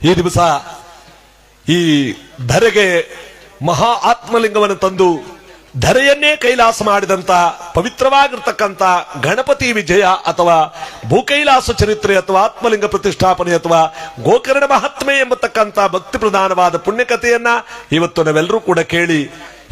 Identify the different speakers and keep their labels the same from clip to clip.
Speaker 1: ಈ ದಿವಸ ಈ ಧರೆಗೆ ಮಹಾ ಆತ್ಮಲಿಂಗವನ್ನು ತಂದು ಧರೆಯನ್ನೇ ಕೈಲಾಸ ಮಾಡಿದಂತ ಪವಿತ್ರವಾಗಿರ್ತಕ್ಕಂಥ ಗಣಪತಿ ವಿಜಯ ಅಥವಾ ಭೂಕೈಲಾಸ ಚರಿತ್ರೆ ಅಥವಾ ಆತ್ಮಲಿಂಗ ಪ್ರತಿಷ್ಠಾಪನೆ ಅಥವಾ ಗೋಕರ್ಣ ಮಹಾತ್ಮೆ ಎಂಬತಕ್ಕಂಥ ಭಕ್ತಿ ಪ್ರಧಾನವಾದ ಪುಣ್ಯಕಥೆಯನ್ನ ಇವತ್ತು ನಾವೆಲ್ಲರೂ ಕೂಡ ಕೇಳಿ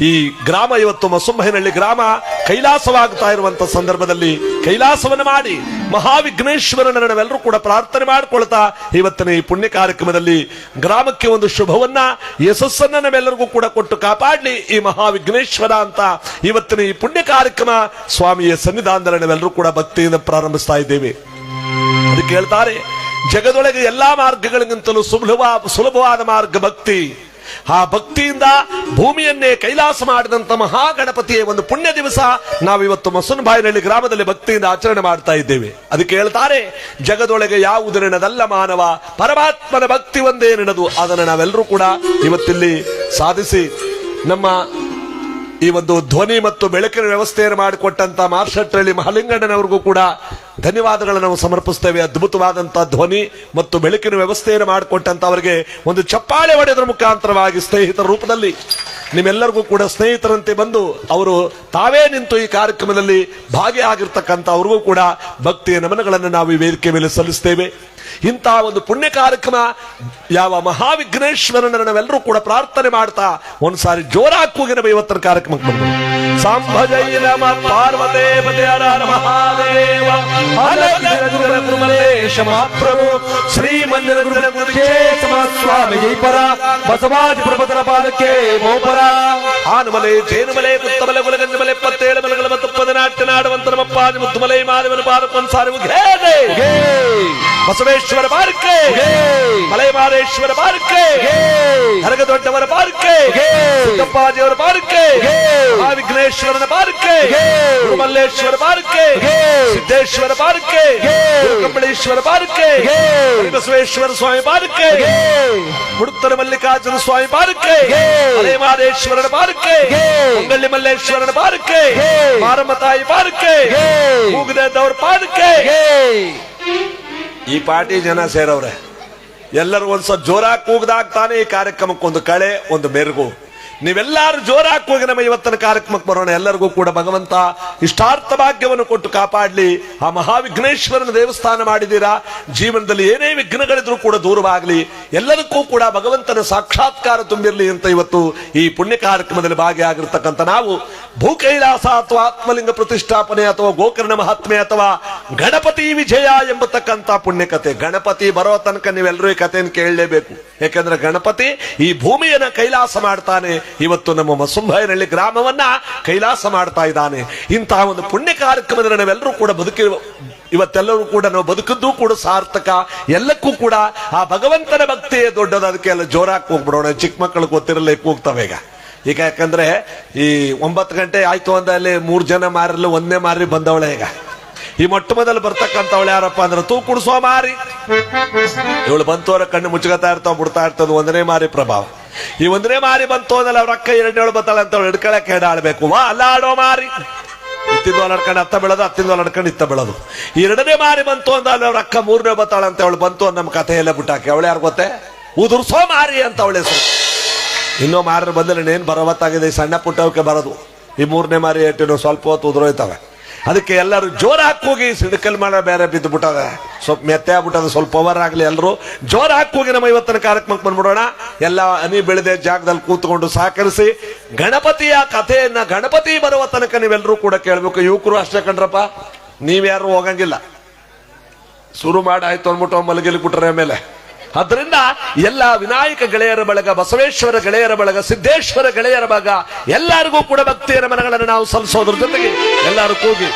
Speaker 1: ಈ ಗ್ರಾಮ ಇವತ್ತು ಮಸುಂಬೈನಹಳ್ಳಿ ಗ್ರಾಮ ಕೈಲಾಸವಾಗ್ತಾ ಇರುವಂತ ಸಂದರ್ಭದಲ್ಲಿ ಕೈಲಾಸವನ್ನು ಮಾಡಿ ಮಹಾವಿಘ್ನೇಶ್ವರನ ನಾವೆಲ್ಲರೂ ಕೂಡ ಪ್ರಾರ್ಥನೆ ಮಾಡಿಕೊಳ್ತಾ ಇವತ್ತಿನ ಈ ಪುಣ್ಯ ಕಾರ್ಯಕ್ರಮದಲ್ಲಿ ಗ್ರಾಮಕ್ಕೆ ಒಂದು ಶುಭವನ್ನ ಯಶಸ್ಸನ್ನ ನಾವೆಲ್ಲರಿಗೂ ಕೂಡ ಕೊಟ್ಟು ಕಾಪಾಡಲಿ ಈ ಮಹಾವಿಘ್ನೇಶ್ವರ ಅಂತ ಇವತ್ತಿನ ಈ ಪುಣ್ಯ ಕಾರ್ಯಕ್ರಮ ಸ್ವಾಮಿಯ ಸನ್ನಿಧಾನದಲ್ಲಿ ನಾವೆಲ್ಲರೂ ಕೂಡ ಭಕ್ತಿಯಿಂದ ಪ್ರಾರಂಭಿಸ್ತಾ ಇದ್ದೇವೆ. ಅದಕ್ಕೆ ಹೇಳ್ತಾರೆ, ಜಗದೊಳಗೆ ಎಲ್ಲಾ ಮಾರ್ಗಗಳಿಗಿಂತಲೂ ಸುಲಭವಾದ ಮಾರ್ಗ ಭಕ್ತಿ. ಆ ಭಕ್ತಿಯಿಂದ ಭೂಮಿಯನ್ನೇ ಕೈಲಾಸ ಮಾಡಿದಂತ ಮಹಾಗಣಪತಿಯ ಒಂದು ಪುಣ್ಯ ದಿವಸ ನಾವಿವತ್ತು ಮಸುನಬಾಯಿನಹಳ್ಳಿ ಗ್ರಾಮದಲ್ಲಿ ಭಕ್ತಿಯಿಂದ ಆಚರಣೆ ಮಾಡ್ತಾ ಇದ್ದೇವೆ. ಅದಕ್ಕೆ ಹೇಳ್ತಾರೆ, ಜಗದೊಳಗೆ ಯಾವುದೆನದಲ್ಲ ಮಾನವ, ಪರಮಾತ್ಮನ ಭಕ್ತಿ ಒಂದೇ ನೆನದು. ಅದನ್ನು ನಾವೆಲ್ಲರೂ ಕೂಡ ಇವತ್ತಿಲ್ಲಿ ಸಾಧಿಸಿ ನಮ್ಮ ಈ ಒಂದು ಧ್ವನಿ ಮತ್ತು ಬೆಳಕಿನ ವ್ಯವಸ್ಥೆಯನ್ನು ಮಾಡಿಕೊಟ್ಟಂತ ಮಾರ್ಷಟ್ರಳ್ಳಿ ಮಹಾಲಿಂಗಣ್ಣನವರಿಗೂ ಕೂಡ ಧನ್ಯವಾದಗಳನ್ನು ನಾವು ಸಮರ್ಪಿಸ್ತೇವೆ. ಅದ್ಭುತವಾದಂತಹ ಧ್ವನಿ ಮತ್ತು ಬೆಳಕಿನ ವ್ಯವಸ್ಥೆಯನ್ನು ಮಾಡಿಕೊಟ್ಟಂತ ಅವರಿಗೆ ಒಂದು ಚಪ್ಪಾಳೆ ಹೊಡೆಯೋದ್ರ ಮುಖಾಂತರವಾಗಿ ಸ್ನೇಹಿತರ ರೂಪದಲ್ಲಿ ನಿಮ್ಮೆಲ್ಲರಿಗೂ ಕೂಡ ಸ್ನೇಹಿತರಂತೆ ಬಂದು ಅವರು ತಾವೇ ನಿಂತು ಈ ಕಾರ್ಯಕ್ರಮದಲ್ಲಿ ಭಾಗಿಯಾಗಿರ್ತಕ್ಕಂಥ ಅವ್ರಿಗೂ ಕೂಡ ಭಕ್ತಿಯ ನಮನಗಳನ್ನು ನಾವು ಈ ವೇದಿಕೆ ಮೇಲೆ ಸಲ್ಲಿಸ್ತೇವೆ. ಇಂತಹ ಒಂದು ಪುಣ್ಯ ಕಾರ್ಯಕ್ರಮ ಯಾವ ಮಹಾವಿಘ್ನೇಶ್ವರನ ನಾವೆಲ್ಲರೂ ಕೂಡ ಪ್ರಾರ್ಥನೆ ಮಾಡ್ತಾ ಒಂದ್ಸಾರಿ ಜೋರಾಗಿ ಕೂಗಿ ನಮ್ಮ ಇವತ್ತಿನ ಕಾರ್ಯಕ್ರಮಕ್ಕೆ ಬಂದು ಸಾಂಭಜೈ ನಮ ಪಾರ್ವತೇ ಪದೇ ಹರ ಹರ ಮಹಾದೇವ ಗುರುಮಲೇಶ ಮಹಾಪ್ರಭು ಶ್ರೀ ಮಂದಿರ ಗುರುಕ್ಷೇತ್ರ ಸ್ವಾಮಿ ಪರ ಬಸವಾಜಿ ಪ್ರಭುತರ ಪಾದಕ್ಕೆ ಗೋಪರ ಆನುಮಲೆ ಜೇನುಮಲೆ ಕುತ್ತಮಲೆ ಗುಲಗಂಜಮಲೆ 77 ಮಲೆಗಳ ಮತ್ತು ಪದನಾಟ್ಯ ನಾಡುವಂತ ನಮ್ಮಪ್ಪಾಜಿ ಮುದ್ದುಮಲೆ ಮಾದೇವನ ಪಾದಕ್ಕೊಂದ್ಸಾರಿ ಬಸವೇಶ್ವರ ಬಾರಕ್ಕೆ, ಮಲೆಮಾದೇಶ್ವರ ಬಾರಕ್ಕೆ, ಹರಗ ದೊಡ್ಡವರ ಬಾರಕ್ಕೆ, ಸಿದ್ದಪ್ಪಾಜಿಯವರ ಬಾರಕ್ಕೆ, ಮಹಾವಿಘ್ನೇಶ್ವರನ ಬಾರಕ್ಕೆ, ಗುರುಮಲ್ಲೇಶ್ವರ ಬಾರಕ್ಕೆ, ಸಿದ್ದೇಶ್ವರ ಬಾರಕ್ಕೆ, ಕಂಬಳೇಶ್ವರ ಬಾರಕ್ಕೆ, ಬಸವೇಶ್ವರ ಸ್ವಾಮಿ ಬಾರಕ್ಕೆ, ಮುಡುತ್ತರ ಮಲ್ಲಿಕಾರ್ಜುನ ಸ್ವಾಮಿ ಬಾರಕ್ಕೆ, ಮಲೆಮಾದೇಶ್ವರನ ಬಾರಕ್ಕೆ, ಮಂಗಳ್ಳಿ ಮಲ್ಲೇಶ್ವರನ ಬಾರಕ್ಕೆ, ಮಾರಮ್ಮ ತಾಯಿ ಬಾರಕ್ಕೆ, ಮೂಗದೇದವ್ರ ಬಾರಕ್ಕೆ. ಈ ಪಾರ್ಟಿ ಜನ ಸೇರವ್ರೆ ಎಲ್ಲರೂ ಒಂದ್ ಸ್ವಲ್ಪ ಜೋರಾಗಿ ಕೂಗ್ದಾಗ ತಾನೇ ಈ ಕಾರ್ಯಕ್ರಮಕ್ಕೊಂದು ಕಳೆ ಒಂದು ಮೆರುಗು. ನೀವೆಲ್ಲರೂ ಜೋರಾಗಿ ಕೂಗಿ ನಮ್ಮ ಇವತ್ತಿನ ಕಾರ್ಯಕ್ರಮಕ್ಕೆ ಬರೋಣ. ಎಲ್ಲರಿಗೂ ಕೂಡ ಭಗವಂತ ಇಷ್ಟಾರ್ಥ ಭಾಗ್ಯವನ್ನು ಕೊಟ್ಟು ಕಾಪಾಡ್ಲಿ. ಆ ಮಹಾವಿಘ್ನೇಶ್ವರನ ದೇವಸ್ಥಾನ ಮಾಡಿದ್ದೀರಾ, ಜೀವನದಲ್ಲಿ ಏನೇ ವಿಘ್ನಗಳಿದ್ರೂ ಕೂಡ ದೂರವಾಗಲಿ, ಎಲ್ಲದಕ್ಕೂ ಕೂಡ ಭಗವಂತನ ಸಾಕ್ಷಾತ್ಕಾರ ತುಂಬಿರಲಿ ಅಂತ ಇವತ್ತು ಈ ಪುಣ್ಯ ಕಾರ್ಯಕ್ರಮದಲ್ಲಿ ಭಾಗಿಯಾಗಿರ್ತಕ್ಕಂಥ ನಾವು ಭೂಕೈಲಾಸ ಅಥವಾ ಆತ್ಮಲಿಂಗ ಪ್ರತಿಷ್ಠಾಪನೆ ಅಥವಾ ಗೋಕರ್ಣ ಮಹಾತ್ಮೆ ಅಥವಾ ಗಣಪತಿ ವಿಜಯ ಎಂಬತಕ್ಕಂಥ ಪುಣ್ಯಕಥೆ. ಗಣಪತಿ ಬರೋ ತನಕ ನೀವೆಲ್ಲರೂ ಈ ಕಥೆಯನ್ನು ಕೇಳಲೇಬೇಕು. ಯಾಕಂದ್ರೆ ಗಣಪತಿ ಈ ಭೂಮಿಯನ್ನ ಕೈಲಾಸ ಮಾಡ್ತಾನೆ. ಇವತ್ತು ನಮ್ಮ ಮಸುಂಬೈನಹಳ್ಳಿ ಗ್ರಾಮವನ್ನ ಕೈಲಾಸ ಮಾಡ್ತಾ ಇದ್ದಾನೆ. ಇಂತಹ ಒಂದು ಪುಣ್ಯ ಕಾರ್ಯಕ್ರಮದಲ್ಲಿ ನಾವೆಲ್ಲರೂ ಕೂಡ ಇವತ್ತೆಲ್ಲರೂ ಕೂಡ ನಾವು ಬದುಕದ್ದು ಕೂಡ ಸಾರ್ಥಕ. ಎಲ್ಲಕ್ಕೂ ಕೂಡ ಆ ಭಗವಂತನ ಭಕ್ತಿಯೇ ದೊಡ್ಡದು. ಅದಕ್ಕೆಲ್ಲ ಜೋರಾಗಿ ಹೋಗ್ಬಿಡೋಣ. ಚಿಕ್ಕ ಮಕ್ಕಳು ಗೊತ್ತಿರಲ್ಲ ಕೂಗ್ತವೆ ಈಗ ಯಾಕಂದ್ರೆ ಈ 9 ಗಂಟೆ ಆಯ್ತು ಅಂದಲ್ಲಿ 3 ಜನ ಮಾರಲು ಒಂದೇ ಮಾರಿ ಬಂದವಳೆ. ಈಗ ಈ ಮೊಟ್ಟ ಮೊದಲು ಬರ್ತಕ್ಕಂಥವಳು ಯಾರಪ್ಪ ಅಂದ್ರೆ ತೂ ಕುಡಿಸೋ ಮಾರಿ. ಇವಳು ಬಂತವರ ಕಣ್ಣು ಮುಚ್ಚುಗತಾ ಇರ್ತಾವ, ಬಿಡ್ತಾ ಇರ್ತದ. 1ನೇ ಮಾರಿ ಪ್ರಭಾವ. ಈ 1ನೇ ಮಾರಿ ಬಂತು ಅಂದ್ರೆ ಅವ್ರ ಅಕ್ಕ 2 ಬರ್ತಾಳೆ ಅಂತ ಹಿಡ್ಕೊಳಕ್ಕೆ ಹೆಡಾಡ್ಬೇಕು. ವಾ ಅಲ್ಲಾಡೋ ಮಾರಿ. ಇತ್ತಿಂದ ನಡ್ಕೊಂಡು ಅತ್ತ ಬೆಳೋದು, ಅತ್ತಿಂದ ನಡ್ಕೊಂಡು ಇತ್ತ ಬೆಳೋದು. ಈ 2ನೇ ಮಾರಿ ಬಂತು ಅಂದ್ರೆ ಅವ್ರ ಅಕ್ಕ 3ನೇ ಬರ್ತಾಳೆ ಅಂತ ಅವಳು ಬಂತು ನಮ್ಮ ಕಥೆಯೆಲ್ಲ ಬಿಟ್ಟಾಕಿ. ಅವಳು ಯಾರು ಗೊತ್ತೇ? ಉದುರ್ಸೋ ಮಾರಿ ಅಂತ ಅವಳ ಹೆಸರು. ಇನ್ನೂ ಮಾರ ಬಂದ್ರೆ ಏನ್ ಬರವತ್ತಾಗಿದೆ. ಸಣ್ಣ ಪುಟ್ಟವಕ್ಕೆ ಬರೋದು. ಈ 3ನೇ ಮಾರಿ ಏಟು ಸ್ವಲ್ಪ ಹೊತ್ತು ಉದುರೋಯ್ತವೆ. ಅದಕ್ಕೆ ಎಲ್ಲರೂ ಜೋರಾಗಿ ಹೋಗಿ ಸಿಡಿಕಲ್ ಮಾಡ ಬೇರೆ ಬಿದ್ದು ಬಿಟ್ಟದ, ಸ್ವಲ್ಪ ಮೆತ್ತೆ ಆಗ್ಬಿಟ್ಟದ. ಸ್ವಲ್ಪ ಪವರ್ ಆಗ್ಲಿ. ಎಲ್ಲರೂ ಜೋರಾಗಿ ಹೋಗಿ ನಮ್ಮ ಇವತ್ತಿನ ಕಾರ್ಯಕ್ರಮಕ್ಕೆ ಬಂದ್ಬಿಡೋಣ. ಎಲ್ಲ ಹನಿ ಬೆಳೆದ ಜಾಗದಲ್ಲಿ ಕೂತ್ಕೊಂಡು ಸಹಕರಿಸಿ ಗಣಪತಿಯ ಕಥೆಯನ್ನ ಗಣಪತಿ ಬರುವ ತನಕ ನೀವೆಲ್ಲರೂ ಕೂಡ ಕೇಳಬೇಕು. ಯುವಕರು ಅಷ್ಟೇ ಕಣ್ರಪ್ಪ, ನೀವ್ಯಾರು ಹೋಗಂಗಿಲ್ಲ. ಶುರು ಮಾಡಾಯ್ತು ಅಂದ್ಬಿಟ್ಟು ಮಲಗಿಲಿ ಬಿಟ್ರೆ ಮೇಲೆ. ಅದರಿಂದ ಎಲ್ಲ ವಿನಾಯಕ ಗೆಳೆಯರ ಬಳಗ, ಬಸವೇಶ್ವರ ಗೆಳೆಯರ ಬಳಗ, ಸಿದ್ದೇಶ್ವರ ಗೆಳೆಯರ ಬಳಗ ಎಲ್ಲರಿಗೂ ಕೂಡ ಭಕ್ತಿಯ ನಮನಗಳನ್ನು ನಾವು ಸಲ್ಲಿಸೋದ್ರ ಜೊತೆಗೆ ಎಲ್ಲರೂ ಕೂಗಿ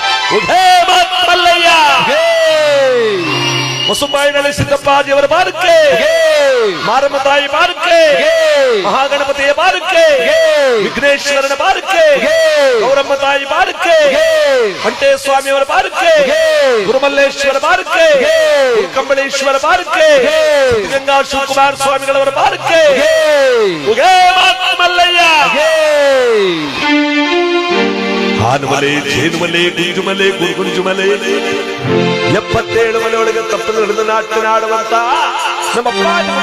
Speaker 1: ಮಲ್ಲಯ್ಯ ಮಸುಂಬಾಯಿನಹಳ್ಳಿ ಸಿದ್ದಪ್ಪಾಜಿಯವರ ಬಾರಕ್ಕೆ, ಮಾರಮ್ಮ ತಾಯಿ ಬಾರಕ್ಕೆ, ಮಹಾಗಣಪತಿಯ ಬಾರಕ್ಕೆ, ವಿಘ್ನೇಶ್ವರನ ಬಾರಕ್ಕೆ, ಗೌರಮ್ಮ ತಾಯಿ ಬಾರಕ್ಕೆ, ಕಂಠೇ ಸ್ವಾಮಿಯವರ ಬಾರಕ್ಕೆ, ಗುರುಮಲ್ಲೇಶ್ವರ ಬಾರಕ್ಕೆ, ಕಂಬಳೇಶ್ವರ ಬಾರಕ್ಕೆ, ಗಂಗಾ ಶಿವಕುಮಾರ ಸ್ವಾಮಿಗಳವರ ಬಾರಕ್ಕೆ. ಮಲ್ಲಯ್ಯ ಹಾನುಮಲೆ, ಜೇನುಮಲೆ, ಗುಂಜುಮಲೆ, 77 ಮಲೆ ಒಳಗೆ ತಪ್ಪಲು ಹಿಡಿದು ನಾಟ್ಯ ನಾಡುವಂತ ನಮ್ಮ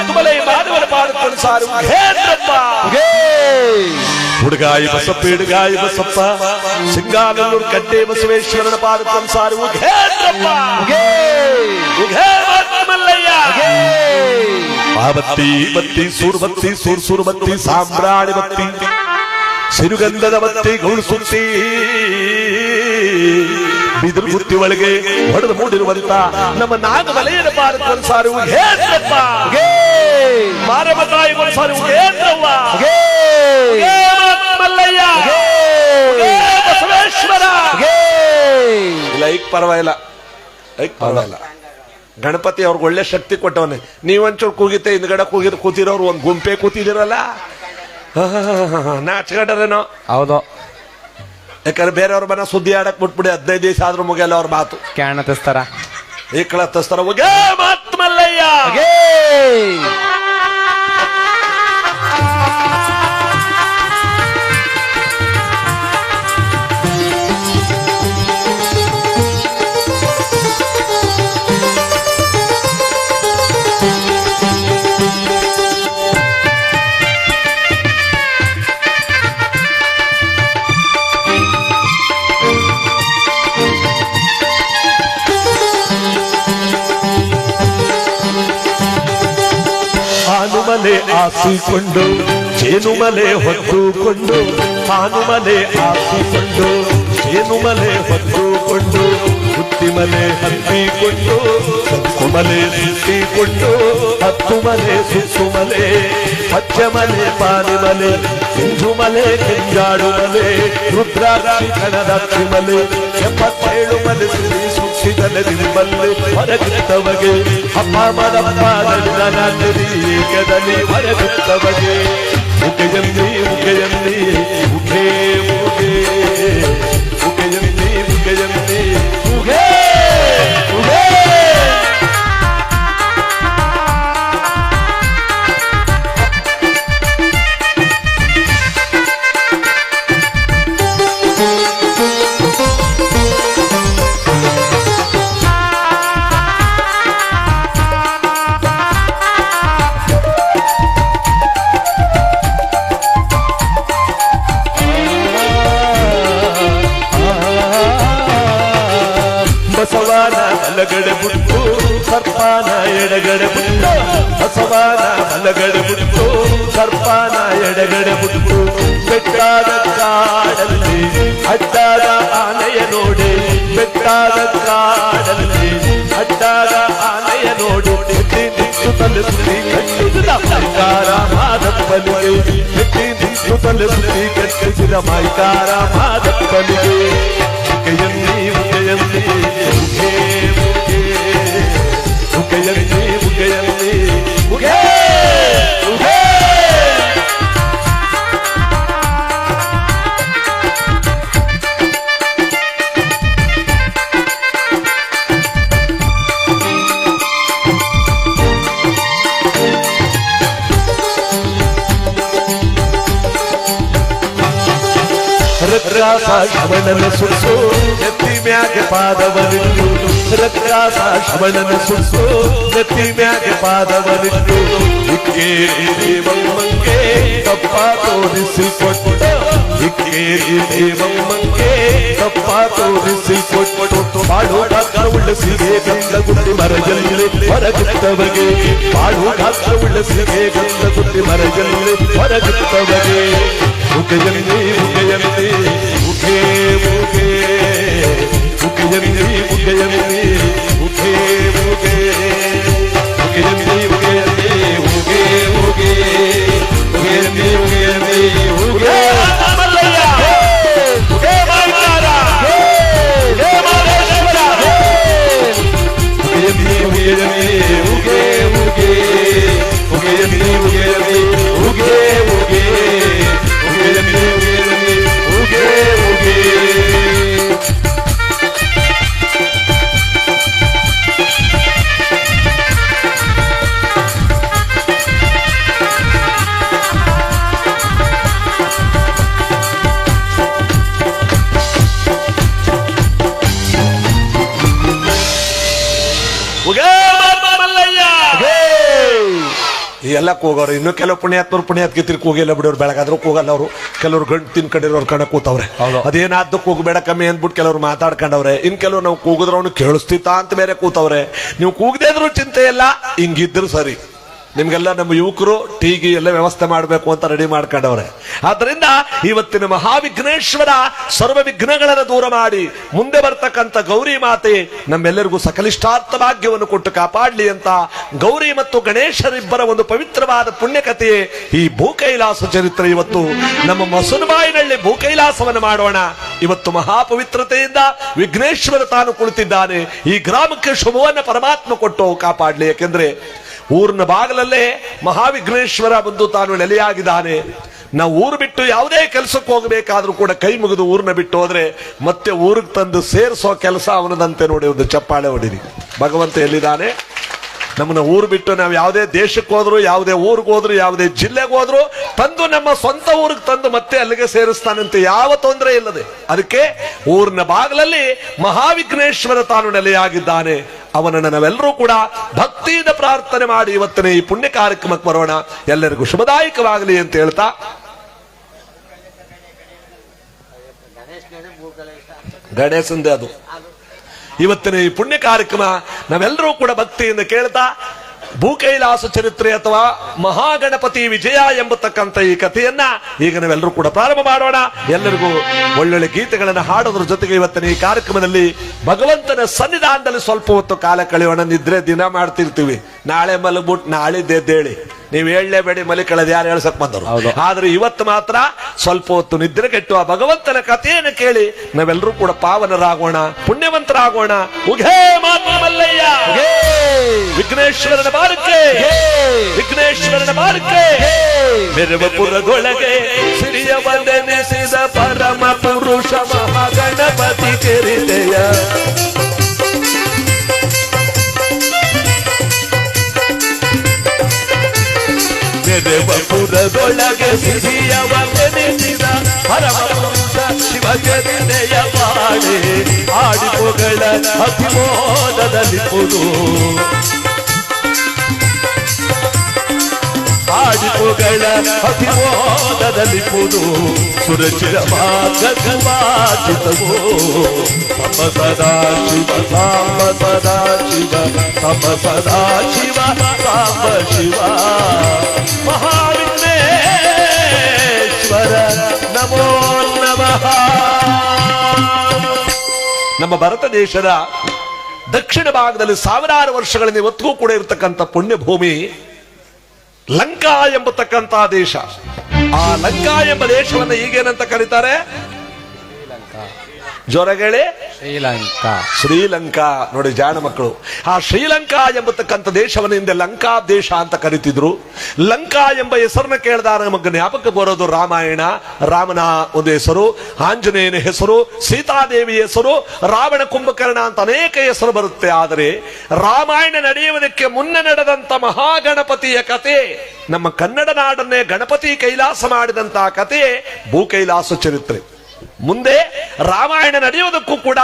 Speaker 1: ತುಮಲೆ ಮಾನವನ ಪಾದಕೊಂಡು ಸಾರು ಹೇಂದ್ರಪ್ಪ ಹುಡುಗಾಯಿ ಬಸಪ್ಪ ಹಿಡುಗಾಯಿ ಬಸಪ್ಪ ಸಿಂಗಾನಲ್ಲೂರು ಕಡ್ಡೆ ಬಸವೇಶ್ವರನ ಪಾದಕೊಂಡು ಸಾರು ಹೇಂದ್ರಪ್ಪ ಮಲ್ಲಯ್ಯ ಬತ್ತಿ ಬತ್ತಿ ಸೂರು ಬತ್ತಿ ಸೂರು ಬತ್ತಿ ಸಾಂಬ್ರಾಣಿ ಬತ್ತಿ ಸಿರುಗಂಧದ ಬತ್ತಿ ಗೌಳು ಸುತ್ತಿ ಬಿದಿರು ಬುತ್ತಿ ಒಳಗೆ ಹೊಡೆದು ಮೂಡಿರುವಂತ ನಮ್ಮ ನಾಗಮಲೆಯನ ಪಾದಕೊಂಡು ಸಾರು ಹೇಂದ್ರಪ್ಪ ಮಾರಮ್ಮ ತಾಯಿ ಸಾರು ಹೇಂದ್ರವ್ವ ಮಲ್ಲಯ್ಯ ಬಸವೇಶ್ವರ ಇಲ್ಲ ಈಗ ಪರವಾಗಿಲ್ಲ ಗಣಪತಿ ಅವ್ರಿಗೆ ಒಳ್ಳೆ ಶಕ್ತಿ ಕೊಟ್ಟವನೆ ನೀವಂಚೂರು ಕೂಗಿತೆ ಹಿಂದ್ಗಡೆ ಕೂತಿರೋರು ಒಂದ್ ಗುಂಪೆ ಕೂತಿದಿರಲ್ಲ ನಾಚ್ಕೊಂಡ್ರೇನೋ
Speaker 2: ಹೌದು.
Speaker 1: ಯಾಕಂದ್ರೆ ಬೇರೆಯವ್ರ ಮನ ಸುದ್ದಿ ಆಡಕ್ ಬಿಟ್ಬಿಡಿ 15 ದಿವಸ ಆದ್ರೂ ಮುಗಿಯಲ್ಲ ಅವ್ರ ಮಾತು
Speaker 2: ಕ್ಯಾಣ ತಸ್ತಾರ
Speaker 1: ಈಕಳ ತಸ್ತಾರ ಮಾತ್ ಮಲ್ಲಯ್ಯ ಹಾನುಮಲೆ ಆಸಿಕೊಂಡು ಜೇನುಮಲೆ ಹೊತ್ತುಕೊಂಡು ಹಾನುಮಲೆ ಆಸಿಕೊಂಡು ಜೇನುಮಲೆ ಹೊತ್ತುಕೊಂಡು ಬುತ್ತಿಮಲೆ ಹತ್ತಿಕೊಂಡು ಸತ್ತುಮಲೆ ಸುತ್ತಿಕೊಂಡು ಹತ್ತುಮಲೆ ಸುತ್ತುಮಲೆ ಪಚ್ಚಮಲೆ ಪಾನಿಮಲೆ ಸಿಂಧುಮಲೆ ಕೆಂಜಾಡುಮಲೆ ರುದ್ರಾಕ್ಷಿ ಕಣದಾಕ್ಷಿಮಲೆ 77 ಮಲೆ ಸುತ್ತಿದಲೆ ನಿಮ್ಮಲ್ಲಿ ಹೊರಗಿತ್ತವಗೆ ಅಪ್ಪ ಮದಪ್ಪ ಏಕದಲ್ಲಿ ಹೊರಗುತ್ತವಗೆ ಮುಖೆಯಲ್ಲಿ ಮುಖೆಯಲ್ಲಿ ಮುಖೇ ಮುಖೇ ಮುಖೆಯಲ್ಲಿ ಮುಖೆಯಲ್ಲಿ ಮುಖೇ ಮುಖೇ ಬಸವಾನ ಬಲಗಡೆ ಬಿಟ್ಟು ಸರ್ಪಾನ ಎಡಗಡೆ ಬಿಟ್ಟು ಬಸವಾನ ಬಲಗಡೆ ಬಿಟ್ಟು ಸರ್ಪಾನ ಎಡಗಡೆ ಬಿಟ್ಟು ಬೆಟ್ಟಾದ ಕಾಡಲ್ಲಿ ಅಡ್ಡಾದ ಆನೆಯ ನೋಡಿ ಬೆಟ್ಟಾದ ಕಾಡಲ್ಲಿ ಅಡ್ಡಾದ ಆನೆಯ ನೋಡಿ ನಿಂತು ತಲೆಸುತ್ತಿ ಕಟ್ಟಿಸಿದ ಮೈಕಾರ ಮಾದಪ್ಪನಿಗೆ ನಿಂತು ತಲೆಸುತ್ತಿ ಕಟ್ಟಿಸಿದ ಮೈಕಾರ ಮಾದಪ್ಪನಿಗೆ ಮುಖೆಯಲ್ಲಿ ಮುಖೆಯಲ್ಲಿ ಮುಖೇ ಮುಖೇ ಮುಖೆಯಲ್ಲಿ ಮುಖೆಯಲ್ಲಿ ಮುಖೇ ಮುಖೇ ರಕ್ರಾಸ ಶವಣನ ಸುಡ್ಸು ನೆತ್ತಿ ಮ್ಯಾಗೆ ಪಾದವನಿಟ್ಟು ರಕ್ರಾಸ ಶವಣನ ಸುಡ್ಸು ನೆತ್ತಿ ಮ್ಯಾಗೆ ಪಾದವನಿಟ್ಟು ಇಕ್ಕೇರಿ ದೇವಮ್ಮಂಗೆ ತಪ್ಪ ತೋರಿಸಿಕೊಟ್ಟ ಇಕ್ಕೇರಿ ದೇವಮ್ಮಂಗೆ ತಪ್ಪ ತೋರಿಸಿಕೊಟ್ಟು ಬಾಳು ಗಾತ್ರ ಉಳ್ಳಸಿಗೆ ಗಂಧ ಗುಡ್ಡಿ ಮರದಲ್ಲಿ ಹೊರಗುತ್ತವಗೆ ಬಾಳು ಗಾತ್ರ ಉಳ್ಳಸಿಗೆ ಗಂಧ ಗುಡ್ಡಿ ಮರದಲ್ಲಿ ಹೊರಗುತ್ತವಗೆ ಮುಖೆಯಲ್ಲಿ ಮುಖೆಯಲ್ಲಿ ಮುಖೇ ಮುಖೇ ಮುಖೆಯಲ್ಲಿ ಮುಖೆಯಲ್ಲಿ ಮುಖೇ ಮುಖೇ ಮುಖೆಯಲ್ಲಿ ಮುಖೆಯಲ್ಲಿ ಮುಖೇ ಮುಖೇ ಮುಖೆಯಲ್ಲಿ ಮುಖೆಯಲ್ಲಿ ಮುಖೇ ಮಲ್ಲಯ್ಯ ಮುಖೇ ಮಾಂಕಾರ ಮುಖೇ ಮಾದೇಶ್ವರ ಮುಖೆಯಲ್ಲಿ ಮುಖೆಯಲ್ಲಿ ಮುಖೇ ಮುಖೇ ಮುಖೆಯಲ್ಲಿ ಮುಖೆಯಲ್ಲಿ ಮುಖೇ ಮುಖೇ ಎಲ್ಲ ಕೂಗೋರು. ಇನ್ನು ಕೆಲವು ಪುಣ್ಯಾತ್ಮರು ಕೂಗಿಲ್ಲ ಬಿಡೋರು, ಬೆಳಗಾದ್ರೂ ಕೂಗಲ್ಲ ಅವರು. ಕೆಲವರು ಗಂಟು ತಿನ್ಕೊಂಡಿರೋರು ಕಣ ಕೂತವ್ರೆ. ಅದೇನಾದ್ದು ಕೂಗಬೇಡ ಕಮ್ಮಿ ಅಂದ್ಬಿಟ್ಟು ಕೆಲವ್ರು ಮಾತಾಡ್ಕೊಂಡವ್ರೆ. ಇನ್ ಕೆಲವ್ರು ನಾವು ಕೂಗಿದ್ರವನು ಕೇಳಿಸ್ತಿತ್ತ ಅಂತ ಬೇರೆ ಕೂತವ್ರೆ. ನೀವು ಕೂಗದೇ ಇದ್ರು ಚಿಂತೆ ಇಲ್ಲ, ಹಿಂಗಿದ್ರು ಸರಿ. ನಿಮ್ಗೆಲ್ಲ ನಮ್ಮ ಯುವಕರು ಟೀಗಿ ಎಲ್ಲ ವ್ಯವಸ್ಥೆ ಮಾಡಬೇಕು ಅಂತ ರೆಡಿ ಮಾಡ್ಕೊಂಡವ್ರೆ. ಆದ್ರಿಂದ ಇವತ್ತಿನ ಮಹಾವಿಘ್ನೇಶ್ವರ ಸರ್ವ ವಿಘ್ನಗಳನ್ನು ದೂರ ಮಾಡಿ ಮುಂದೆ ಬರ್ತಕ್ಕಂಥ ಗೌರಿ ಮಾತೆ ನಮ್ಮೆಲ್ಲರಿಗೂ ಸಕಲಿಷ್ಟಾರ್ಥ ಭಾಗ್ಯವನ್ನು ಕೊಟ್ಟು ಕಾಪಾಡ್ಲಿ ಅಂತ ಗೌರಿ ಮತ್ತು ಗಣೇಶರಿಬ್ಬರ ಒಂದು ಪವಿತ್ರವಾದ ಪುಣ್ಯಕಥೆಯೇ ಈ ಭೂಕೈಲಾಸ ಚರಿತ್ರೆ. ಇವತ್ತು ನಮ್ಮ ಮಸನಬಾಯಿನಲ್ಲಿ ಭೂಕೈಲಾಸವನ್ನು ಮಾಡೋಣ. ಇವತ್ತು ಮಹಾಪವಿತ್ರತೆಯಿಂದ ವಿಘ್ನೇಶ್ವರ ತಾನು ಕುಳಿತಿದ್ದಾನೆ. ಈ ಗ್ರಾಮಕ್ಕೆ ಶುಭವನ್ನ ಪರಮಾತ್ಮ ಕೊಟ್ಟು ಕಾಪಾಡ್ಲಿ. ಯಾಕೆಂದ್ರೆ ಊರಿನ ಬಾಗಲಲ್ಲೇ ಮಹಾವಿಘ್ನೇಶ್ವರ ಬಂದು ತಾನು ನೆಲೆಯಾಗಿದ್ದಾನೆ. ನಾವು ಊರು ಬಿಟ್ಟು ಯಾವುದೇ ಕೆಲಸಕ್ಕೆ ಹೋಗಬೇಕಾದ್ರೂ ಕೂಡ ಕೈ ಮುಗಿದು ಊರನ್ನ ಬಿಟ್ಟು ಹೋದ್ರೆ ಮತ್ತೆ ಊರಿಗೆ ತಂದು ಸೇರಿಸೋ ಕೆಲಸ ಅವನದಂತೆ. ನೋಡಿ, ಒಂದು ಚಪ್ಪಾಳೆ ಹೊಡಿರಿ. ಭಗವಂತ ಎಲ್ಲಿದ್ದಾನೆ? ನಮ್ಮನ್ನ ಊರು ಬಿಟ್ಟು ನಾವು ಯಾವುದೇ ದೇಶಕ್ಕೆ ಹೋದ್ರು, ಯಾವುದೇ ಊರಿಗೆ ಹೋದ್ರು, ಯಾವುದೇ ಜಿಲ್ಲೆಗೆ ಹೋದ್ರು ತಂದು ನಮ್ಮ ಸ್ವಂತ ಊರಿಗೆ ತಂದು ಮತ್ತೆ ಅಲ್ಲಿಗೆ ಸೇರಿಸ್ತಾನಂತೆ, ಯಾವ ತೊಂದರೆ ಇಲ್ಲದೆ. ಅದಕ್ಕೆ ಊರಿನ ಬಾಗಿಲಲ್ಲಿ ಮಹಾವಿಘ್ನೇಶ್ವರ ತಾನು ನೆಲೆಯಾಗಿದ್ದಾನೆ. ಅವನನ್ನು ನಾವೆಲ್ಲರೂ ಕೂಡ ಭಕ್ತಿಯಿಂದ ಪ್ರಾರ್ಥನೆ ಮಾಡಿ ಇವತ್ತಿನ ಈ ಪುಣ್ಯ ಕಾರ್ಯಕ್ರಮಕ್ಕೆ ಬರೋಣ. ಎಲ್ಲರಿಗೂ ಶುಭದಾಯಕವಾಗಲಿ ಅಂತ ಹೇಳ್ತಾ, ಗಣೇಶಂದೇ ಅದು ಇವತ್ತಿನ ಈ ಪುಣ್ಯ ಕಾರ್ಯಕ್ರಮ ನಾವೆಲ್ಲರೂ ಕೂಡ ಭಕ್ತಿಯಿಂದ ಕೇಳ್ತಾ ಭೂಕೈಲಾಸ ಚರಿತ್ರೆ ಅಥವಾ ಮಹಾಗಣಪತಿ ವಿಜಯ ಎಂಬತಕ್ಕಂಥ ಈ ಕಥೆಯನ್ನ ಈಗ ನಾವೆಲ್ಲರೂ ಕೂಡ ಪ್ರಾರಂಭ ಮಾಡೋಣ. ಎಲ್ಲರಿಗೂ ಒಳ್ಳೊಳ್ಳೆ ಗೀತೆಗಳನ್ನು ಹಾಡೋದ್ರ ಜೊತೆಗೆ ಇವತ್ತಿನ ಈ ಕಾರ್ಯಕ್ರಮದಲ್ಲಿ ಭಗವಂತನ ಸನ್ನಿಧಾನದಲ್ಲಿ ಸ್ವಲ್ಪ ಹೊತ್ತು ಕಾಲ ಕಳೆಯೋಣ. ನಿದ್ರೆ ದಿನ ಮಾಡ್ತಿರ್ತೀವಿ, ನಾಳೆ ಮಲಗ್ಬಿಟ್ಟು ನಾಳಿದ್ದೇಳಿ ನೀವು ಹೇಳಲೇಬೇಡಿ ಮಲಿ ಕಳೆದ ಯಾರು ಹೇಳ್ಸಕ್ ಬಂದರು. ಆದ್ರೆ ಇವತ್ತು ಮಾತ್ರ ಸ್ವಲ್ಪ ಹೊತ್ತು ನಿದ್ರೆ ಕೆಟ್ಟು ಆ ಭಗವಂತನ ಕಥೆಯನ್ನು ಕೇಳಿ ನಾವೆಲ್ಲರೂ ಕೂಡ ಪಾವನರಾಗೋಣ, ಪುಣ್ಯವಂತರಾಗೋಣ. ಉಘೇ ಮಾತ್ರ ಮಲ್ಲಯ್ಯ, ವಿಘ್ನೇಶ್ವರನ ಬಾರಕ್ಕೆ, ವಿಘ್ನೇಶ್ವರನ ಬಾರಕ್ಕೆ. ಮೆರವಪುರದೊಳಗೆ ಸಿರಿಯವನ್ನೆನಿಸಿದ ಪರಮ ಪುರುಷ ಮಹಾಗಣಪತಿ ಚರಿತೆಯ ಮೆರವಪುರದೊಳಗೆ ಸಿರಿಯವನ್ನೆನಿಸಿದ ಪರಮ ಪುರುಷ ಶಿವಚರಿತೆಯ ಪಾಡೆ ಆಡಿಪುಗಳ ಅತಿಮೋದದಲ್ಲಿಪುದು, ಆಡಿಪುಗಳ ಅತಿಮೋದದಲ್ಲಿಪುದು. ಸುರಚಿರ ಮಾರ್ಗವಾಚಿತವೋ ತಪ ಸದಾ ಶಿವ ಸಾಂಬ ಸದಾ ಶಿವ, ತಪ ಸದಾ ಶಿವ ಸಾಂಬ ಶಿವ. ಮಹಾವಿಘ್ನೇಶ್ವರ ನಮೋ ನಮಃ. ನಮ್ಮ ಭಾರತ ದೇಶದ ದಕ್ಷಿಣ ಭಾಗದಲ್ಲಿ ಸಾವಿರಾರು ವರ್ಷಗಳಿಂದ ಇವತ್ತಿಗೂ ಕೂಡ ಇರತಕ್ಕಂಥ ಪುಣ್ಯ ಭೂಮಿ ಲಂಕಾ ಎಂಬತಕ್ಕಂಥ ದೇಶ. ಆ ಲಂಕಾ ಎಂಬ ದೇಶವನ್ನು ಈಗೇನಂತ ಕರೀತಾರೆ? ಜೋರಗೇಳಿ
Speaker 2: ಶ್ರೀಲಂಕಾ.
Speaker 1: ಶ್ರೀಲಂಕಾ. ನೋಡಿ ಜಾಣ ಮಕ್ಕಳು, ಆ ಶ್ರೀಲಂಕಾ ಎಂಬತಕ್ಕಂಥ ದೇಶವನ್ನು ಹಿಂದೆ ಲಂಕಾ ದೇಶ ಅಂತ ಕರೀತಿದ್ರು. ಲಂಕಾ ಎಂಬ ಹೆಸರನ್ನ ಕೇಳಿದಾಗ ನಮಗೆ ಜ್ಞಾಪಕ ಬರೋದು ರಾಮಾಯಣ, ರಾಮನ ಒಂದು ಹೆಸರು, ಆಂಜನೇಯನ ಹೆಸರು, ಸೀತಾದೇವಿ ಹೆಸರು, ರಾವಣ ಕುಂಭಕರ್ಣ ಅಂತ ಅನೇಕ ಹೆಸರು ಬರುತ್ತೆ. ಆದರೆ ರಾಮಾಯಣ ನಡೆಯುವುದಕ್ಕೆ ಮುನ್ನ ನಡೆದಂತ ಮಹಾಗಣಪತಿಯ ಕತೆ, ನಮ್ಮ ಕನ್ನಡ ನಾಡನ್ನೇ ಗಣಪತಿ ಕೈಲಾಸ ಮಾಡಿದಂತಹ ಕತೆ ಭೂಕೈಲಾಸ ಚರಿತ್ರೆ. ಮುಂದೆ ರಾಮಾಯಣ ನಡೆಯುವುದಕ್ಕೂ ಕೂಡ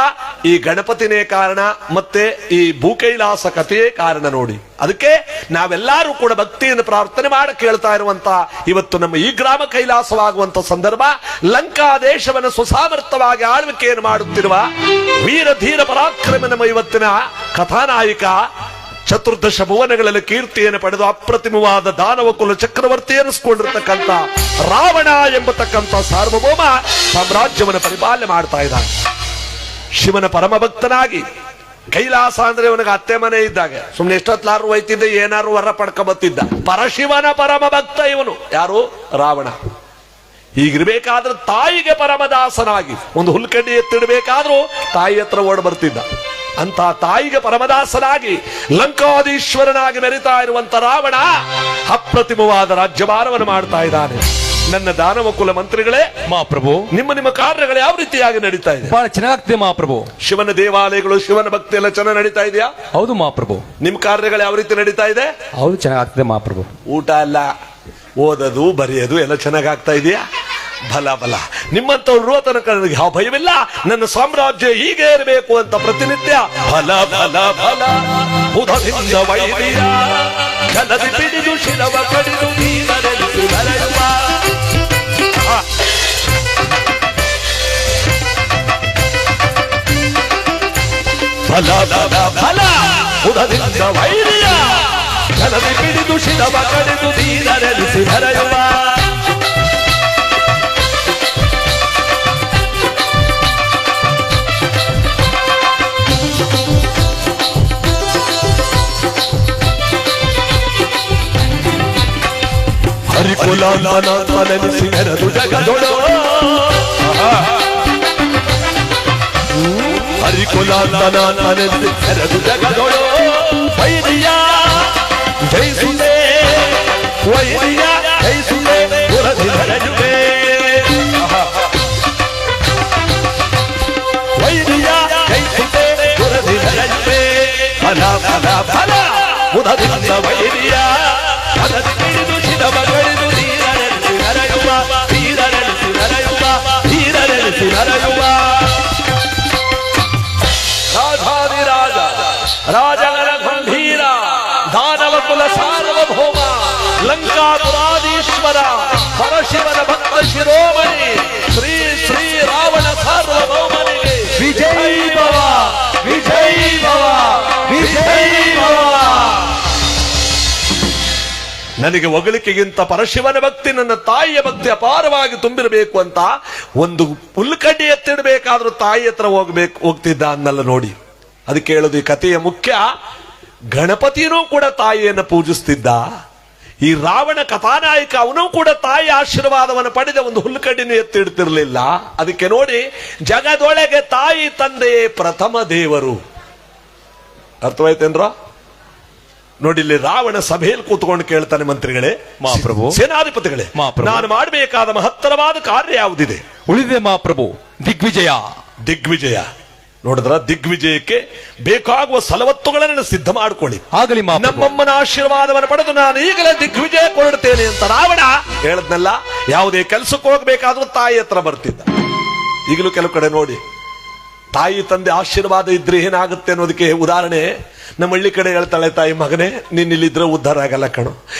Speaker 1: ಈ ಗಣಪತಿನೇ ಕಾರಣ, ಮತ್ತೆ ಈ ಭೂಕೈಲಾಸ ಕಥೆಯೇ ಕಾರಣ. ನೋಡಿ, ಅದಕ್ಕೆ ನಾವೆಲ್ಲರೂ ಕೂಡ ಭಕ್ತಿಯನ್ನು ಪ್ರಾರ್ಥನೆ ಮಾಡಿ ಕೇಳ್ತಾ ಇರುವಂತ ಇವತ್ತು ನಮ್ಮ ಈ ಗ್ರಾಮ ಕೈಲಾಸವಾಗುವಂತ ಸಂದರ್ಭ, ಲಂಕಾ ದೇಶವನ್ನು ಸುಸಾಮರ್ಥವಾಗಿ ಆಳ್ವಿಕೆಯನ್ನು ಮಾಡುತ್ತಿರುವ ವೀರ ಧೀರ ಪರಾಕ್ರಮ ನಮ್ಮ ಇವತ್ತಿನ ಕಥಾನಾಯಕ, ಚತುರ್ದಶ ಭುವನಗಳಲ್ಲಿ ಕೀರ್ತಿಯನ್ನು ಪಡೆದು ಅಪ್ರತಿಮವಾದ ದಾನವ ಕುಲ ಚಕ್ರವರ್ತಿ ಎನಿಸಿಕೊಂಡಿರ್ತಕ್ಕಂಥ ರಾವಣ ಎಂಬತಕ್ಕಂಥ ಸಾರ್ವಭೌಮ ಸಾಮ್ರಾಜ್ಯವನ್ನು ಪರಿಪಾಲನೆ ಮಾಡ್ತಾ ಇದ್ದಾನೆ. ಶಿವನ ಪರಮ ಭಕ್ತನಾಗಿ, ಕೈಲಾಸ ಅಂದ್ರೆ ಇವನಿಗೆ ಅತ್ತೆ ಮನೆ ಇದ್ದಾಗ ಸುಮ್ನೆ ಎಷ್ಟೊತ್ತಾರು ಒಯ್ತಿದ್ದ, ಏನಾರು ವರ ಪಡ್ಕ ಬತ್ತಿದ್ದ. ಪರಶಿವನ ಪರಮ ಭಕ್ತ ಇವನು. ಯಾರು? ರಾವಣ. ಹೀಗಿರ್ಬೇಕಾದ್ರೆ ತಾಯಿಗೆ ಪರಮದಾಸನಾಗಿ ಒಂದು ಹುಲ್ಕಡ್ಡಿ ಎತ್ತಿಡಬೇಕಾದ್ರೂ ತಾಯಿ ಹತ್ರ ಓಡ್ ಬರ್ತಿದ್ದ. ಅಂತ ತಾಯಿಗೆ ಪರಮದಾಸನಾಗಿ ಲಂಕಾಧೀಶ್ವರನಾಗಿ ಮೆರಿತಾ ಇರುವಂತ ರಾವಣ ಅಪ್ರತಿಮವಾದ ರಾಜ್ಯಭಾರವನ್ನು ಮಾಡ್ತಾ ಇದ್ದಾನೆ. ನನ್ನ ದಾನವ ಕುಲ ಮಂತ್ರಿಗಳೇ,
Speaker 2: ಮಹಾಪ್ರಭು,
Speaker 1: ನಿಮ್ಮ ಕಾರ್ಯಗಳು ಯಾವ ರೀತಿಯಾಗಿ ನಡೀತಾ ಇದೆ?
Speaker 2: ಬಹಳ ಚೆನ್ನಾಗ್ತದೆ ಮಹಾಪ್ರಭು.
Speaker 1: ಶಿವನ ದೇವಾಲಯಗಳು, ಶಿವನ ಭಕ್ತಿ ಎಲ್ಲ ಚೆನ್ನಾಗಿ ನಡೀತಾ ಇದೆಯಾ?
Speaker 2: ಹೌದು ಮಹಾಪ್ರಭು.
Speaker 1: ನಿಮ್ ಕಾರ್ಯಗಳು ಯಾವ ರೀತಿ ನಡೀತಾ ಇದೆ?
Speaker 2: ಹೌದು, ಚೆನ್ನಾಗ್ತದೆ ಮಹಾಪ್ರಭು.
Speaker 1: ಊಟ ಎಲ್ಲ, ಓದೋದು ಬರೆಯೋದು ಎಲ್ಲ ಚೆನ್ನಾಗಿ ಆಗ್ತಾ ಇದೆಯಾ? ಬಲ ಬಲ. ನಿಮ್ಮಂತವ್ರು ತನಕ ನನಗೆ ಯಾವ ಭಯವಿಲ್ಲ, ನನ್ನ ಸಾಮ್ರಾಜ್ಯ ಹೀಗೆ ಇರಬೇಕು ಅಂತ ಪ್ರತಿನಿತ್ಯ ಫಲ ಫಲ ಫಲ ಉದದಿಂದ ವೈರಿಯ ಜಲದಿ ಪಿಡಿದು ಶಿರವ ಕಡಿದು ನೀರರೆನಿಸಿ ಬರೆಯುವ ಫಲ ಫಲ ಫಲ ಉದದಿಂದ ವೈರಿಯ ಜಲದಿ ಪಿಡಿದು ಶಿರವ ಕಡಿದು ನೀರರೆನಿಸಿ ಬರೆಯುವ ಹರಿಕುಲಾನನೆನಿಸಿ ಮೆರೆದು ಜಗದೊಳು ಹರಿಕುಲಾನನೆನಿಸಿ ಮೆರೆದು ಜಗದೊಳು ವೈರಿಯ ಜಯಿಸುವೆ ವೈರಿಯ ಜಯಿಸುವೆ ಪುರದಿ ಮೆರೆಯುವೆ ವೈರಿಯ ಜಯಿಸುವೆ ಪುರದಿ ಮೆರೆಯುವೆ ಫಲ ಫಲ ಫಲ ಉದದಿಂದ ವೈರಿಯ ಜಲದಿ ಪಿಡಿದು ಶಿರವ ಕಡಿದು ನೀರರೆನಿಸಿ ನರೆಯುವ ನೀರರೆನಿಸಿ ನರೆಯುವ ನೀರರೆನಿಸಿ ನರೆಯುವ ರಾಜಾಧಿರಾಜ ರಾಜಗಳ ಗಂಭೀರ ದಾನವ ಕುಲ ಸಾರ್ವಭೌಮ ಲಂಕಾಪುರಾಧೀಶ್ವರ ಪರಶಿವನ ಭಕ್ತ ಶಿರೋಮಣಿ ಶ್ರೀ ಶ್ರೀ ರಾವಣ ಸಾರ್ವಭೌಮನಿಗೆ ವಿಜಯ್ ಭವ ವಿಜಯ್ ಭವ ವಿಜಯ್ ಭವ. ನನಗೆ ಹೊಗಳಿಕೆಗಿಂತ ಪರಶಿವನ ಭಕ್ತಿ ನನ್ನ ತಾಯಿಯ ಭಕ್ತಿ ಅಪಾರವಾಗಿ ತುಂಬಿರಬೇಕು ಅಂತ ಒಂದು ಹುಲ್ಕಡ್ಡಿ ಎತ್ತಿಡಬೇಕಾದ್ರೂ ತಾಯಿ ಹತ್ರ ಹೋಗ್ತಿದ್ದ ಅನ್ನಲ್ಲ ನೋಡಿ. ಅದಕ್ಕೆ ಹೇಳೋದು ಈ ಕಥೆಯ ಮುಖ್ಯ. ಗಣಪತಿನೂ ಕೂಡ ತಾಯಿಯನ್ನು ಪೂಜಿಸ್ತಿದ್ದ. ಈ ರಾವಣ ಕಥಾನಾಯಕ ಅವನು ಕೂಡ ತಾಯಿ ಆಶೀರ್ವಾದವನ್ನು ಪಡೆದ ಒಂದು ಹುಲ್ಕಡ್ಡಿನೂ ಎತ್ತಿಡ್ತಿರ್ಲಿಲ್ಲ. ಅದಕ್ಕೆ ನೋಡಿ, ಜಗದೊಳಗೆ ತಾಯಿ ತಂದೆಯೇ ಪ್ರಥಮ ದೇವರು. ಅರ್ಥವಾಯ್ತೇನ್ರ? ನೋಡಿ, ಇಲ್ಲಿ ರಾವಣ ಸಭೆಯಲ್ಲಿ ಕೂತ್ಕೊಂಡು ಕೇಳ್ತಾನೆ, ಮಂತ್ರಿಗಳೇ,
Speaker 2: ಮಹಾಪ್ರಭು,
Speaker 1: ಸೇನಾಧಿಪತಿಗಳೇ, ನಾನು ಮಾಡಬೇಕಾದ ಮಹತ್ತರವಾದ ಕಾರ್ಯ ಯಾವುದಿದೆ?
Speaker 2: ಉಳಿದೆ ಮಹಾಪ್ರಭು, ದಿಗ್ವಿಜಯ.
Speaker 1: ದಿಗ್ವಿಜಯ ನೋಡಿದ್ರ, ದಿಗ್ವಿಜಯಕ್ಕೆ ಬೇಕಾಗುವ ಸಲವತ್ತುಗಳನ್ನು ಸಿದ್ಧ ಮಾಡ್ಕೊಳ್ಳಿ.
Speaker 2: ಆಗಲಿ
Speaker 1: ನಮ್ಮಮ್ಮನ ಆಶೀರ್ವಾದವನ್ನು ಪಡೆದು ನಾನು ಈಗಲೇ ದಿಗ್ವಿಜಯ ಕೊರಡ್ತೇನೆ ಅಂತ ರಾವಣ ಹೇಳದ್ನಲ್ಲ. ಯಾವುದೇ ಕೆಲಸಕ್ಕೆ ಹೋಗ್ಬೇಕಾದ್ರೂ ತಾಯಿ ಹತ್ರ ಬರ್ತಿದ್ದ. ಈಗಲೂ ಕೆಲವು ಕಡೆ ನೋಡಿ, ತಾಯಿ ತಂದೆ ಆಶೀರ್ವಾದ ಇದ್ರೆ ಏನಾಗುತ್ತೆ ಅನ್ನೋದಕ್ಕೆ ಉದಾಹರಣೆ ನಮ್ಮ ಹಳ್ಳಿ ಕಡೆ ಹೇಳ್ತಾಳೆ, ತಾಯಿ ಮಗನೇ ನೀನ್ ಇಲ್ಲಿದ್ರೆ ಉದ್ಧಾರ ಆಗಲ್ಲ ಕಣು,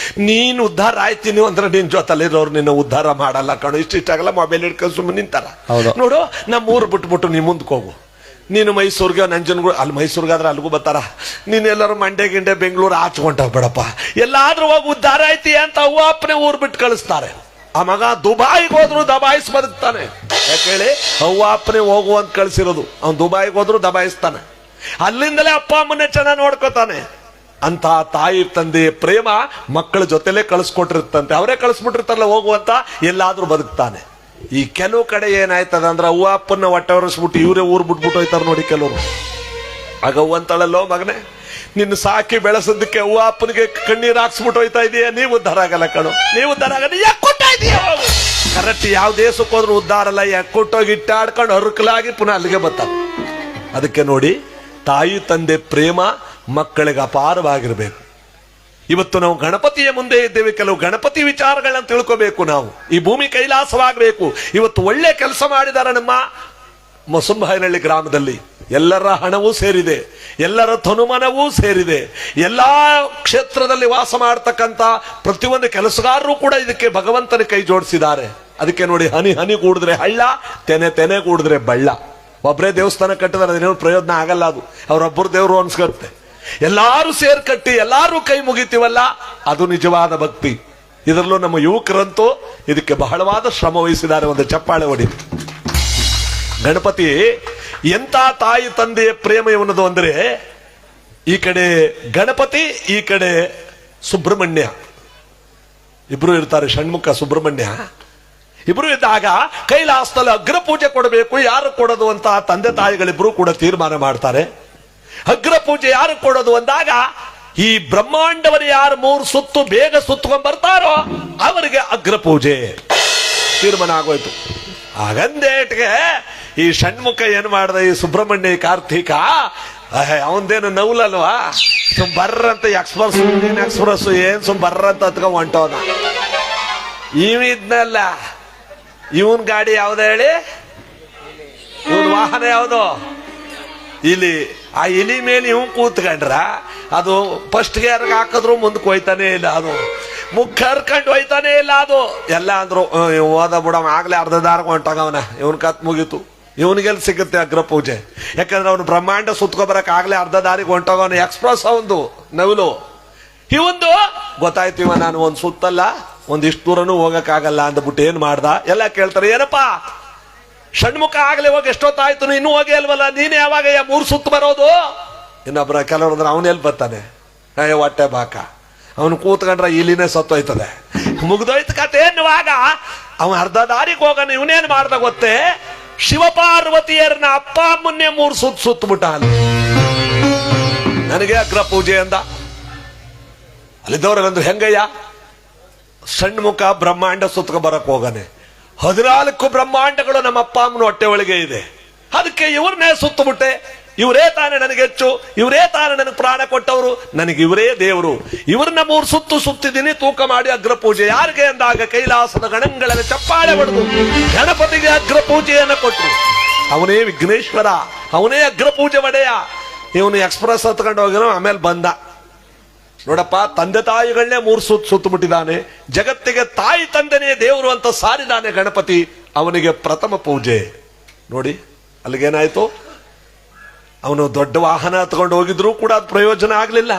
Speaker 1: ನೀನ್ ಉದ್ಧಾರ ಆಯ್ತೀನಿ ಅಂದ್ರೆ ನಿನ್ ಜೊತೆಲಿರೋರು ನಿನ್ನ ಉದ್ಧಾರ ಮಾಡಲ್ಲ ಕಣು, ಇಷ್ಟಾಗಲ್ಲ ಮೊಬೈಲ್ ಹಿಡ್ಕೊಂಡು ಸುಮ್ಮನೆ ನಿಂತಾರ. ನೋಡು, ನಮ್ಮ ಊರು ಬಿಟ್ಬಿಟ್ಟು ನೀ ಮುಂದಕ್ಕೆ ಹೋಗು, ನೀನು ಮೈಸೂರಿಗೆ ನಂಜನಗೂಡು, ಅಲ್ಲಿ ಮೈಸೂರಿಗಾದ್ರೆ ಅಲ್ಲಿಗೂ ಬರ್ತಾರ, ನೀನ್ ಎಲ್ಲರೂ ಮಂಡ್ಯ ಗಿಂಡೆ ಬೆಂಗಳೂರು ಆಚ್ಕೊಂಡೋಗ್ಬೇಡಪ್ಪ, ಎಲ್ಲಾದ್ರೂ ಹೋಗಿ ಉದ್ಧಾರ ಆಯ್ತಿ ಅಂತ ಅವ್ವ ಅಪ್ಪನೇ ಊರ್ ಬಿಟ್ಟು ಕಳಿಸ್ತಾರೆ. ಆ ಮಗ ದುಬಾಯಿಗೆ ಹೋದ್ರು ದಬಾಯಿಸ್ ಬದುಕ್ತಾನೆ. ಯಾಕೇಳಿ, ಅವ್ವ ಅಪ್ಪನೇ ಹೋಗು ಅಂತ ಕಳ್ಸಿರೋದು, ಅವ್ನು ದುಬಾಯಿಗೆ ಹೋದ್ರು ದಬಾಯಿಸ್ತಾನೆ. ಅಲ್ಲಿಂದಲೇ ಅಪ್ಪ ಅಮ್ಮನ್ನೇ ಚೆನ್ನಾಗಿ ನೋಡ್ಕೋತಾನೆ. ಅಂತ ತಾಯಿ ತಂದೆಯ ಪ್ರೇಮ ಮಕ್ಕಳ ಜೊತೆಲೇ ಕಳಿಸ್ಕೊಟ್ಟಿರ್ತಂತೆ. ಅವರೇ ಕಳಿಸ್ಬಿಟ್ಟಿರ್ತಾರಲ್ಲ ಹೋಗುವಂತ, ಎಲ್ಲಾದ್ರೂ ಬದುಕ್ತಾನೆ. ಈ ಕೆಲವು ಕಡೆ ಏನಾಯ್ತದ ಅಂದ್ರೆ ಅವ್ವ ಅಪ್ಪನ ಹೊಟ್ಟೆ ಹೊರಿಸ್ಬಿಟ್ಟು ಇವರೇ ಊರ್ ಬಿಟ್ಬಿಟ್ಟು ಹೋಯ್ತಾರ ನೋಡಿ ಕೆಲವರು. ಆಗ ಅವ್ವ ಅಂತಳಲ್ಲೋ ಮಗನೇ, ನಿನ್ನ ಸಾಕಿ ಬೆಳೆಸೋದಕ್ಕೆ ಅವ್ವ ಅಪ್ಪನಿಗೆ ಕಣ್ಣೀರ್ ಹಾಕ್ಸ್ಬಿಟ್ಟು ಹೋಯ್ತಾ ಇದೀಯ, ನೀವು ಉದ್ಧಾರ ಆಗಲ್ಲ ಕಣು, ನೀವು ಉದ್ಧಾರ ಆಗಲ್ಲ. ಯಾಕೆ ಕೊಟ್ಟ ಇದೀಯ? ಕರೆಕ್ಟ್ ಯಾವ ದೇಶಕ್ಕೆ ಹೋದ್ರು ಉದ್ಧಾರ ಅಲ್ಲ, ಯಾಕೆ ಕೊಟ್ಟೋಗಿ ಇಟ್ಟಾಡ್ಕೊಂಡು ಹರುಕಲಾಗಿ ಪುನಃ ಅಲ್ಲಿಗೆ ಬರ್ತಾರೆ. ಅದಕ್ಕೆ ನೋಡಿ, ತಾಯಿ ತಂದೆ ಪ್ರೇಮ ಮಕ್ಕಳಿಗೆ ಅಪಾರವಾಗಿರ್ಬೇಕು. ಇವತ್ತು ನಾವು ಗಣಪತಿಯ ಮುಂದೆ ಇದ್ದೇವೆ, ಕೆಲವು ಗಣಪತಿ ವಿಚಾರಗಳನ್ನ ತಿಳ್ಕೋಬೇಕು. ನಾವು ಈ ಭೂಮಿ ಕೈಲಾಸವಾಗಬೇಕು. ಇವತ್ತು ಒಳ್ಳೆ ಕೆಲಸ ಮಾಡಿದ್ದಾರೆ ನಮ್ಮ ಮೊಸಂಬಾಯಿನಹಳ್ಳಿ ಗ್ರಾಮದಲ್ಲಿ. ಎಲ್ಲರ ಹಣವೂ ಸೇರಿದೆ, ಎಲ್ಲರ ತನುಮನವೂ ಸೇರಿದೆ. ಎಲ್ಲಾ ಕ್ಷೇತ್ರದಲ್ಲಿ ವಾಸ ಮಾಡತಕ್ಕಂತ ಪ್ರತಿಯೊಂದು ಕೆಲಸಗಾರರು ಕೂಡ ಇದಕ್ಕೆ ಭಗವಂತನ ಕೈ ಜೋಡಿಸಿದ್ದಾರೆ. ಅದಕ್ಕೆ ನೋಡಿ, ಹನಿ ಹನಿ ಕೂಡಿದ್ರೆ ಹಳ್ಳ, ತೆನೆ ತೆನೆ ಕೂಡಿದ್ರೆ ಬಳ್ಳ. ಒಬ್ಬರೇ ದೇವಸ್ಥಾನ ಕಟ್ಟಿದಾರೆ, ಅದೇನೋ ಪ್ರಯೋಜನ ಆಗಲ್ಲ. ಅದು ಅವರೊಬ್ಬರು ದೇವರು ಅನ್ಸ್ಕತ್ತೆ. ಎಲ್ಲಾರು ಸೇರ್ ಕಟ್ಟಿ ಎಲ್ಲಾರು ಕೈ ಮುಗಿತೀವಲ್ಲ, ಅದು ನಿಜವಾದ ಭಕ್ತಿ. ಇದರಲ್ಲೂ ನಮ್ಮ ಯುವಕರಂತೂ ಇದಕ್ಕೆ ಬಹಳವಾದ ಶ್ರಮ ವಹಿಸಿದ್ದಾರೆ. ಒಂದು ಚಪ್ಪಾಳೆ ಹೊಡಿ. ಗಣಪತಿ ಎಂತ ತಾಯಿ ತಂದೆಯ ಪ್ರೇಮ ಎನ್ನುವುದು ಅಂದ್ರೆ, ಈ ಕಡೆ ಗಣಪತಿ, ಈ ಕಡೆ ಸುಬ್ರಹ್ಮಣ್ಯ, ಇಬ್ರು ಇರ್ತಾರೆ. ಷಣ್ಮುಖ ಸುಬ್ರಹ್ಮಣ್ಯ ಇಬ್ರು ಇದ್ದಾಗ ಕೈಲಾಸದಲ್ಲಿ ಅಗ್ರ ಪೂಜೆ ಕೊಡಬೇಕು. ಯಾರು ಕೊಡೋದು ಅಂತ ತಂದೆ ತಾಯಿಗಳಿಬ್ರು ಕೂಡ ತೀರ್ಮಾನ ಮಾಡ್ತಾರೆ. ಅಗ್ರ ಪೂಜೆ ಯಾರು ಕೊಡೋದು ಅಂದಾಗ, ಈ ಬ್ರಹ್ಮಾಂಡವನ್ನು ಯಾರು 3 ಸುತ್ತು ಬೇಗ ಸುತ್ತಕೊಂಡ್ ಬರ್ತಾರೋ ಅವರಿಗೆ ಅಗ್ರ ಪೂಜೆ ತೀರ್ಮಾನ ಆಗೋಯ್ತು. ಹಾಗಂದೇಟ್ಗೆ ಈ ಷಣ್ಮುಖ ಏನ್ ಮಾಡ್ದ, ಈ ಸುಬ್ರಹ್ಮಣ್ಯ ಕಾರ್ತಿಕ ಅವಂದೇನು ನೌಲಲ್ವಾ, ಸುಮ್ ಬರ್ರಂತ ಎಕ್ಸ್ಪ್ರೆಸ್ ಏನ್ ಸುಮ್ ಬರ್ರಂತ ಹತ್ಕೊಂಡ್ ಹೊಂಟೋನ. ಇವಿದ್ನಲ್ಲ, ಇವನ್ ಗಾಡಿ ಯಾವ್ದು ಹೇಳಿ, ಇವನ್ ವಾಹನ ಯಾವ್ದು? ಇಲ್ಲಿ ಆ ಇಲಿ ಮೇಲೆ ಇವ್ ಕೂತ್ಕೊಂಡ್ರ ಅದು ಫಸ್ಟ್ ಗೇರ್ಗೆ ಹಾಕಿದ್ರು ಮುಂದಕ್ಕೆ ಹೋಯ್ತಾನೆ ಇಲ್ಲ, ಅದು ಮುಖ ಹರ್ಕೊಂಡು ಹೋಯ್ತಾನೆ ಇಲ್ಲ ಅದು. ಎಲ್ಲ ಅಂದ್ರು ಹೋದ ಬಿಡ ಆಗ್ಲೇ ಅರ್ಧ ದಾರ್ಗ ಹೊಂಟಾಗವನ, ಇವನ್ ಕತ್ ಮುಗೀತು, ಇವನಿಗೆಲ್ಲಿ ಸಿಗುತ್ತೆ ಅಗ್ರ ಪೂಜೆ. ಯಾಕಂದ್ರೆ ಅವನು ಬ್ರಹ್ಮಾಂಡ ಸುತ್ಕೊಬರಕ್ ಆಗ್ಲೇ ಅರ್ಧ ದಾರಿಗೆ ಹೊಂಟೋಗವನ. ಎಕ್ಸ್ಪ್ರೆಸ್ ಅವಂದು ನವಿಲು, ಇವಂದು ಗೊತ್ತಾಯ್ತು ಇವ ನಾನು ಒಂದ್ ಸುತ್ತಲ್ಲ ಒಂದಿಷ್ಟು ದೂರನೂ ಹೋಗಕ್ಕಾಗಲ್ಲ ಅಂದ್ಬಿಟ್ಟು ಏನ್ ಮಾಡ್ದ, ಎಲ್ಲ ಕೇಳ್ತಾರೆ ಏನಪ್ಪಾ ಷಣ್ಮುಖ ಆಗ್ಲೇ ಹೋಗಿ ಎಷ್ಟೊತ್ತಾಯ್ತು ಇನ್ನೂ ಹೋಗಿ ಅಲ್ವಲ್ಲ, ನೀನ್ ಯಾವಾಗ 3 ಸುತ್ತು ಬರೋದು? ಇನ್ನೊಬ್ರ ಕೆಲವ್ರು ಅಂದ್ರೆ ಅವನೆಲ್ಲಿ ಬರ್ತಾನೆ, ಹೊಟ್ಟೆ ಬಾಕ ಅವನು ಕೂತ್ಕೊಂಡ್ರೆ ಇಲ್ಲಿನೇ ಸತ್ತೋಯ್ತದೆ, ಮುಗ್ದೋಯ್ತು ಕತೆ ಎನ್ನುವಾಗ ಅವ ಅರ್ಧ ದಾರಿಗೆ ಹೋಗೋಣ. ಇವನೇನ್ ಮಾಡ್ದ ಗೊತ್ತೇ, ಶಿವಪಾರ್ವತಿಯರನ್ನ ಅಪ್ಪ ಅಮ್ಮನ್ನೇ 3 ಸುತ್ತು ಸುತ್ತಬಿಟ್ಟ. ಅಲ್ಲಿ ನನಗೆ ಅಗ್ರ ಪೂಜೆ ಅಂದ. ಅಲ್ಲಿದ್ದವ್ರಿಗಂದ್ರು ಹೆಂಗಯ್ಯ, ಷಣ್ಮುಖ ಬ್ರಹ್ಮಾಂಡ ಸುತ್ತಕ ಬರಕ್ ಹೋಗಾನೆ, 14 ಬ್ರಹ್ಮಾಂಡಗಳು ನಮ್ಮ ಅಪ್ಪ ಅಮ್ಮನ ಹೊಟ್ಟೆ ಒಳಗೆ ಇದೆ, ಅದಕ್ಕೆ ಇವ್ರನ್ನೇ ಸುತ್ತಬಿಟ್ಟೆ. ಇವರೇ ತಾನೇ ನನಗೆ ಹೆಚ್ಚು, ಇವರೇ ತಾನೇ ನನಗೆ ಪ್ರಾಣ ಕೊಟ್ಟವರು, ನನಗೆ ಇವರೇ ದೇವರು, ಇವ್ರನ್ನ 3 ಸುತ್ತು ಸುತ್ತಿದ್ದೀನಿ, ತೂಕ ಮಾಡಿ ಅಗ್ರ ಪೂಜೆ. ಯಾರಿಗೆ ಅಂದಾಗ ಕೈಲಾಸದ ಗಣಗಳಲ್ಲಿ ಚಪ್ಪಾಳೆ ಹೊಡೆದು ಗಣಪತಿಗೆ ಅಗ್ರ ಪೂಜೆಯನ್ನು ಕೊಟ್ಟರು. ಅವನೇ ವಿಘ್ನೇಶ್ವರ, ಅವನೇ ಅಗ್ರ ಪೂಜೆ ಒಡೆಯ. ಇವನು ಎಕ್ಸ್ಪ್ರೆಸ್ ಹತ್ಕೊಂಡು ಹೋಗಿರೋ, ಆಮೇಲೆ ಬಂದ. ನೋಡಪ್ಪ, ತಂದೆ ತಾಯಿಗಳನ್ನೇ 3 ಸುತ್ತು ಸುತ್ತಬಿಟ್ಟಿದ್ದಾನೆ, ಜಗತ್ತಿಗೆ ತಾಯಿ ತಂದೆನೇ ದೇವರು ಅಂತ ಸಾರಿದಾನೆ ಗಣಪತಿ, ಅವನಿಗೆ ಪ್ರಥಮ ಪೂಜೆ. ನೋಡಿ ಅಲ್ಲಿಗೇನಾಯ್ತು, ಅವನು ದೊಡ್ಡ ವಾಹನ ಹತ್ಕೊಂಡು ಹೋಗಿದ್ರು ಕೂಡ ಅದು ಪ್ರಯೋಜನ ಆಗ್ಲಿಲ್ಲ.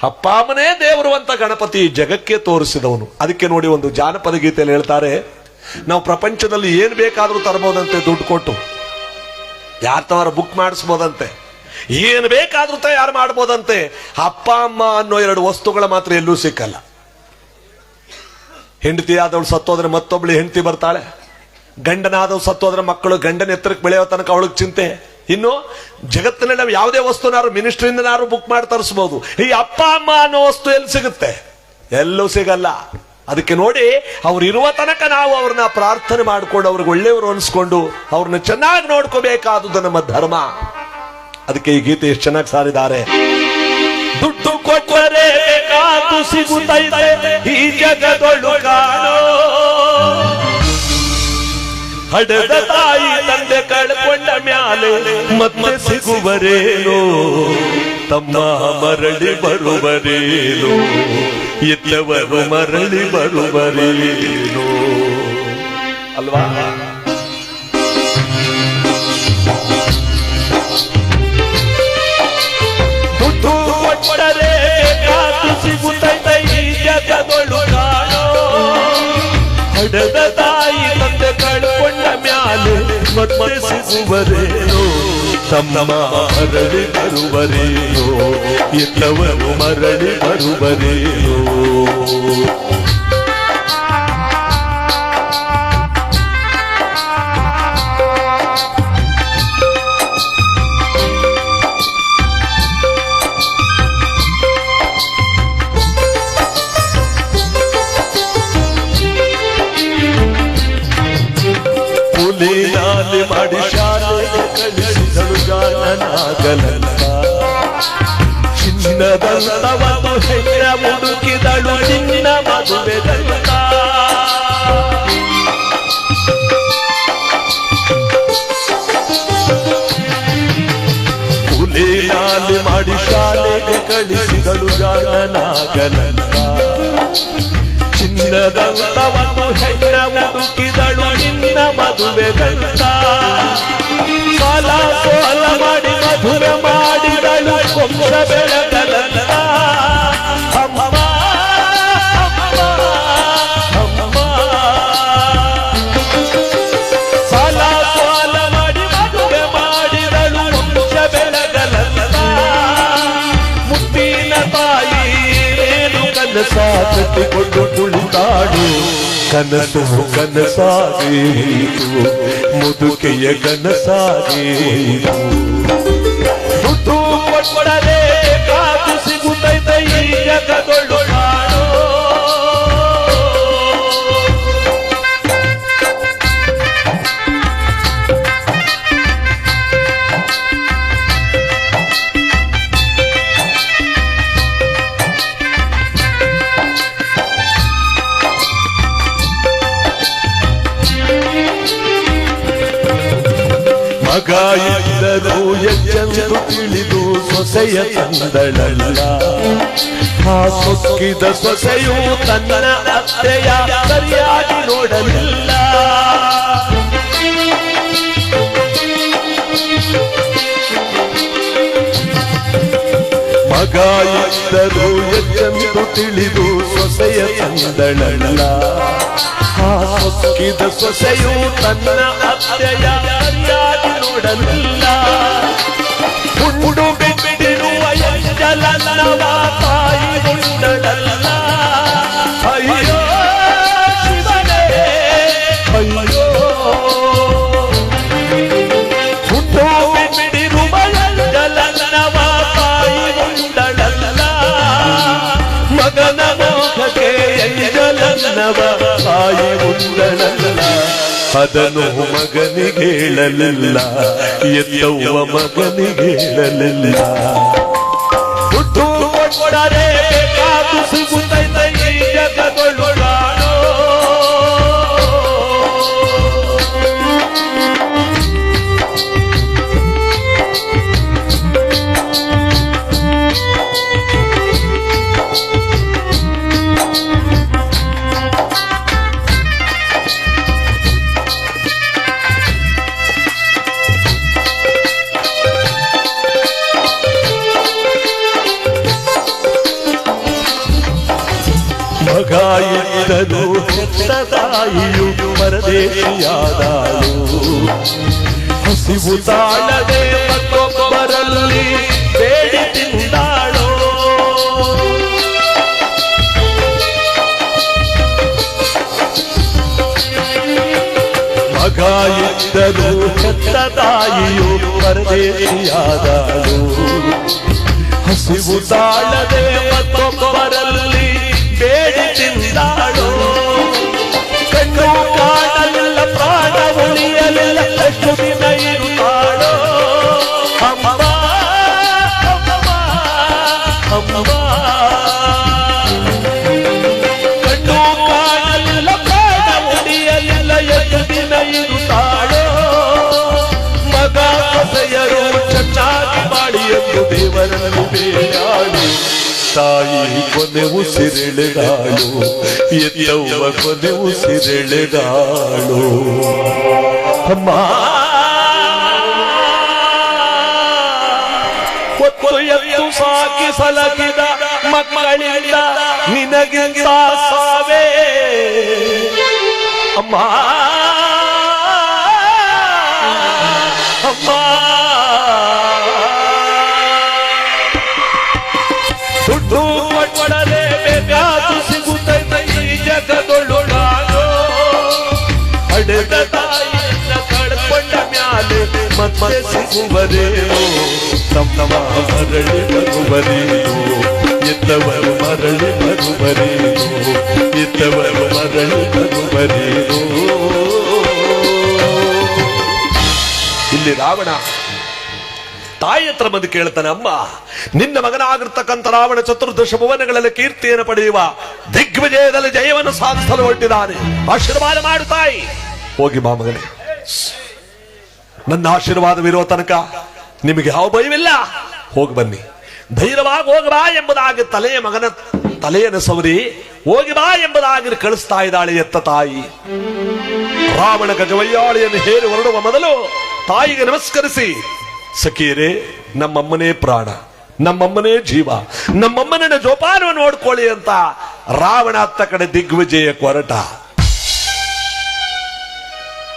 Speaker 1: ಅಪ್ಪ ಅಮ್ಮನೇ ದೇವರು ಅಂತ ಗಣಪತಿ ಜಗಕ್ಕೆ ತೋರಿಸಿದವನು. ಅದಕ್ಕೆ ನೋಡಿ ಒಂದು ಜಾನಪದ ಗೀತೆಯಲ್ಲಿ ಹೇಳ್ತಾರೆ, ನಾವು ಪ್ರಪಂಚದಲ್ಲಿ ಏನ್ ಬೇಕಾದ್ರೂ ತರಬಹುದಂತೆ, ದುಡ್ಡು ಕೊಟ್ಟು ಯಾರ ತವರ ಬುಕ್ ಮಾಡಿಸ್ಬೋದಂತೆ, ಏನ್ ಬೇಕಾದ್ರೂ ತಯಾರು ಮಾಡ್ಬೋದಂತೆ. ಅಪ್ಪ ಅಮ್ಮ ಅನ್ನೋ 2 ವಸ್ತುಗಳ ಮಾತ್ರ ಎಲ್ಲೂ ಸಿಕ್ಕಲ್ಲ. ಹೆಂಡತಿ ಆದವಳು ಸತ್ತೋದ್ರೆ ಮತ್ತೊಬ್ಳು ಹೆಂಡತಿ ಬರ್ತಾಳೆ, ಗಂಡನಾದವ್ ಸತ್ತೋದ್ರೆ ಮಕ್ಕಳು ಗಂಡನ ಎತ್ತರಕ್ಕೆ ಬೆಳೆಯೋ ತನಕ ಅವಳಿಗೆ ಚಿಂತೆ. ಇನ್ನು ಜಗತ್ತಿನಲ್ಲಿ ನಾವು ಯಾವುದೇ ವಸ್ತುನಾರು ಮಿನಿಸ್ಟ್ರಿಯಿಂದನಾರು ಬುಕ್ ಮಾಡಿ ತರಿಸಬಹುದು, ಈ ಅಪ್ಪ ಅಮ್ಮ ಅನ್ನೋ ವಸ್ತು ಎಲ್ಲಿ ಸಿಗುತ್ತೆ? ಎಲ್ಲೂ ಸಿಗಲ್ಲ. ಅದಕ್ಕೆ ನೋಡಿ, ಅವ್ರು ಇರುವ ತನಕ ನಾವು ಅವ್ರನ್ನ ಪ್ರಾರ್ಥನೆ ಮಾಡ್ಕೊಂಡು ಅವ್ರಿಗೆ ಒಳ್ಳೆಯವರು ಅನ್ಸ್ಕೊಂಡು ಅವ್ರನ್ನ ಚೆನ್ನಾಗಿ ನೋಡ್ಕೋಬೇಕಾದುದು ನಮ್ಮ ಧರ್ಮ. ಅದಕ್ಕೆ ಈ ಗೀತೆ ಎಷ್ಟು ಚೆನ್ನಾಗಿ ಸಾರಿದ್ದಾರೆ. ದುಡ್ಡು ಕೊಟ್ಟರೆ ಕಾದು ಸಿಗುತ್ತೈತೆ ಈ ಜಗದೊಳು ಕಾಣೋ, ಹಡೆದ ತಾಯಿ ತಂದೆ ಕಳ್ಕೊಂಡ ಮ್ಯಾಲೆ ಮತ್ತೆ ಸಿಗುವರೇನೋ, ತಮ್ಮ ಮರಳಿ ಬರುವರೇನೋ, ಇದ್ದವರು ಮರಳಿ ಬರುವರೇನೋ ಅಲ್ವಾ? ದುಡ್ಡು ಕೊಟ್ಟರೆ ಕಾದು ಸಿಗುತ್ತೈತೆ ಈ ಜಗದೊಳು ಕಾಣೋ, ಹಡೆದ ತಾಯಿ ತಂದೆ ಕಳ್ಕೊಂಡ ಮ್ಯಾಲೆ ಮತ್ತೆ ಸಿಗುವರೇನೋ, ತಮ್ಮ ಮರಳಿ ಬರುವರೇನೋ, ಇದ್ದವರು ಮರಳಿ ಬರುವರೇನೋ. ಕೂಲಿನಾಲಿ ಮಾಡಿ ಶಾಲೆಗೆ ಕಳಿಸಿದಳು ಜಾಣನಾಗಲಲ್ಲ, ಚಿನ್ನದಂತವನ್ನು ಹೆಣ್ಣ ಹುಡುಕಿದಳು ನಿನ್ನ ಮದುವೆದಂತ. ಕೂಲಿನಾಲಿ ಮಾಡಿ ಶಾಲೆಗೆ ಕಳಿಸಿದಳು ಜಾಣನಾಗಲಲ್ಲ, ಚಿನ್ನದಂತವನ್ನು ಹೆಣ್ಣ ಹುಡುಕಿದಳು ನಿನ್ನ ಮದುವೆದಂತ. ಸಾಲ ಸೋಲ ಮಾಡಿ ಮಧುರ ಮಾಡಿದಳು ವಂಶ ಬೆಳಗಲಲ್ಲ. ಅಮ್ಮ ಅಮ್ಮ ಅಮ್ಮ, ಸಾಲ ಸೋಲ ಮಾಡಿ ಮಧುರ ಮಾಡಿದಳು ವಂಶ ಬೆಳಗಲಲ್ಲ. ಮುತ್ತಿನ ತಾಯಿ ಏನು ಕನಸ ಕಟ್ಟಿಕೊಂಡು ಕುಳಿತಾಡು, ಕನಸು ಕನಸಾಗೀತು ಮುದುಕೆಯ ಕನಸಾಗೀತು. ದುಡ್ಡು ಕೊಟ್ಟರೆ ಕಾದು ಸಿಗುತ್ತೈತೆ ಈ ಜಗದೊಳು ಕಾಣೋ. ಮಗ ಇದ್ದರು ಎಚ್ಚೆಂದು ತಿಳಿದು ಸೊಸೆಯ ತಂದಳಲ್ಲ. ಆ ಸೊಕ್ಕಿದ ಸೊಸೆಯು ತನ್ನ ಅತ್ತೆಯ ಸರಿಯಾಗಿ ನೋಡಲಿಲ್ಲ. ಮಗ ಇದ್ದರೂ ಎಚ್ಚೆಂದು ತಿಳಿದು ಸೊಸೆಯ ತಂದಳಲ್ಲ. ಆ ಸೊಕ್ಕಿದ ಸೊಸೆಯು ತನ್ನ ಅತ್ತೆಯ ಸರಿಯಾಗಿ ನೋಡಲಿಲ್ಲ. ಉಂಡು ಬಿಟ್ಟಿರುವ ಎಂಜಲನ್ನವ ತಾಯಿ ಉಂಡಳಲ್ಲ. ಅಯ್ಯೋ ಶಿವನೇ ಅಯ್ಯೋ. ಉಂಡು ಬಿಟ್ಟಿರುವ ಎಂಜಲನ್ನವ ತಾಯಿ ಉಂಡಳಲ್ಲ. ಮಗನ ಮೋಹಕ್ಕೆ ಎಂಜಲನ್ನವ ತಾಯಿ ಉಂಡಳಲ್ಲ. ಅದನ್ನು ಮಗನಿಗೆ ಹೇಳಲಿಲ್ಲ, ಎತ್ತವ್ವ ಮಗನಿಗೆ ಹೇಳಲಿಲ್ಲ. ಹುಟ್ಟು ಕೊಟ್ಟರೆ ಬೇಕಾದು ಸಿಗುತ್ತೈತೆ ಈ ಜಗದೊಳಗಾಡೋ. ಮಗ ಇದ್ದರೂ ಹೆತ್ತ ತಾಯಿಯು ಪರದೇಶಿಯಾದಳು. ಹಸಿವು ತಾಳದೆ ಮತ್ತೊಬ್ಬರಲ್ಲಿ ಬೇಡಿ ತಿಂದಾಳೋ. ಮಗ ಇದ್ದರೂ ಹೆತ್ತ ತಾಯಿಯು ಪರದೇಶಿಯಾದಳು. ಹಸಿವು ತಾಳದೆ ಮತ್ತೊಬ್ಬರಲ್ಲಿ ಬೇಡಿ ತಿಂದಾಳೋ. ಕಣ್ಣು ಕಾಣಲಿಲ್ಲ, ಪ್ರಾಣ ಉಳಿಯಲಿಲ್ಲ, ಎಷ್ಟು ದಿನ ಇರುತ್ತಾಳೋ. ಅಮ್ಮ ಅಮ್ಮ ಅಮ್ಮ. ಕಣ್ಣು ಕಾಣಲಿಲ್ಲ, ಪ್ರಾಣ ಉಳಿಯಲಿಲ್ಲ, ಎಷ್ಟು ದಿನ ಇರುತ್ತಾಳೋ. ಮಗ ಸೊಸೆಯರು ಚೆನ್ನಾಗಿ ಮಾಡಿ ಎಂದು ದೇವರನ್ನು ಬೇಡಾಳು. ತಾಯಿ ಕೊನೆ ಉಸಿರೆಳೆದಾಳು, ಎತ್ತವ್ವ ಕೊನೆ ಉಸಿರೆಳೆದಾಳು. ಅಮ್ಮ ಹೊತ್ತು ಎತ್ತು ಸಾಕಿ ಸಲಗಿದ ಮಕ್ಕಳಿಂದ ನಿನಗಿಂತ ಸಾವೇ. ಅಮ್ಮ ಅಮ್ಮ. ದುಡ್ಡು ಕೊಡಲೇ ಬೇಕಾದು ಸಿಗುತ್ತೈತೆ ಈ ಜಗದೊಳಗಾಡೋ. ಹಡೆದ ತಾಯಿಯನ್ನ ಕಳ್ಕೊಂಡ ಮ್ಯಾಲೆ ಮತ್ತೆ ಸಿಗುವರೇನೋ. ತಮ್ಮ ಮರಳಿ ಬರುವರೇನೋ, ಎತ್ತವರು ಮರಳಿ ಬರುವರೇನೋ, ಎತ್ತವರು ಮರಳಿ ಬರುವರೇನೋ. ಇಲ್ಲಿ ರಾವಣ ತಾಯಿ ಹತ್ರ ಬಂದು ಕೇಳ್ತಾನೆ, ಅಮ್ಮ ನಿನ್ನ ಮಗನಾಗಿರ್ತಕ್ಕಂಥ ರಾವಣ ಚತುರ್ದಶ ಭುವನಗಳಲ್ಲಿ ಕೀರ್ತಿಯನ್ನು ಪಡೆಯುವ ದಿಗ್ವಿಜಯದಲ್ಲಿ ಜಯವನ್ನು ಸಾಧಿಸಲು ಹೊರಟಿದ್ದಾನೆ. ಆಶೀರ್ವಾದ ಮಾಡು ತಾಯಿ. ಹೋಗಿ ಬಾ ಮಗನೇ, ನನ್ನ ಆಶೀರ್ವಾದವಿರೋ ತನಕ ನಿಮಗೆ ಯಾವ ಭಯವಿಲ್ಲ. ಹೋಗಿ ಬನ್ನಿ, ಧೈರ್ಯವಾಗಿ ಹೋಗಿ ಬಾ ಎಂಬುದಾಗಿ ತಲೆಯನ್ನು ಸವರಿ ಹೋಗಿ ಬಾ ಎಂಬುದಾಗಿ ಕಳಿಸ್ತಾ ಇದ್ದಾಳೆ ಎತ್ತ ತಾಯಿ. ರಾವಣ ಗಜವಯ್ಯಾಳಿಯನ್ನು ಹೇರಿ ಹೊರಡುವ ಮೊದಲು ತಾಯಿಗೆ ನಮಸ್ಕರಿಸಿ, ಸಖಿಯರೇ ನಮ್ಮಮ್ಮನೇ ಪ್ರಾಣ, ನಮ್ಮಮ್ಮನೇ ಜೀವ, ನಮ್ಮಮ್ಮನ ಜೋಪಾನವನ್ನು ನೋಡ್ಕೊಳ್ಳಿ ಅಂತ ರಾವಣ ಅತ್ತ ಕಡೆ ದಿಗ್ವಿಜಯ ಕೊರಟ.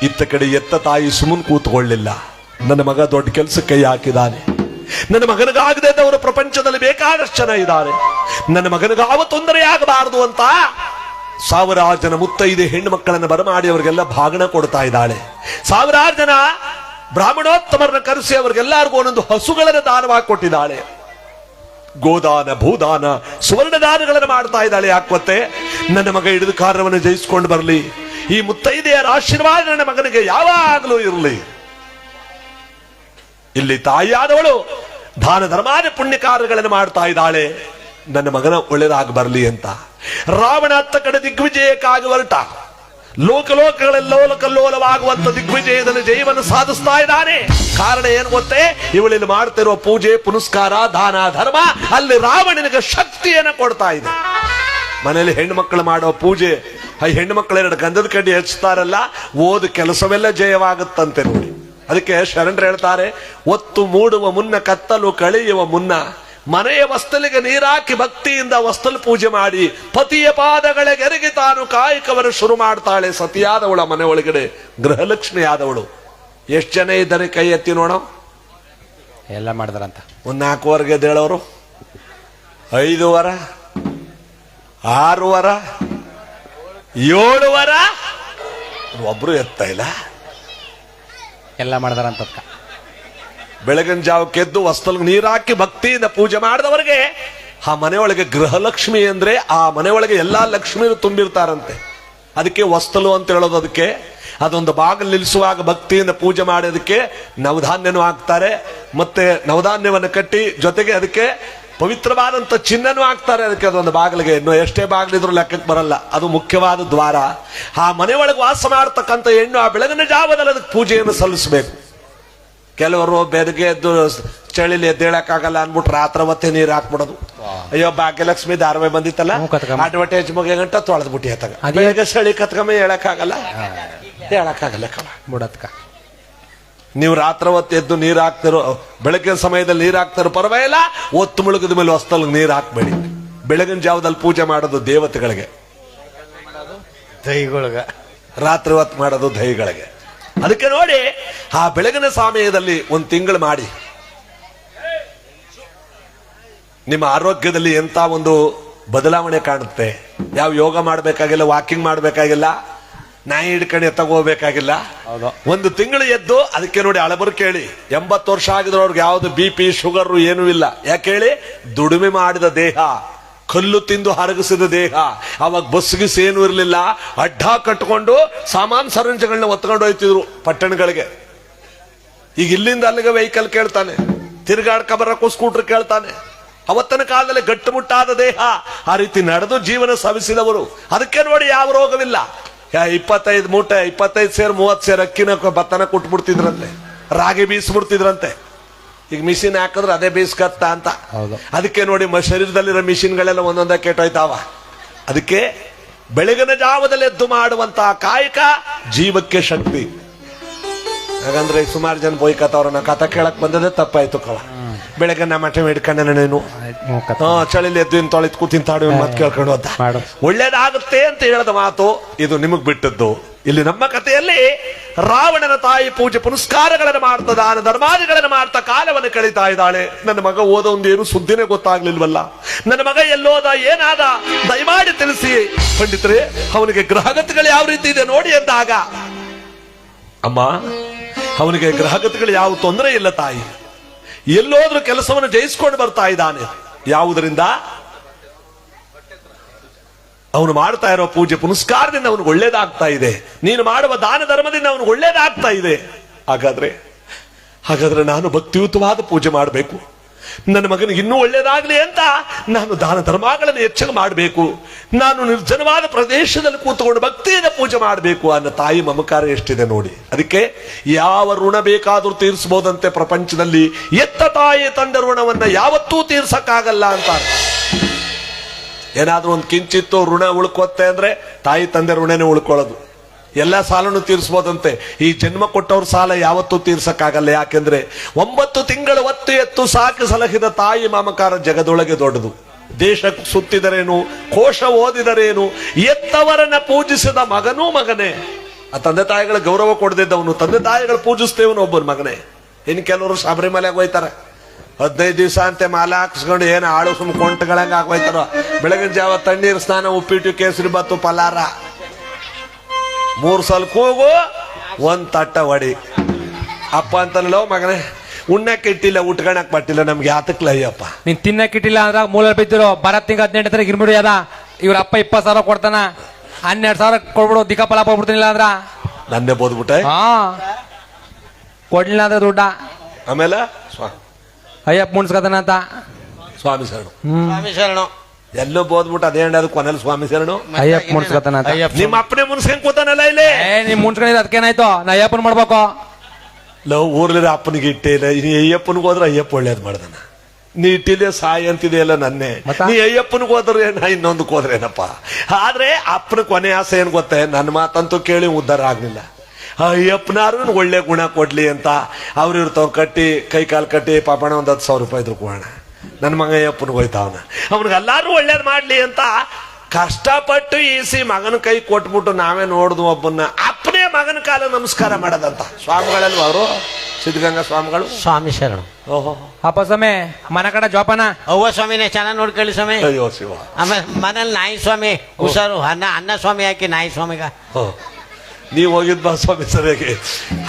Speaker 1: ಇತ್ತ ಕಡೆ ಎತ್ತ ತಾಯಿ ಸುಮ್ಮನೆ ಕೂತ್ಕೊಳ್ಳಿಲ್ಲ. ನನ್ನ ಮಗ ದೊಡ್ಡ ಕೆಲಸಕ್ಕೆ ಕೈ ಹಾಕಿದ್ದಾನೆ. ನನ್ನ ಮಗನಿಗಾಗದೆ ಅವರು ಪ್ರಪಂಚದಲ್ಲಿ ಬೇಕಾದಷ್ಟು ಜನ ಇದ್ದಾರೆ. ನನ್ನ ಮಗನಿಗಾವ ತೊಂದರೆಯಾಗಬಾರದು ಅಂತ ಸಾವಿರಾರು ಜನ ಮುತ್ತೈದೆ ಹೆಣ್ಣು ಮಕ್ಕಳನ್ನು ಬರಮಾಡಿ ಅವರಿಗೆಲ್ಲ ಭಾಗಣ ಕೊಡ್ತಾ ಇದ್ದಾಳೆ. ಸಾವಿರಾರು ಜನ ಬ್ರಾಹ್ಮಣೋತ್ತಮರನ್ನ ಕರೆಸಿ ಅವರಿಗೆಲ್ಲರಿಗೂ ಒಂದೊಂದು ಹಸುಗಳನ್ನು ದಾನವಾಗಿ ಕೊಟ್ಟಿದ್ದಾಳೆ. ಗೋದಾನ, ಭೂದಾನ, ಸುವರ್ಣ ದಾನಗಳನ್ನು ಮಾಡ್ತಾ ಇದ್ದಾಳೆ. ಯಾಕೆ ನನ್ನ ಮಗ ಹಿಡಿದು ಕಾರ್ಯವನ್ನು ಜಯಿಸಿಕೊಂಡು ಬರಲಿ, ಈ ಮುತ್ತೈದೆಯರ ಆಶೀರ್ವಾದ ನನ್ನ ಮಗನಿಗೆ ಯಾವಾಗಲೂ ಇರಲಿ. ಇಲ್ಲಿ ತಾಯಿಯಾದವಳು ದಾನ ಧರ್ಮಾದ ಪುಣ್ಯ ಕಾರ್ಯಗಳನ್ನು ಮಾಡ್ತಾ ಇದ್ದಾಳೆ, ನನ್ನ ಮಗನ ಒಳ್ಳೆದಾಗಿ ಬರಲಿ ಅಂತ. ರಾವಣ ಅತ್ತ ಕಡೆ ದಿಗ್ವಿಜಯಕ್ಕಾಗಿ ಹೊರಟ. ಲೋಕಲೋಕಗಳೆಲ್ಲೋಲಕಲ್ಲೋಲವಾಗುವಂತ ದಿಗ್ವಿಜಯದಲ್ಲಿ ಜಯವನ್ನು ಸಾಧಿಸ್ತಾ ಇದ್ದಾನೆ. ಕಾರಣ ಏನು ಗೊತ್ತೇ? ಇವಳಿಲ್ಲಿ ಮಾಡ್ತಿರೋ ಪೂಜೆ ಪುನಸ್ಕಾರ ದಾನ ಧರ್ಮ ಅಲ್ಲಿ ರಾವಣನಿಗೆ ಶಕ್ತಿಯನ್ನು ಕೊಡ್ತಾ ಇದೆ. ಮನೇಲಿ ಹೆಣ್ಣು ಮಾಡೋ ಪೂಜೆ, ಆ ಹೆಣ್ಣು ಮಕ್ಕಳು 2 ಗಂಧದ ಕಡ್ಡಿ ಹಚ್ತಾರಲ್ಲ, ಓದು ಕೆಲಸವೆಲ್ಲ ಜಯವಾಗುತ್ತಂತೆ ನೋಡಿ. ಅದಕ್ಕೆ ಶರಣರು ಹೇಳ್ತಾರೆ, ಒತ್ತು ಮೂಡುವ ಮುನ್ನ ಕತ್ತಲು ಕಳೆಯುವ ಮುನ್ನ ಮನೆಯ ವಸ್ತಲಿಗೆ ನೀರಾಕಿ ಭಕ್ತಿಯಿಂದ ವಸ್ತಲು ಪೂಜೆ ಮಾಡಿ ಪತಿಯ ಪಾದಗಳಿಗೆ ಎರಗಿ ತಾನು ಕಾಯಕವನ್ನು ಶುರು ಮಾಡ್ತಾಳೆ ಸತಿಯಾದವಳ ಮನೆ ಒಳಗಡೆ ಗೃಹಲಕ್ಷ್ಮಿ ಆದವಳು. ಎಷ್ಟು ಜನ ಇದ್ದಾರೆ ಕೈ ಎತ್ತಿ ನೋಡೋ?
Speaker 2: ಎಲ್ಲ ಮಾಡಿದಾರಂತ.
Speaker 1: 4 ಎದ್ದೇಳೋರು, 5 ವಾರ, 6 ವಾರ, 7 ವಾರ, ಒಬ್ರು ಎತ್ತಾ ಇಲ್ಲ.
Speaker 2: ಎಲ್ಲ ಮಾಡಿದಾರಂತ.
Speaker 1: ಬೆಳಗಿನ ಜಾವಕ್ಕೆ ಎದ್ದು ವಸ್ತಲ್ಗೆ ನೀರಾಕಿ ಭಕ್ತಿಯಿಂದ ಪೂಜೆ ಮಾಡಿದವರಿಗೆ ಆ ಮನೆಯೊಳಗೆ ಗೃಹಲಕ್ಷ್ಮಿ ಅಂದ್ರೆ ಆ ಮನೆಯೊಳಗೆ ಎಲ್ಲಾ ಲಕ್ಷ್ಮಿಯರು ತುಂಬಿರ್ತಾರಂತೆ. ಅದಕ್ಕೆ ವಸ್ತಲು ಅಂತ ಹೇಳೋದು. ಅದಕ್ಕೆ ಅದೊಂದು ಬಾಗಿಲು ನಿಲ್ಲಿಸುವಾಗ ಭಕ್ತಿಯಿಂದ ಪೂಜೆ ಮಾಡೋದಕ್ಕೆ ನವಧಾನ್ಯನೂ ಹಾಕ್ತಾರೆ, ಮತ್ತೆ ನವಧಾನ್ಯವನ್ನು ಕಟ್ಟಿ ಜೊತೆಗೆ ಅದಕ್ಕೆ ಪವಿತ್ರವಾದಂತ ಚಿನ್ನನೂ ಹಾಕ್ತಾರೆ. ಅದಕ್ಕೆ ಅದೊಂದು ಬಾಗಿಲಿಗೆ ಇನ್ನು ಎಷ್ಟೇ ಬಾಗಿಲಿದ್ರು ಲೆಕ್ಕಕ್ಕೆ ಬರಲ್ಲ, ಅದು ಮುಖ್ಯವಾದ ದ್ವಾರ. ಆ ಮನೆಯೊಳಗೆ ವಾಸ ಮಾಡತಕ್ಕಂಥ ಹೆಣ್ಣು ಆ ಬೆಳಗಿನ ಜಾವದಲ್ಲಿ ಅದಕ್ಕೆ ಪೂಜೆಯನ್ನು ಸಲ್ಲಿಸಬೇಕು. ಕೆಲವರು ಬೆಳಗ್ಗೆ ಎದ್ದು ಚಳಿಲಿ ಎದ್ದೇಳಕ್ಕಾಗಲ್ಲ ಅನ್ಬಿಟ್ಟು ರಾತ್ರಿ ಹೊತ್ತೆ ನೀರು ಹಾಕ್ಬಿಡೋದು. ಅಯ್ಯೋ ಭಾಗ್ಯಲಕ್ಷ್ಮಿ ಧಾರಾವಾಹಿ ಬಂದಿತ್ತಲ್ಲ, ಅಡ್ವರ್ಟೈಸ್ ಮುಗಿಯ ಗಂಟ ತೊಳೆದ್ಬಿಟ್ಟಿ ಹತ್ತಾಗ ಬೆಳಗ್ಗೆ ಚಳಿ ಕತ್ಕಮ್ಮೆ ಹೇಳಕ್ಕಾಗಲ್ಲ ಬಿಡತ್ಕ. ನೀವು ರಾತ್ರಿ ಹೊತ್ತು ಎದ್ದು ನೀರು ಹಾಕ್ತಿರೋ, ಬೆಳಗಿನ ಸಮಯದಲ್ಲಿ ನೀರು ಹಾಕ್ತಿರೋ ಪರವಾಗಿಲ್ಲ, ಒತ್ತು ಮುಳುಗಿದ ಮೇಲೆ ಹೊಸ್ತಲ್ಗೆ ನೀರು ಹಾಕ್ಬೇಡಿ. ಬೆಳಗಿನ ಜಾವದಲ್ಲಿ ಪೂಜೆ ಮಾಡೋದು ದೇವತೆಗಳಿಗೆ,
Speaker 3: ದೈಗಳಿಗೆ.
Speaker 1: ರಾತ್ರಿ ಹೊತ್ತು ಮಾಡೋದು ದೈಗಳಿಗೆ. ಅದಕ್ಕೆ ನೋಡಿ, ಆ ಬೆಳಗಿನ ಸಮಯದಲ್ಲಿ 1 ತಿಂಗಳು ಮಾಡಿ ನಿಮ್ಮ ಆರೋಗ್ಯದಲ್ಲಿ ಎಂತ ಒಂದು ಬದಲಾವಣೆ ಕಾಣುತ್ತೆ. ಯಾವ ಯೋಗ ಮಾಡಬೇಕಾಗಿಲ್ಲ, ವಾಕಿಂಗ್ ಮಾಡಬೇಕಾಗಿಲ್ಲ, ನಾಯಿ ಹಿಡ್ಕಣೆ ತಗೋಬೇಕಾಗಿಲ್ಲ. 1 ತಿಂಗಳು ಎದ್ದು ಅದಕ್ಕೆ ನೋಡಿ ಹಳಬರು ಕೇಳಿ 80 ವರ್ಷ ಆಗಿದ್ರವ್ರಿಗೆ ಯಾವ್ದು BP ಶುಗರ್ ಏನೂ ಇಲ್ಲ. ಯಾಕೆ ಹೇಳಿ? ದುಡಿಮೆ ಮಾಡಿದ ದೇಹ, ಕಲ್ಲು ತಿಂದು ಹರಗಿಸಿದ ದೇಹ. ಅವಾಗ ಬಸ್ಗಿಸ್ ಏನೂ ಇರಲಿಲ್ಲ, ಅಡ್ಡ ಕಟ್ಕೊಂಡು ಸಾಮಾನು ಸರಂಜಗಳನ್ನ ಒತ್ಕೊಂಡು ಹೋಯ್ತಿದ್ರು ಪಟ್ಟಣಗಳಿಗೆ. ಈಗ ಇಲ್ಲಿಂದ ಅಲ್ಲಿಗೆ ವೆಹಿಕಲ್ ಕೇಳ್ತಾನೆ, ತಿರ್ಗಾಡ್ಕ ಬರಕ್ಕೂ ಸ್ಕೂಟರ್ ಕೇಳ್ತಾನೆ. ಅವತ್ತಿನ ಕಾಲದಲ್ಲಿ ಗಟ್ಟುಮುಟ್ಟಾದ ದೇಹ, ಆ ರೀತಿ ನಡೆದು ಜೀವನ ಸವಿಸಿದವರು. ಅದಕ್ಕೆ ನೋಡಿ ಯಾವ ರೋಗವಿಲ್ಲ. 25 ಮೂಟೆ 25 ಸೇರು 30 ಸೇರು ಅಕ್ಕಿನ ಭತ್ತನ ಕುಟ್ಬಿಡ್ತಿದ್ರಂತೆ, ರಾಗಿ ಬೀಸ್ಬಿಡ್ತಿದ್ರಂತೆ. ಈಗ ಮಿಷಿನ್ ಹಾಕಿದ್ರೆ ಅದೇ ಬೀಸ್ಕತ್ತ ಅಂತ. ಅದಕ್ಕೆ ನೋಡಿ ಶರೀರದಲ್ಲಿರೋ ಮಿಷಿನ್ಗಳೆಲ್ಲ ಒಂದೊಂದೇ ಕೆಟ್ಟೋಯ್ತಾವ. ಅದಕ್ಕೆ ಬೆಳಗಿನ ಜಾವದಲ್ಲಿ ಎದ್ದು ಮಾಡುವಂತಹ ಕಾಯಕ ಜೀವಕ್ಕೆ ಶಕ್ತಿ. ಹಾಗಂದ್ರೆ ಸುಮಾರು ಜನ ಬೋಯ್ಕತ್ತವ್ರನ್ನ ಕಥ ಕೇಳಕ್ ಬಂದದೇ ತಪ್ಪಾಯ್ತು ಕವ. ಬೆಳಗ್ಗೆ ನಮ್ಮ ಮಠ ಹಿಡ್ಕೊಂಡ ನೀನು ಚಳಿಲಿ ಎದ್ದು ಇನ್ ತೊಳೆದು ಕೂತಿಂತಾಡು ಮಾತು ಕೇಳ್ಕೊಂಡು ಅಂತ ಒಳ್ಳೇದಾಗುತ್ತೆ ಅಂತ ಹೇಳದ ಮಾತು ಇದು ನಿಮಗ್ ಬಿಟ್ಟದ್ದು. ಇಲ್ಲಿ ನಮ್ಮ ಕಥೆಯಲ್ಲಿ ರಾವಣನ ತಾಯಿ ಪೂಜೆ ಪುನಸ್ಕಾರಗಳನ್ನು ಮಾಡ್ತಾ ದಾನ ಧರ್ಮಾದಿಗಳನ್ನು ಮಾಡ್ತಾ ಕಾಲವನ್ನು ಕಳೀತಾ ಇದ್ದಾಳೆ. ನನ್ನ ಮಗ ಓದೋ ಒಂದೇನು ಸುದ್ದಿನೇ ಗೊತ್ತಾಗ್ಲಿಲ್ವಲ್ಲ, ನನ್ನ ಮಗ ಎಲ್ಲೋದ ಏನಾದ ದಯಮಾಡಿ ತಿಳಿಸಿ ಪಂಡಿತರೇ, ಅವನಿಗೆ ಗ್ರಹಗತಿಗಳು ಯಾವ ರೀತಿ ಇದೆ ನೋಡಿ ಎಂದಾಗ, ಅಮ್ಮ ಅವನಿಗೆ ಗ್ರಹಗತಿಗಳು ಯಾವ ತೊಂದರೆ ಇಲ್ಲ ತಾಯಿ, ಎಲ್ಲೋದ್ರೂ ಕೆಲಸವನ್ನು ಜಯಿಸ್ಕೊಂಡು ಬರ್ತಾ ಇದ್ದಾನೆ. ಯಾವುದರಿಂದ? ಅವನು ಮಾಡ್ತಾ ಇರೋ ಪೂಜೆ ಪುನಸ್ಕಾರದಿಂದ ಅವನಿಗೆ ಒಳ್ಳೇದಾಗ್ತಾ ಇದೆ, ನೀನು ಮಾಡುವ ದಾನ ಧರ್ಮದಿಂದ ಅವನಿಗೆ ಒಳ್ಳೇದಾಗ್ತಾ ಇದೆ. ಹಾಗಾದ್ರೆ ನಾನು ಭಕ್ತಿಯುತವಾದ ಪೂಜೆ ಮಾಡಬೇಕು, ನನ್ನ ಮಗನಿಗೆ ಇನ್ನೂ ಒಳ್ಳೇದಾಗ್ಲಿ ಅಂತ ನಾನು ದಾನ ಧರ್ಮಗಳನ್ನು ಹೆಚ್ಚು ಮಾಡಬೇಕು, ನಾನು ನಿರ್ಜನವಾದ ಪ್ರದೇಶದಲ್ಲಿ ಕೂತ್ಕೊಂಡು ಭಕ್ತಿಯಿಂದ ಪೂಜೆ ಮಾಡಬೇಕು ಅನ್ನೋ ತಾಯಿ ಮಮಕಾರ ಎಷ್ಟಿದೆ ನೋಡಿ. ಅದಕ್ಕೆ ಯಾವ ಋಣ ಬೇಕಾದ್ರೂ ತೀರಿಸಬಹುದಂತೆ ಪ್ರಪಂಚದಲ್ಲಿ, ಎತ್ತ ತಾಯಿ ತಂದೆ ಋಣವನ್ನ ಯಾವತ್ತೂ ತೀರ್ಸಕ್ಕಾಗಲ್ಲ ಅಂತಾರೆ. ಏನಾದ್ರೂ ಒಂದು ಕಿಂಚಿತ್ತು ಋಣ ಉಳ್ಕೋತ್ತೆ ಅಂದ್ರೆ ತಾಯಿ ತಂದೆ ಋಣನೇ ಉಳ್ಕೊಳ್ಳೋದು. ಎಲ್ಲ ಸಾಲನು ತೀರಿಸಬಹುದಂತೆ, ಈ ಜನ್ಮ ಕೊಟ್ಟವ್ರ ಸಾಲ ಯಾವತ್ತೂ ತೀರ್ಸಕ್ಕಾಗಲ್ಲ. ಯಾಕೆಂದ್ರೆ 9 ತಿಂಗಳು ಒತ್ತು ಎತ್ತು ಸಾಕಿ ಸಲಹಿದ ತಾಯಿ ಮಮಕಾರ ಜಗದೊಳಗೆ ದೊಡ್ಡದು. ದೇಶ ಸುತ್ತಿದರೇನು, ಕೋಶ ಓದಿದರೇನು, ಎತ್ತವರನ್ನ ಪೂಜಿಸಿದ ಮಗನೂ ಮಗನೇ. ಆ ತಂದೆ ತಾಯಿಗಳ ಗೌರವ ಕೊಡದಿದ್ದವನು ತಂದೆ ತಾಯಿಗಳು ಪೂಜಿಸ್ತೇವನು ಒಬ್ಬನ ಮಗನೇ. ಇನ್ನು ಕೆಲವರು ಶಬರಿಮಲೆಗೆ ಹೋಯ್ತಾರೆ, 15 ದಿವಸ ಅಂತೆ ಮಾಲ ಹಾಕಿಸ್ಕೊಂಡು ಏನು ಆಳು ಸುಮ್ ಕೊಂಟಗಳಂಗ ಹಾಕೋಯ್ತಾರ. ಬೆಳಗಿನ ಜಾವ ತಣ್ಣೀರು ಸ್ನಾನ, ಉಪ್ಪಿಟ್ಟು, ಕೇಸರಿ ಬಾತು, ಪಲಾರ, 3 ಸಲ ಕೂಗು, 1 ತಟ್ಟ ಹೊಡಿ. ಅಪ್ಪ ಅಂತನಲ್ಲೋ ಮಗನೇ, ಉಣ್ಣಕ್ಕೆ ಇಟ್ಟಿಲ್ಲ, ಉಟ್ಕಣಕ್ ಪಟ್ಟಿಲ್ಲ, ನಮ್ಗೆ ಯಾತಕ್ಲ ಅಯ್ಯಪ್ಪ.
Speaker 2: ನೀನ್ ತಿನ್ನಕ್ ಇಟ್ಟಿಲ್ಲ ಅಂದ್ರ ಮೂಲ ಬಿದ್ದಿರೋ ಬರತ್ ತಿಂಗ 18 ತಾರೀಕು ಇರ್ಬಿಡಿ. ಅದ ಇವ್ರ ಅಪ್ಪ 20,000 ಕೊಡ್ತಾನ, 12,000 ಕೊಡ್ಬಿಡು, ದಿಕ್ಕಾಪಲ ಹೋಗ್ಬಿಡ್ತೀನಿಲ್ಲ ಅಂದ್ರ
Speaker 1: ನನ್ನೇ ಬೋದ್ಬಿಟ್ಟೆ.
Speaker 2: ಕೊಡ್ಲಿಲ್ಲ ಅಂದ್ರೆ ದುಡ್ಡ
Speaker 1: ಆಮೇಲೆ
Speaker 2: ಅಯ್ಯಪ್ಪ ಮುನ್ಸ್ಕತಾನ ಅಂತ
Speaker 1: ಸ್ವಾಮಿ ಶರಣು,
Speaker 3: ಸ್ವಾಮಿ ಶರಣು
Speaker 1: ಎಲ್ಲೋ ಬೋದ್ಬಿಟ್ಟು ಅದೇ ಅದು ಕೊನೆಯಲ್ಲಿ ಸ್ವಾಮಿ ಶರಣು
Speaker 2: ಅಯ್ಯಪ್ಪ ಮುನ್ಸ್ಕತಾನ ಅಂತ.
Speaker 1: ನಿಮ್ಮ ಅಪ್ಪನೇ ಮುನ್ಸ್ಕೊಂಡ್ ಕೂತಾನಲ್ಲ ಇಲ್ಲಿ.
Speaker 2: ನೀವ್ ಮುನ್ಸ್ಕೊಂಡಿದ್ ಅದಕ್ಕೇನಾಯ್ತು? ನಾ ಅಯ್ಯಪ್ಪನ್ ಮಾಡ್ಬೇಕು.
Speaker 1: ಊರ್ಲಿರೋ ಅಪ್ಪನಿಗೆ ಇಟ್ಟಿಲ್ಲ, ಇನ್ನು ಅಯ್ಯಪ್ಪನಿಗೆ ಹೋದ್ರೆ ಅಯ್ಯಪ್ಪ ಒಳ್ಳೇದು ಮಾಡ್ದಾನ. ನೀ ಇಟ್ಟಿದೆ ಸಾಯಿ ಅಂತಿದೆಯಲ್ಲ ನನ್ನೇ, ನೀ ಅಯ್ಯಪ್ಪನಿಗೆ ಹೋದ್ರೆ ನಾ ಇನ್ನೊಂದಕ್ಕೆ ಹೋದ್ರೇನಪ್ಪ. ಆದ್ರೆ ಅಪ್ಪನ ಕೊನೆ ಆಸೆ ಏನ್ ಗೊತ್ತೇ, ನನ್ನ ಮಾತಂತೂ ಕೇಳಿ ಉದ್ಧಾರ ಆಗ್ಲಿಲ್ಲ. ಅಯ್ಯಪ್ಪನಾರು ಒಳ್ಳೆ ಗುಣ ಕೊಡ್ಲಿ ಅಂತ ಅವ್ರು ಇರ್ತಾವ್ ಕಟ್ಟಿ ಕೈ ಕಾಲು ಕಟ್ಟಿ ಪಾಪಣ ಒಂದ್ 10,000 ರೂಪಾಯಿ ಇದ್ರು ಕೊಡೋಣ. ನನ್ನ ಮಗ ಅಯ್ಯಪ್ಪನಿಗೆ ಹೋಯ್ತಾವನ, ಅವ್ನಿಗೆ ಎಲ್ಲಾರು ಒಳ್ಳೇದ್ ಮಾಡ್ಲಿ ಅಂತ ಕಷ್ಟಪಟ್ಟು ಈಸಿ ಮಗನ ಕೈ ಕೊಟ್ಬಿಟ್ಟು ನಾವೇ ನೋಡ್ದು ಒಬ್ಬನ್ನ ಅಪ್ಪನೇ ಮಗನ ಕಾಲ ನಮಸ್ಕಾರ ಮಾಡೋದಂತ ಸ್ವಾಮಿಗಳಲ್ವ ಅವರು, ಸಿದ್ಧಗಂಗಾ ಸ್ವಾಮಿಗಳು.
Speaker 3: ಸ್ವಾಮಿ ಶರಣ.
Speaker 1: ಓಹೋ
Speaker 2: ಅಪ್ಪ ಸ್ವಾಮಿ ಮನ ಕಡೆ ಜೋಪಾನ.
Speaker 3: ಅವ್ವ ಸ್ವಾಮಿನೇ ಚೆನ್ನಾಗಿ ನೋಡ್ಕೊಳ್ಳಿ ಸ್ವಾಮಿ.
Speaker 1: ಅಯ್ಯೋ ಶಿವ.
Speaker 3: ಆಮೇಲೆ ಮನೇಲಿ ನಾಯಿ ಸ್ವಾಮಿ ಹುಷಾರು, ಅನ್ನ ಸ್ವಾಮಿ ಹಾಕಿ ನಾಯಿ ಸ್ವಾಮಿಗ.
Speaker 1: ನೀವ್ ಹೋಗಿದ್ ಬಾ ಸ್ವಾಮಿ ಸರಿಯಾಗಿ.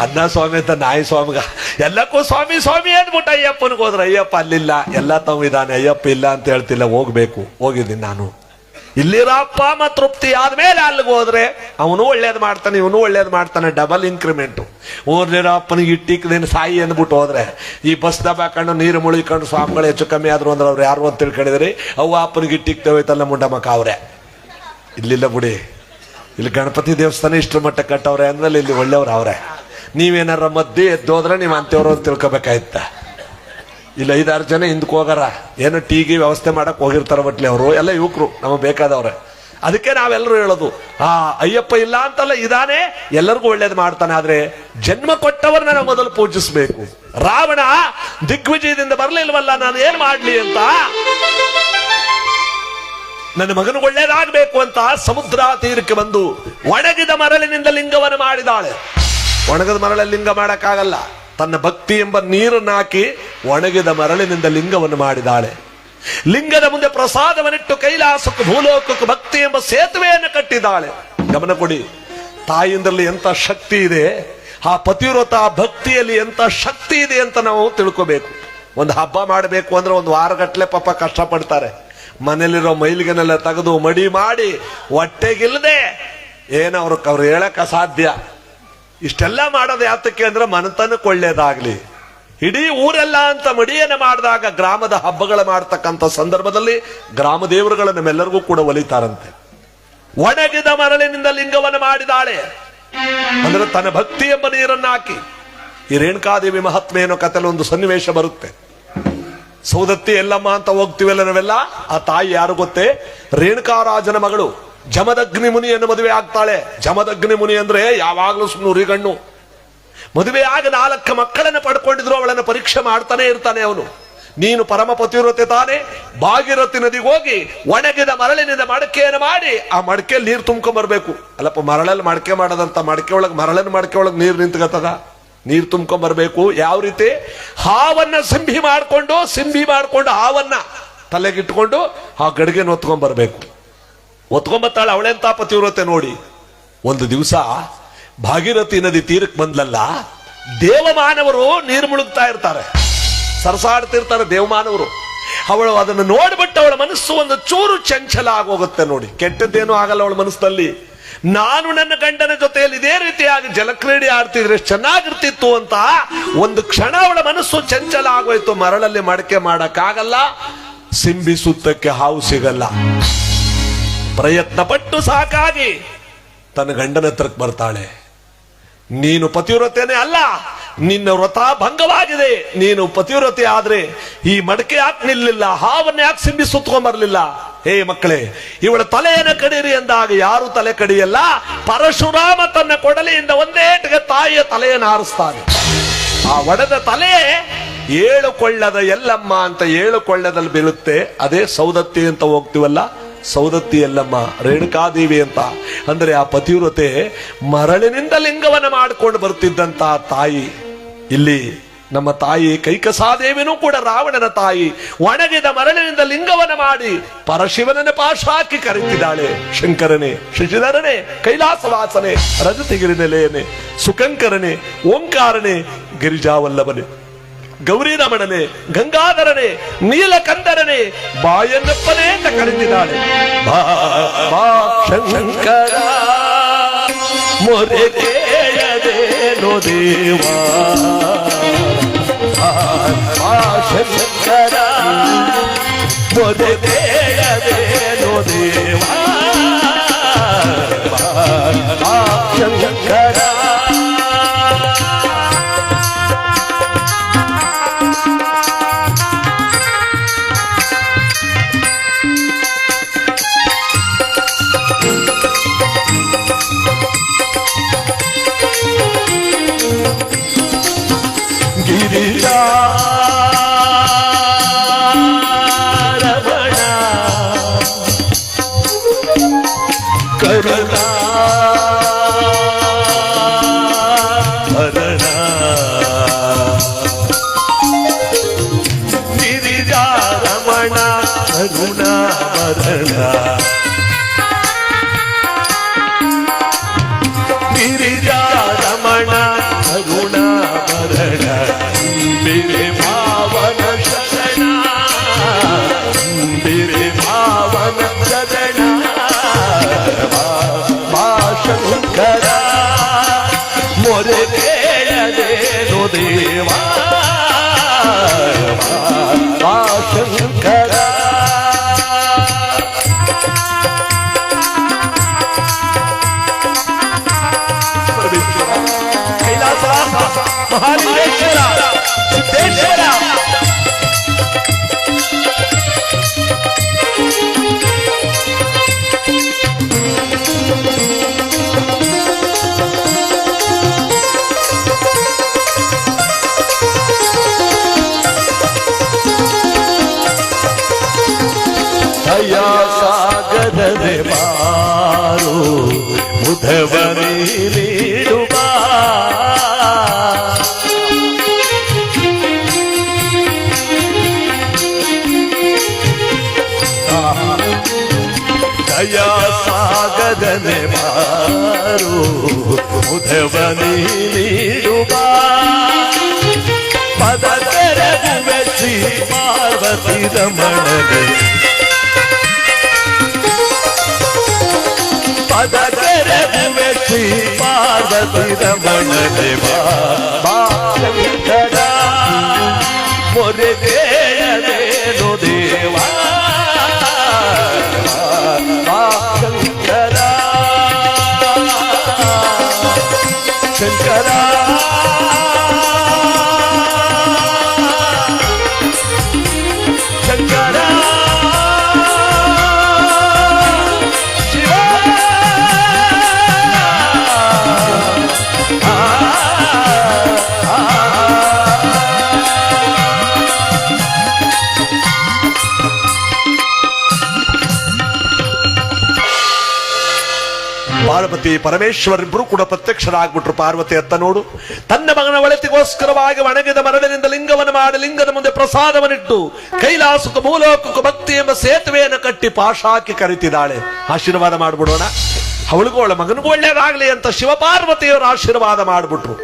Speaker 1: ಅನ್ನ ಸ್ವಾಮಿ ಅಂತ ನಾಯಿ ಸ್ವಾಮಿಗ ಎಲ್ಲಕ್ಕೂ ಸ್ವಾಮಿ ಸ್ವಾಮಿ ಅಂದ್ಬಿಟ್ಟು ಅಯ್ಯಪ್ಪನಿಗೆ ಹೋದ್ರೆ ಅಯ್ಯಪ್ಪ ಅಲ್ಲಿಲ್ಲ, ಎಲ್ಲ ತಾವು ಇದ್ದಾನೆ, ಅಯ್ಯಪ್ಪ ಇಲ್ಲ ಅಂತ ಹೇಳ್ತಿಲ್ಲ. ಹೋಗ್ಬೇಕು, ಹೋಗಿದ್ದೀನಿ ನಾನು. ಇಲ್ಲಿರಪ್ಪ ಅಮ್ಮ ತೃಪ್ತಿ ಆದ್ಮೇಲೆ ಅಲ್ಲಿಗೆ ಹೋದ್ರೆ ಅವನು ಒಳ್ಳೇದು ಮಾಡ್ತಾನೆ, ಇವನು ಒಳ್ಳೇದು ಮಾಡ್ತಾನೆ, ಡಬಲ್ ಇನ್ಕ್ರಿಮೆಂಟು. ಊರ್ಲಿರೋ ಅಪ್ಪನಿಗೆ ಇಟ್ಟಿಕ್ದೇನು ಸಾಯಿ ಅಂದ್ಬಿಟ್ಟು ಹೋದ್ರೆ ಈ ಬಸ್ ದಬಾಕೊಂಡು ನೀರು ಮುಳಿಕೊಂಡು ಸ್ವಾಮಿಗಳು ಹೆಚ್ಚು ಕಮ್ಮಿ ಆದ್ರು ಅಂದ್ರೆ ಅವ್ರು ಯಾರು ಅಂತ ತಿಳ್ಕೊಂಡಿದ್ರಿ. ಅವ್ವ ಅಪ್ಪನಿಗೆ ಇಟ್ಟಿಕ್ತೇವೈತಲ್ಲ ಮುಂಡಮ್ಮಕ್ಕ ಅವ್ರೆ. ಇಲ್ಲಿಲ್ಲ ಬಿಡಿ, ಇಲ್ಲಿ ಗಣಪತಿ ದೇವಸ್ಥಾನ ಇಷ್ಟರ ಮಟ್ಟ ಕಟ್ಟವ್ರೆ ಅಂದ್ಮೇಲೆ ಇಲ್ಲಿ ಒಳ್ಳೆಯವ್ರು ಅವ್ರೆ. ನೀವೇನಾರ ಮಧ್ಯೆ ಎದ್ದೋದ್ರೆ ನೀವು ಅಂತ್ಯವ್ರು ಅಂತ ತಿಳ್ಕೊಬೇಕಾಯ್ತ. ಇಲ್ಲ 5-6 ಜನ ಹಿಂದಕ್ಕೆ ಹೋಗಾರ, ಏನೋ ಟೀಗೆ ವ್ಯವಸ್ಥೆ ಮಾಡಕ್ ಹೋಗಿರ್ತಾರ ಬಟ್ಲಿ ಅವರು ಎಲ್ಲ ಯುವಕರು ನಮಗೆ ಬೇಕಾದವ್ರೆ. ಅದಕ್ಕೆ ನಾವೆಲ್ಲರೂ ಹೇಳೋದು, ಅಯ್ಯಪ್ಪ ಇಲ್ಲ ಅಂತಲ್ಲ, ಇದಾನೆ, ಎಲ್ಲರಿಗೂ ಒಳ್ಳೇದು ಮಾಡ್ತಾನೆ. ಆದ್ರೆ ಜನ್ಮ ಕೊಟ್ಟವರನ್ನ ನಾವು ಮೊದಲು ಪೂಜಿಸ್ಬೇಕು. ರಾವಣ ದಿಗ್ವಿಜಯದಿಂದ ಬರ್ಲಿಲ್ವಲ್ಲ, ನಾನು ಏನ್ ಮಾಡ್ಲಿ ಅಂತ ನನ್ನ ಮಗನಿಗೆ ಒಳ್ಳೇದಾಗಬೇಕು ಅಂತ ಸಮುದ್ರ ತೀರಕ್ಕೆ ಬಂದು ಒಣಗಿದ ಮರಳಿನಿಂದ ಲಿಂಗವನ್ನು ಮಾಡಿದಾಳೆ. ಒಣಗಿದ ಮರಳಲ್ಲಿ ಲಿಂಗ ಮಾಡಕ್ಕಾಗಲ್ಲ, ತನ್ನ ಭಕ್ತಿ ಎಂಬ ನೀರನ್ನು ಹಾಕಿ ಒಣಗಿದ ಮರಳಿನಿಂದ ಲಿಂಗವನ್ನು ಮಾಡಿದಾಳೆ. ಲಿಂಗದ ಮುಂದೆ ಪ್ರಸಾದವನ್ನಿಟ್ಟು ಕೈಲಾಸಕ್ಕೂ ಭೂಲೋಕಕ್ಕೂ ಭಕ್ತಿ ಎಂಬ ಸೇತುವೆಯನ್ನು ಕಟ್ಟಿದ್ದಾಳೆ. ಗಮನ ಕೊಡಿ, ತಾಯಿಯಿಂದರಲ್ಲಿ ಎಂತ ಶಕ್ತಿ ಇದೆ, ಆ ಪತಿವ್ರತ ಭಕ್ತಿಯಲ್ಲಿ ಎಂತ ಶಕ್ತಿ ಇದೆ ಅಂತ ನಾವು ತಿಳ್ಕೋಬೇಕು. ಒಂದು ಹಬ್ಬ ಮಾಡಬೇಕು ಅಂದ್ರೆ 1 ವಾರಗಟ್ಲೆ ಪಾಪ ಕಷ್ಟಪಡ್ತಾರೆ. ಮನೇಲಿರೋ ಮೈಲಿಗೆನೆಲ್ಲ ತೆಗೆದು ಮಡಿ ಮಾಡಿ ಹೊಟ್ಟೆಗಿಲ್ಲದೆ ಏನು ಅವ್ರು ಹೇಳಕ್ ಅಸಾಧ್ಯ. ಇಷ್ಟೆಲ್ಲ ಮಾಡೋದು ಯಾತಕ್ಕೆ ಅಂದ್ರೆ ಮನತನಕ್ಕೆ ಒಳ್ಳೇದಾಗ್ಲಿ. ಇಡೀ ಊರೆಲ್ಲ ಅಂತ ಮಡಿಯನ್ನ ಮಾಡಿದಾಗ ಗ್ರಾಮದ ಹಬ್ಬಗಳ ಮಾಡ್ತಕ್ಕಂಥ ಸಂದರ್ಭದಲ್ಲಿ ಗ್ರಾಮ ದೇವರುಗಳು ನಮ್ಮೆಲ್ಲರಿಗೂ ಕೂಡ ಒಲಿತಾರಂತೆ. ಒಣಗಿದ ಮರಳಿನಿಂದ ಲಿಂಗವನ್ನು ಮಾಡಿದಾಳೆ ಅಂದ್ರೆ ತನ್ನ ಭಕ್ತಿ ಎಂಬ ನೀರನ್ನು ಹಾಕಿ. ಈ ರೇಣುಕಾದೇವಿ ಮಹಾತ್ಮೆ ಏನೋ ಕಥೆಯಲ್ಲಿ ಒಂದು ಸನ್ನಿವೇಶ ಬರುತ್ತೆ. ಸೌದತ್ತಿ ಎಲ್ಲಮ್ಮ ಅಂತ ಹೋಗ್ತೀವಲ್ಲ ನಾವೆಲ್ಲ, ಆ ತಾಯಿ ಯಾರು ಗೊತ್ತೇ? ರೇಣುಕಾರಾಜನ ಮಗಳು ಜಮದಗ್ನಿ ಮುನಿಯನ್ನು ಮದುವೆ ಆಗ್ತಾಳೆ. ಜಮದಗ್ನಿ ಮುನಿ ಅಂದ್ರೆ ಯಾವಾಗ್ಲೂ ಸುಮ್ಮನೆ ಉರಿಗಣ್ಣು. ಮದುವೆ ಆಗ 4 ಮಕ್ಕಳನ್ನು ಪಡ್ಕೊಂಡಿದ್ರು. ಅವಳನ್ನು ಪರೀಕ್ಷೆ ಮಾಡ್ತಾನೆ ಇರ್ತಾನೆ ಅವನು. ನೀನು ಪರಮ ಪತಿವ್ರತೆ ತಾನೆ, ಭಾಗೀರಥಿ ನದಿಗೆ ಹೋಗಿ ಒಣಗಿದ ಮರಳಿನಿಂದ ಮಡಕೆಯನ್ನು ಮಾಡಿ ಆ ಮಡಕೆಯಲ್ಲಿ ನೀರು ತುಂಬ್ಕೊಂಡ್ ಬರ್ಬೇಕು. ಅಲ್ಲಪ್ಪ, ಮರಳಲ್ಲಿ ಮಡಕೆ ಮಾಡೋದಂತ, ಮಡಕೆ ಒಳಗೆ ಮರಳನ್ನು ಮಡಕೆ ಒಳಗೆ ನೀರು ನಿಂತ್ಕತ್ತದ, ನೀರು ತುಂಬ್ಕೊಂಡ್ ಬರ್ಬೇಕು. ಯಾವ ರೀತಿ? ಹಾವನ್ನ ಸಿಂಬಿ ಮಾಡ್ಕೊಂಡು ಹಾವನ್ನ ತಲೆಗಿಟ್ಕೊಂಡು ಆ ಗಡಿಗೆನ ಹೊತ್ಕೊಂಡ್ ಬರ್ಬೇಕು. ಹೊತ್ಕೊಂಬತ್ತಾಳೆ. ಅವಳೆಂತ ಪತಿವ್ರತೆ ನೋಡಿ. ಒಂದು ದಿವಸ ಭಾಗೀರಥಿ ನದಿ ತೀರಕ್ಕೆ ಬಂದ್ಲಲ್ಲ, ದೇವಮಾನವರು ನೀರು ಮುಳುಗ್ತಾ ಇರ್ತಾರೆ, ಸರಸಾಡ್ತಿರ್ತಾರೆ ದೇವಮಾನವರು. ಅವಳು ಅದನ್ನು ನೋಡ್ಬಿಟ್ಟು ಅವಳ ಮನಸ್ಸು ಒಂದು ಚೂರು ಚಂಚಲ ಆಗೋಗುತ್ತೆ ನೋಡಿ. ಕೆಟ್ಟದ್ದೇನೂ ಆಗಲ್ಲ ಅವಳ ಮನಸ್ಸಲ್ಲಿ. ನಾನು ನನ್ನ ಗಂಡನ ಜೊತೆಯಲ್ಲಿ ಇದೇ ರೀತಿಯಾಗಿ ಜಲಕ್ರೀಡೆ ಆಡ್ತಿದ್ರೆ ಎಷ್ಟು ಚೆನ್ನಾಗಿರ್ತಿತ್ತು ಅಂತ ಒಂದು ಕ್ಷಣ ಅವಳ ಮನಸ್ಸು ಚಂಚಲ ಆಗೋಯ್ತು. ಮರಳಲ್ಲಿ ಮಡಕೆ ಮಾಡಕ್ಕಾಗಲ್ಲ, ಸಿಂಬಿ ಸುತ್ತಕ್ಕೆ ಹಾವು ಸಿಗಲ್ಲ. ಪ್ರಯತ್ನ ಪಟ್ಟು ಸಾಕಾಗಿ ತನ್ನ ಗಂಡನ ಹತ್ರಕ್ಕೆ ಬರ್ತಾಳೆ. ನೀನು ಪತಿವ್ರತೆನೇ ಅಲ್ಲ, ನಿನ್ನ ವ್ರತ ಭಂಗವಾಗಿದೆ. ನೀನು ಪತಿವ್ರತೆ ಆದ್ರೆ ಈ ಮಡಕೆ ಯಾಕೆ ನಿಲ್ಲಿಲ್ಲ, ಹಾವನ್ನ ಯಾಕೆ ಸಿಂಬಿ ಸುತ್ಕೊಂಡ್ಬರ್ಲಿಲ್ಲ? ಹೇ ಮಕ್ಕಳೇ, ಇವಳ ತಲೆಯನ್ನು ಕಡೀರಿ ಎಂದಾಗ ಯಾರು ತಲೆ ಕಡಿಯಲ್ಲ. ಪರಶುರಾಮ ತನ್ನ ಕೊಡಲಿಯಿಂದ ಒಂದೇಟಿಗೆ ತಾಯಿಯ ತಲೆಯನ್ನು ಹಾರಿಸ್ತಾನೆ. ಆ ಒಡೆದ ತಲೆ 7 ಕೊಳ್ಳದ ಎಲ್ಲಮ್ಮ ಅಂತ 7 ಕೊಳ್ಳದಲ್ಲಿ ಬೀಳುತ್ತೆ. ಅದೇ ಸೌದತ್ತಿ ಅಂತ ಹೋಗ್ತೀವಲ್ಲ, ಸೌದತ್ತಿ ಎಲ್ಲಮ್ಮ ರೇಣುಕಾದೇವಿ ಅಂತ. ಅಂದ್ರೆ ಆ ಪತಿವ್ರತೆ ಮರಳಿನಿಂದ ಲಿಂಗವನ್ನ ಮಾಡಿಕೊಂಡು ಬರ್ತಿದ್ದಂತ ತಾಯಿ. ಇಲ್ಲಿ ನಮ್ಮ ತಾಯಿ ಕೈಕಸಾದೇವಿನೂ ಕೂಡ ರಾವಣನ ತಾಯಿ. ಒಣಗಿದ ಮರಳಿನಿಂದ ಲಿಂಗವನ್ನ ಮಾಡಿ ಪರಶಿವನನ್ನ ಪಾಶ ಹಾಕಿ ಕರೆತಿದ್ದಾಳೆ. ಶಂಕರನೇ, ಶಶಿಧರನೇ, ಕೈಲಾಸವಾಸನೆ, ರಜತಗಿರಿ ನೆಲೆಯನೆ, ಸುಖಂಕರನೆ, ಓಂಕಾರನೆ, ಗಿರಿಜಾವಲ್ಲಭನೆ, ಗೌರಿ ರಮಣನೆ, ಗಂಗಾಧರನೆ, ನೀಲಕಂದರನೆ, ಬಾಯನ್ನಪ್ಪನೇ ಅಂತ ಕರೆದಿದ್ದಾಳೆ. ಬಾ ಶಂಕರ ಮೊರೆ ಕೇಳದೇನೋ ದೇವಾ, ಬಾ ಶಂಕರ ಮೊರೆ ಕೇಳದೇನೋ ದೇವಾ, ಬಾ ಶಂಕರ. ಕರುಣ ಭರಣ ಗಿರಿಜಾರಮಣ ಕರುಣ ಭರಣ ಗಿರಿಜಾರಮಣ ಕರುಣ ಭರಣ ಬಿರೆ ಭಾವನ ಶರಣ ಬಿರೆ ಭಾವನ ಶರಣ ಶಂಕರ ಮೊರೆ ಕೇಳದೇನು ದೇವಾ ಶಂಕರ ಕೈಲಾಸವಾಸ ಮಹಾಲಿಂಗೇಶ್ವರ ಸಿದ್ದೇಶ್ವರ ದಯಾ ಸಾಗರದೆ ಬಾರು ಮುಧವನೇ ನೀಡುವ ದಯಾ ಸಾಗರದೆ ಬಾರು ಮುಧವನೇ ನೀಡುವ ಪದಕರಗುವೆ ಶ್ರೀ ಪಾರ್ವತಿ ರಮಣನೆ ಪದಕರಗುವೆ ಶ್ರೀ ಪಾರ್ವತಿ ರಮಣನೆ ಶಂಕರ ಮೊರೆ ಕೇಳದೇನು ದೇವಾ ಶಂಕರ ಶಂಕರ ಶಂಕರ ಶಿವ ಪಾರ್ವತಿ ಪರಮೇಶ್ವರಿಬ್ರು ಕೂಡ ಪ್ರತ್ಯಕ್ಷರಾಗ್ಬಿಟ್ರು. ಪಾರ್ವತಿ ಅತ್ತ ನೋಡು, ತನ್ನ ಮಗನ ಒಳಿತಿಗೋಸ್ಕರವಾಗಿ ಒಣಗಿದ ಮರಳಿನಿಂದ ಲಿಂಗವನ್ನು ಮಾಡಿ ಲಿಂಗದ ಮುಂದೆ ಪ್ರಸಾದವನ್ನಿಟ್ಟು ಕೈಲಾಸಕ್ಕೂ ಮೂಲೋಕಕ್ಕೂ ಭಕ್ತಿ ಎಂಬ ಸೇತುವೆಯನ್ನು ಕಟ್ಟಿ ಪಾಶಾಕಿ ಕರಿತಿದ್ದಾಳೆ. ಆಶೀರ್ವಾದ ಮಾಡ್ಬಿಡೋಣ, ಅವಳಿಗೂ ಅವಳ ಮಗನಿಗೂ ಒಳ್ಳೇದಾಗ್ಲಿ ಅಂತ ಶಿವಪಾರ್ವತಿಯವರು ಆಶೀರ್ವಾದ ಮಾಡ್ಬಿಟ್ರು.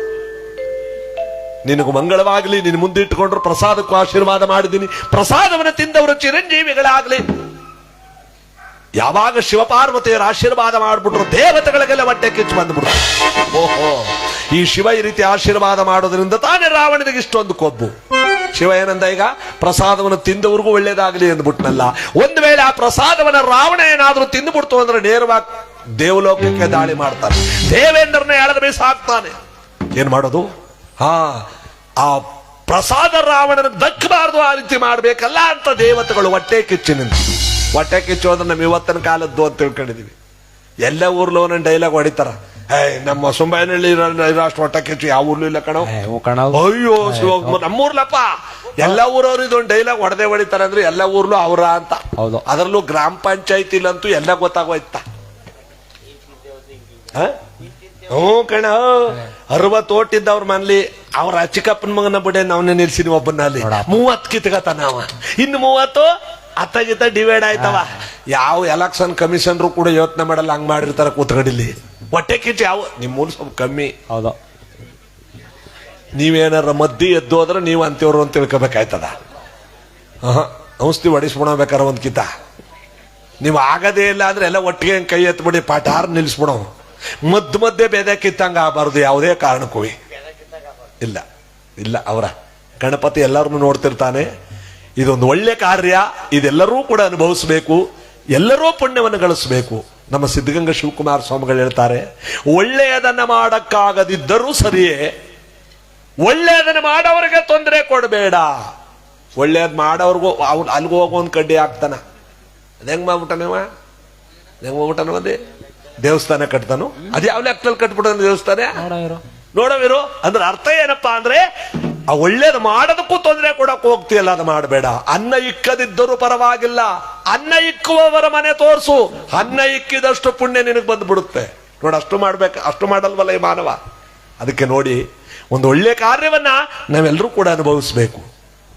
Speaker 1: ನಿನಗೂ ಮಂಗಳವಾಗ್ಲಿ, ನಿನ್ನ ಮುಂದಿಟ್ಟುಕೊಂಡ್ರು ಪ್ರಸಾದಕ್ಕೂ ಆಶೀರ್ವಾದ ಮಾಡಿದ್ದೀನಿ, ಪ್ರಸಾದವನ್ನು ತಿಂದವರು ಚಿರಂಜೀವಿಗಳಾಗ್ಲಿ. ಯಾವಾಗ ಶಿವಪಾರ್ವತಿಯರ ಆಶೀರ್ವಾದ ಮಾಡ್ಬಿಟ್ರು ದೇವತೆಗಳಿಗೆಲ್ಲ ಹೊಟ್ಟೆ ಕಿಚ್ಚು ಬಂದ್ಬಿಟ್ರು. ಓಹೋ, ಈ ಶಿವ ಈ ರೀತಿ ಆಶೀರ್ವಾದ ಮಾಡೋದ್ರಿಂದ ತಾನೇ ರಾವಣನಿಗೆ ಇಷ್ಟೊಂದು ಕೊಬ್ಬು. ಶಿವ ಏನಂದ, ಈಗ ಪ್ರಸಾದವನ್ನು ತಿಂದವ್ರಿಗೂ ಒಳ್ಳೇದಾಗ್ಲಿ ಅಂದ್ಬಿಟ್ನಲ್ಲ. ಒಂದು ವೇಳೆ ಆ ಪ್ರಸಾದವನ್ನ ರಾವಣ ಏನಾದ್ರೂ ತಿಂದುಬಿಡ್ತು ಅಂದ್ರೆ ನೇರವಾಗಿ ದೇವಲೋಕಕ್ಕೆ ದಾಳಿ ಮಾಡ್ತಾನೆ, ದೇವೇಂದ್ರನ ಎಳೆದ ಬೇಸಾಕ್ತಾನೆ. ಏನ್ ಮಾಡೋದು? ಆ ಪ್ರಸಾದ ರಾವಣನ ದಕ್ಕಬಾರ್ದು, ಆ ರೀತಿ ಮಾಡ್ಬೇಕಲ್ಲ ಅಂತ ದೇವತೆಗಳು ಹೊಟ್ಟೆ ಕಿಚ್ಚಿನಿಂದ. ಹೊಟ್ಟೆ ಕಿಚ್ಚು ಅಂದ್ರೆ ನಮ್ ಇವತ್ತಿನ ಕಾಲದ್ದು ಅಂತ ತಿಳ್ಕೊಂಡಿದೀವಿ. ಎಲ್ಲ ಊರ್ಲು ಒಂದೊಂದು ಡೈಲಾಗ್ ಹೊಡಿತಾರ. ನಮ್ಮ ಸುಂಬಾಯನಹಳ್ಳಿ ಅಷ್ಟು ಹೊಟ್ಟೆ ಕಿಚ್ಚು ಯಾವ ಊರ್ಲು ಇಲ್ಲ ಕಣೋ. ಅಯ್ಯೋ ನಮ್ಮೂರ್ಲಪ್ಪ, ಎಲ್ಲ ಊರವ್ರು ಇದೊಂದು ಡೈಲಾಗ್ ಹೊಡೆದೇ ಹೊಡಿತಾರೆ ಅಂದ್ರೆ ಎಲ್ಲ ಊರ್ಲು ಅವ್ರ ಅಂತ. ಅದರಲ್ಲೂ ಗ್ರಾಮ ಪಂಚಾಯತಿಲಂತೂ ಎಲ್ಲ ಗೊತ್ತಾಗೋಯ್ತ. ಹ್ಞೂ ಕಣ, 60 ಓಟಿದ್ದವ್ರ ಮನ್ಲಿ ಅವ್ರ ಚಿಕ್ಕಪ್ಪನ ಮಗನ ಬಿಡೆ ನಾವನ್ನೇ ನಿಲ್ಸಿನಿ ಒಬ್ಬನಲ್ಲಿ. 30 ಕಿತ್ಕತಾನ ಅವ, ಇನ್ನು 30 ಅತ್ತಗಿತ್ತ ಡಿವೈಡ್ ಆಯ್ತವ. ಯಾವ ಎಲೆಕ್ಷನ್ ಕಮಿಷನರು ಕೂಡ ಯೋಚನೆ ಮಾಡಲ್ಲ, ಹಂಗ್ ಮಾಡಿರ್ತಾರ ಕೂತ್ಗಡಿಲಿ. ಹೊಟ್ಟೆ ಕಿಚ್ಚು ಯಾವ ನಿಮ್ಮೂರು ಸ್ವಲ್ಪ ಕಮ್ಮಿ. ಹೌದು, ನೀವೇನಾರ ಮದ್ದಿ ಎದ್ದು ಹೋದ್ರೆ ನೀವು ಅಂತೀವ್ರು ಅಂತ ತಿಳ್ಕೊಬೇಕಾಯ್ತದ. ಔಷಧಿ ಹೊಡಿಸ್ಬಿಡಬೇಕಾರ ಒಂದ್ ಕಿತ. ನೀವು ಆಗದೇ ಇಲ್ಲ ಅಂದ್ರೆ ಎಲ್ಲ ಒಟ್ಟಿಗೆ ಕೈ ಎತ್ಬಿಡಿ, ಪಾಠಾರ್ ನಿಲ್ಸ್ಬಿಡೋ. ಮಧ್ಯೆ ಬೇದೆ ಕಿತ್ತಂಗ ಆಗಬಾರ್ದು ಯಾವುದೇ ಕಾರಣಕ್ಕೂ. ಇಲ್ಲ ಇಲ್ಲ, ಅವರ ಗಣಪತಿ ಎಲ್ಲರನ್ನು ನೋಡ್ತಿರ್ತಾನೆ. ಇದೊಂದು ಒಳ್ಳೆ ಕಾರ್ಯ, ಇದೆಲ್ಲರೂ ಕೂಡ ಅನುಭವಿಸಬೇಕು, ಎಲ್ಲರೂ ಪುಣ್ಯವನ್ನು ಗಳಿಸಬೇಕು. ನಮ್ಮ ಸಿದ್ಧಗಂಗಾ ಶಿವಕುಮಾರ ಸ್ವಾಮಿಗಳು ಹೇಳ್ತಾರೆ, ಒಳ್ಳೆಯದನ್ನ ಮಾಡಕ್ಕಾಗದಿದ್ದರೂ ಸರಿಯೇ, ಒಳ್ಳೆಯದನ್ನ ಮಾಡೋರಿಗೆ ತೊಂದರೆ ಕೊಡಬೇಡ. ಒಳ್ಳೆಯದ್ ಮಾಡೋರ್ಗೂ ಅವ್ನು ಅಲ್ಗೂ ಹೋಗೋ ಒಂದ್ ಕಡ್ಡಿ ಹಾಕ್ತಾನ. ಅದ ಹೆಂಗ್ ಮಾಡ್ಬಿಟ್ಟನವ, ಹೆಂಗ್ ಹೋಗ್ಬಿಟ್ಟನವದೇ ದೇವಸ್ಥಾನ ಕಟ್ತಾನು. ಅದ್ ಯಾವ ಲೆಕ್ಕದಲ್ಲಿ ಕಟ್ಬಿಟ್ಟ ದೇವಸ್ಥಾನ ನೋಡವಿರು ಅಂದ್ರೆ ಅರ್ಥ ಏನಪ್ಪಾ ಅಂದ್ರೆ, ಆ ಒಳ್ಳೇದು ಮಾಡೋದಕ್ಕೂ ತೊಂದರೆ ಕೊಡಕ್ ಹೋಗ್ತೀಯಲ್ಲ, ಅದು ಮಾಡಬೇಡ. ಅನ್ನ ಇಕ್ಕದಿದ್ದರೂ ಪರವಾಗಿಲ್ಲ, ಅನ್ನ ಇಕ್ಕುವವರ ಮನೆ ತೋರಿಸು, ಅನ್ನ ಇಕ್ಕಿದಷ್ಟು ಪುಣ್ಯ ನಿನಗೆ ಬಂದ್ಬಿಡುತ್ತೆ. ನೋಡಿ, ಅಷ್ಟು ಮಾಡ್ಬೇಕು, ಅಷ್ಟು ಮಾಡಲ್ವಲ್ಲ ಈ ಮಾನವ. ಅದಕ್ಕೆ ನೋಡಿ, ಒಂದು ಒಳ್ಳೆ ಕಾರ್ಯವನ್ನ ನಾವೆಲ್ಲರೂ ಕೂಡ ಅನುಭವಿಸ್ಬೇಕು.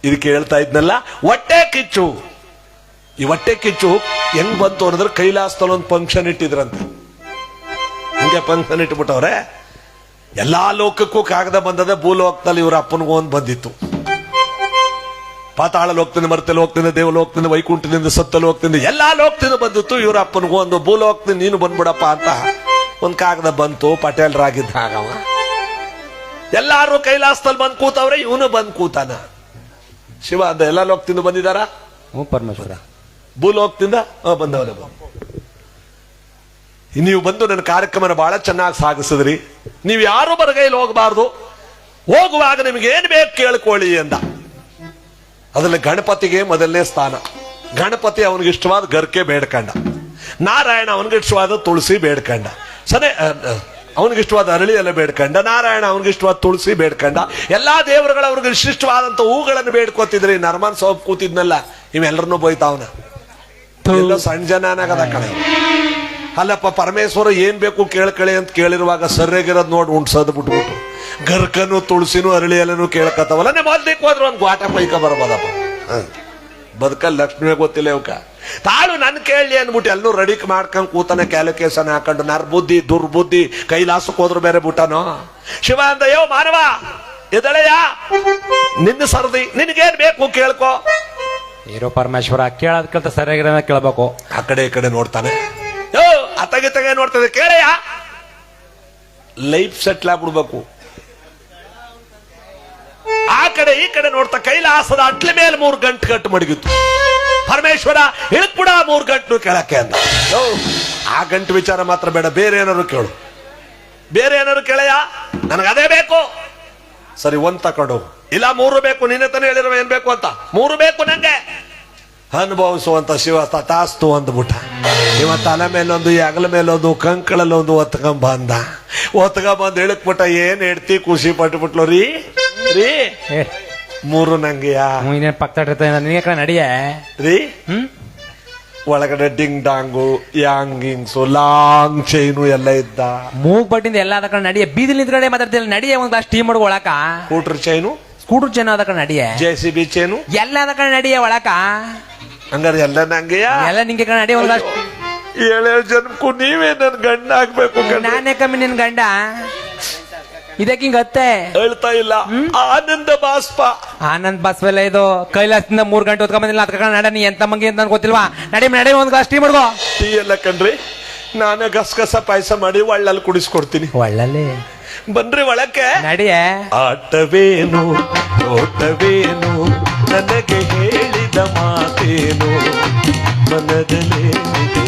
Speaker 1: ಇದಕ್ಕೆ ಹೇಳ್ತಾ ಇದ್ನಲ್ಲ, ಹೊಟ್ಟೆ ಕಿಚ್ಚು. ಈ ಹೊಟ್ಟೆ ಕಿಚ್ಚು ಹೆಂಗ್ ಬಂತು ಅನ್ನೋದ್ರೆ, ಕೈಲಾಸದಲ್ಲಿ ಒಂದು ಫಂಕ್ಷನ್ ಇಟ್ಟಿದ್ರಂತೆ. ಹಿಂಗೆ ಫಂಕ್ಷನ್ ಇಟ್ಬಿಟ್ಟವ್ರೆ. ಎಲ್ಲಾ ಲೋಕಕ್ಕೂ ಕಾಗದ ಬಂದದೆ, ಭೂಲೋಕದಲ್ಲಿ ಇವ್ರ ಅಪ್ಪನಿಗೂ ಒಂದು ಬಂದಿತ್ತು. ಪಾತಾಳ ಲೋಕದಿಂದ, ಮರ್ತಲ್ಲಿ ಹೋಗ್ತಿಂದ, ದೇವಲೋಕದಿಂದ, ವೈಕುಂಠದಿಂದ, ಸತ್ತಲ್ಲಿ ಹೋಗ್ತಿಂದ, ಎಲ್ಲಾ ಲೋಕದಿಂದ ಬಂದಿತ್ತು. ಇವ್ರ ಅಪ್ಪನಿಗೂ ಒಂದು, ಭೂಲೋಕದಿಂದ ನೀನು ಬಂದ್ಬಿಡಪ್ಪ ಅಂತ ಒಂದು ಕಾಗದ ಬಂತು. ಪಟೇಲ್ರಾಗಿದ್ದಾಗ ಎಲ್ಲಾರು ಕೈಲಾಸದಲ್ಲಿ ಬಂದ್ ಕೂತವ್ರೆ, ಇವನು ಬಂದ್ ಕೂತಾನ. ಶಿವ ಅಂತ ಎಲ್ಲಾ ಲೋಕದಿಂದ ಬಂದಿದಾರ?
Speaker 2: ಪರಮೇಶ್ವರ.
Speaker 1: ಭೂಲೋಕದಿಂದ ಬಂದವರ. ನೀವು ಬಂದು ನನ್ನ ಕಾರ್ಯಕ್ರಮನ ಬಹಳ ಚೆನ್ನಾಗಿ ಸಾಗಿಸಿದ್ರಿ. ನೀವು ಯಾರು ಬರಗೈಲಿ ಹೋಗಬಾರ್ದು, ಹೋಗುವಾಗ ನಿಮ್ಗೆ ಏನ್ ಬೇಕು ಕೇಳ್ಕೊಳ್ಳಿ ಅಂದ. ಅದ್ರಲ್ಲಿ ಗಣಪತಿಗೆ ಮೊದಲನೇ ಸ್ಥಾನ. ಗಣಪತಿ ಅವನಿಗೆ ಇಷ್ಟವಾದ ಗರ್ಕೆ ಬೇಡ್ಕಂಡ. ನಾರಾಯಣ ಅವನಿಗೆ ಇಷ್ಟವಾದ ತುಳಸಿ ಬೇಡ್ಕಂಡ. ಸರಿ, ಅವನಿಗೆ ಇಷ್ಟವಾದ ಅರಳಿ ಎಲ್ಲ ಬೇಡ್ಕಂಡ. ನಾರಾಯಣ ಅವನಿಗೆ ಇಷ್ಟವಾದ ತುಳಸಿ ಬೇಡ್ಕಂಡ. ಎಲ್ಲಾ ದೇವರುಗಳು ಅವ್ರಿಗೆ ಇಷ್ಟಿಷ್ಟವಾದಂತ ಹೂಗಳನ್ನು ಬೇಡ್ಕೊತಿದ್ರಿ. ನರ್ಮನ್ ಸೋಪ್ ಕೂತಿದ್ನಲ್ಲ, ಇವೆಲ್ಲರನ್ನೂ ಬೋಯ್ತಾವನ. ಎಲ್ಲೋ ಸಣ್ಣ ಜನನಾಗದ ಕಣೆ. ಅಲ್ಲಪ್ಪ, ಪರಮೇಶ್ವರ ಏನ್ ಬೇಕು ಕೇಳ್ಕಳಿ ಅಂತ ಕೇಳಿರುವಾಗ ಸರ್ಯಾಗಿರೋದ್ ನೋಡಿ ಉಂಟ್ಸದ್ ಬಿಟ್ಬಿಟ್ಟು ಗರ್ಕನು ತುಳಸಿನೂ ಅರಳಿ ಎಲ್ಲನೂ ಕೇಳ್ಕತ್ತವಲ್ಲ. ಮೊದಲಿಕ್ಕೆ ಹೋದ್ರೆ ಒಂದು ಗ್ವಾಟ ಪೈಕ ಬರ್ಬೋದಪ್ಪ. ಬದುಕಲ್ಲಿ ಲಕ್ಷ್ಮಿ ಗೊತ್ತಿಲ್ಲ ಇವಕ್ಕ. ತಾಳು ನನ್ ಕೇಳಿ ಅನ್ಬಿಟ್ಟು ಎಲ್ಲರೂ ರೆಡಿ ಮಾಡ್ಕೊಂಡ್ ಕೂತಾನೆ, ಕ್ಯಾಲ್ಕುಲೇಷನ್ ಹಾಕೊಂಡು. ನರ್ಬುದ್ಧಿ ದುರ್ಬುದ್ಧಿ, ಕೈಲಾಸಕ್ಕೆ ಹೋದ್ರು ಬೇರೆ ಬಿಟ್ಟನೋ. ಶಿವ ಅಂದ, ಯೋ ಮಾನವ ಎದಳೆಯ, ನಿನ್ನ ಸರದಿ, ನಿನಗೇನ್ ಬೇಕು ಕೇಳ್ಕೊ.
Speaker 2: ಇರೋ ಪರಮೇಶ್ವರ, ಕೇಳೋದ್ ಕೇಳ್ತಾ ಸರಿಯಾಗಿರೋ ಕೇಳ್ಬೇಕು.
Speaker 1: ಆ ಕಡೆ ಈ ಕಡೆ ನೋಡ್ತಾನೆ. ಯೋ ಅತ್ತಗೆ ನೋಡ್ತದೆ, ಕೇಳೆಯ. ಲೈಫ್ ಸೆಟ್ಲ್ ಆಗ್ಬಿಡ್ಬೇಕು. ಆ ಕಡೆ ಈ ಕಡೆ ನೋಡ್ತಾ ಕೈಲಾಸದ ಅಟ್ಲ ಮೇಲೆ 3 ಗಂಟೆ ಕಟ್ಟು ಮಡಗಿತ್ತು. ಪರಮೇಶ್ವರ ಇಳಕ್ಬಿಡ 3 ಗಂಟು ಕೇಳಕ್ಕೆ ಅಂದ. ಆ ಗಂಟು ವಿಚಾರ ಮಾತ್ರ ಬೇಡ, ಬೇರೆ ಏನಾದ್ರು ಕೇಳು. ಬೇರೆ ಏನಾದ್ರು ಕೇಳೆಯ, ನನಗದೇ ಬೇಕು. ಸರಿ, 1 ತಕೊಂಡು. ಇಲ್ಲ 3 ಬೇಕು. ನಿನ್ನೆ ತಾನೇ ಹೇಳಿರುವ ಏನ್ ಬೇಕು ಅಂತ. 3 ಬೇಕು ನಂಗೆ. ಅನುಭವಿಸುವಂತ ಶಿವ ತಥಾಸ್ತು ಅಂದ್ಬಿಟ್ಟ. ಇವ ತಲೆ ಮೇಲೊಂದು, ಅಗಲ ಮೇಲೊಂದು, ಕಂಕಳಲ್ಲೊಂದು ಒತ್ಕೊಂಬಂದ. ಒತ್ಕೊಂಬಂದು ಇಳಕ್ಬಿಟ್ಟ. ಏನ್ ಹೇಳ್ತಿ, ಖುಷಿ ಪಟ್ಬಿಟ್ಲು. ರೀ 3 ನಂಗೆಯಾ?
Speaker 2: ಇನ್ನೇನ್ ಪಕ್ಕ ನಿನಗೆ ಕಡೆ ನಡಿಯೇ
Speaker 1: ರೀ. ಒಳಗಡೆ ಡಿಂಗ್ ಡಾಂಗು, ಯಾಂಗಿಂಗ್ಸು, ಲಾಂಗ್ ಚೈನು ಎಲ್ಲ ಇದ್ದ.
Speaker 2: ಮೂಗ್ ಬಟ್ಟಿಂದ ಎಲ್ಲ ಅದ ಕಡೆ ನಡಿಯೇ. ಬೀದಿಲ್ ನಿಂತ್ಕಡೆ ಮಾತಾಡ್ತಿಲ್ಲ, ನಡಿಯೇ. ಒಂದ್ ಗ್ಲಾಸ್ ಟೀ ಮಾಡ್ಕೊ ಒಳಕ.
Speaker 1: ಸ್ಕೂಟರ್ ಚೈನು,
Speaker 2: ಸ್ಕೂಟರ್ ಚೈನು ಅದ ಕಡೆ ನಡಿಯೇ.
Speaker 1: JCB ಚೈನು
Speaker 2: ಎಲ್ಲ ಅದ ಕಡೆ ನಡಿಯೇ ಒಳಕ.
Speaker 1: ಹಂಗಾರೆ ಎಲ್ಲ ನಂಗೆಯಾ?
Speaker 2: ಎಲ್ಲ ನಿಂಗೆ ಕಡೆ ನಡಿಯೇ. ಒಂದ್ ಗ್ಲಾಸ್
Speaker 1: 7 ಜನಕ್ಕೂ ನೀವೇ ನನ್ ಗಂಡ ಆಗ್ಬೇಕು.
Speaker 2: ನಾನೇ ಕಮ್ಮಿ ನಿನ್ ಗಂಡ. ಇದಕ್ಕೆ ಹಿಂಗ ಅತ್ತೆ
Speaker 1: ಹೇಳ್ತಾ ಇಲ್ಲ. ಆನಂದ ಬಾಷ್ಪ.
Speaker 2: ಆನಂದ್ ಬಸ್ವೆಲ್ಲ ಇದು. ಕೈಲಾಸದಿಂದ 3 ಗಂಟೆ ಹೊತ್ಕೊಂಬಂದಿಲ್ಲ. ಅದಕ್ಕೆ ನಡ, ನೀ ಎಂತ ಮಂಗಿ ಅಂತ ನನ್ಗೆ ಗೊತ್ತಿಲ್ವಾ? ನಡಿ ಒಂದ್ ಗ್ಲಾಸ್ ಟೀ ಮಾಡ್ಕೋ.
Speaker 1: ಟೀ ಎಲ್ಲ ಕಣ್ರಿ, ನಾನೇ ಗಸಗಸ ಪಾಯಸ ಮಾಡಿ ಒಳ್ಳಲ್ಲಿ ಕುಡಿಸ್ಕೊಡ್ತೀನಿ.
Speaker 2: ಒಳ್ಳಲ್ಲಿ
Speaker 1: ಬನ್ರಿ ಒಳಕ್ಕೆ.
Speaker 2: ನಡಿಯೇ.
Speaker 1: ಆಟವೇನು ಓಟವೇನು, ನನಗೆ ಹೇಳಿದ ಮಾತೇನು, ಮನದಲ್ಲೇನಿದೆ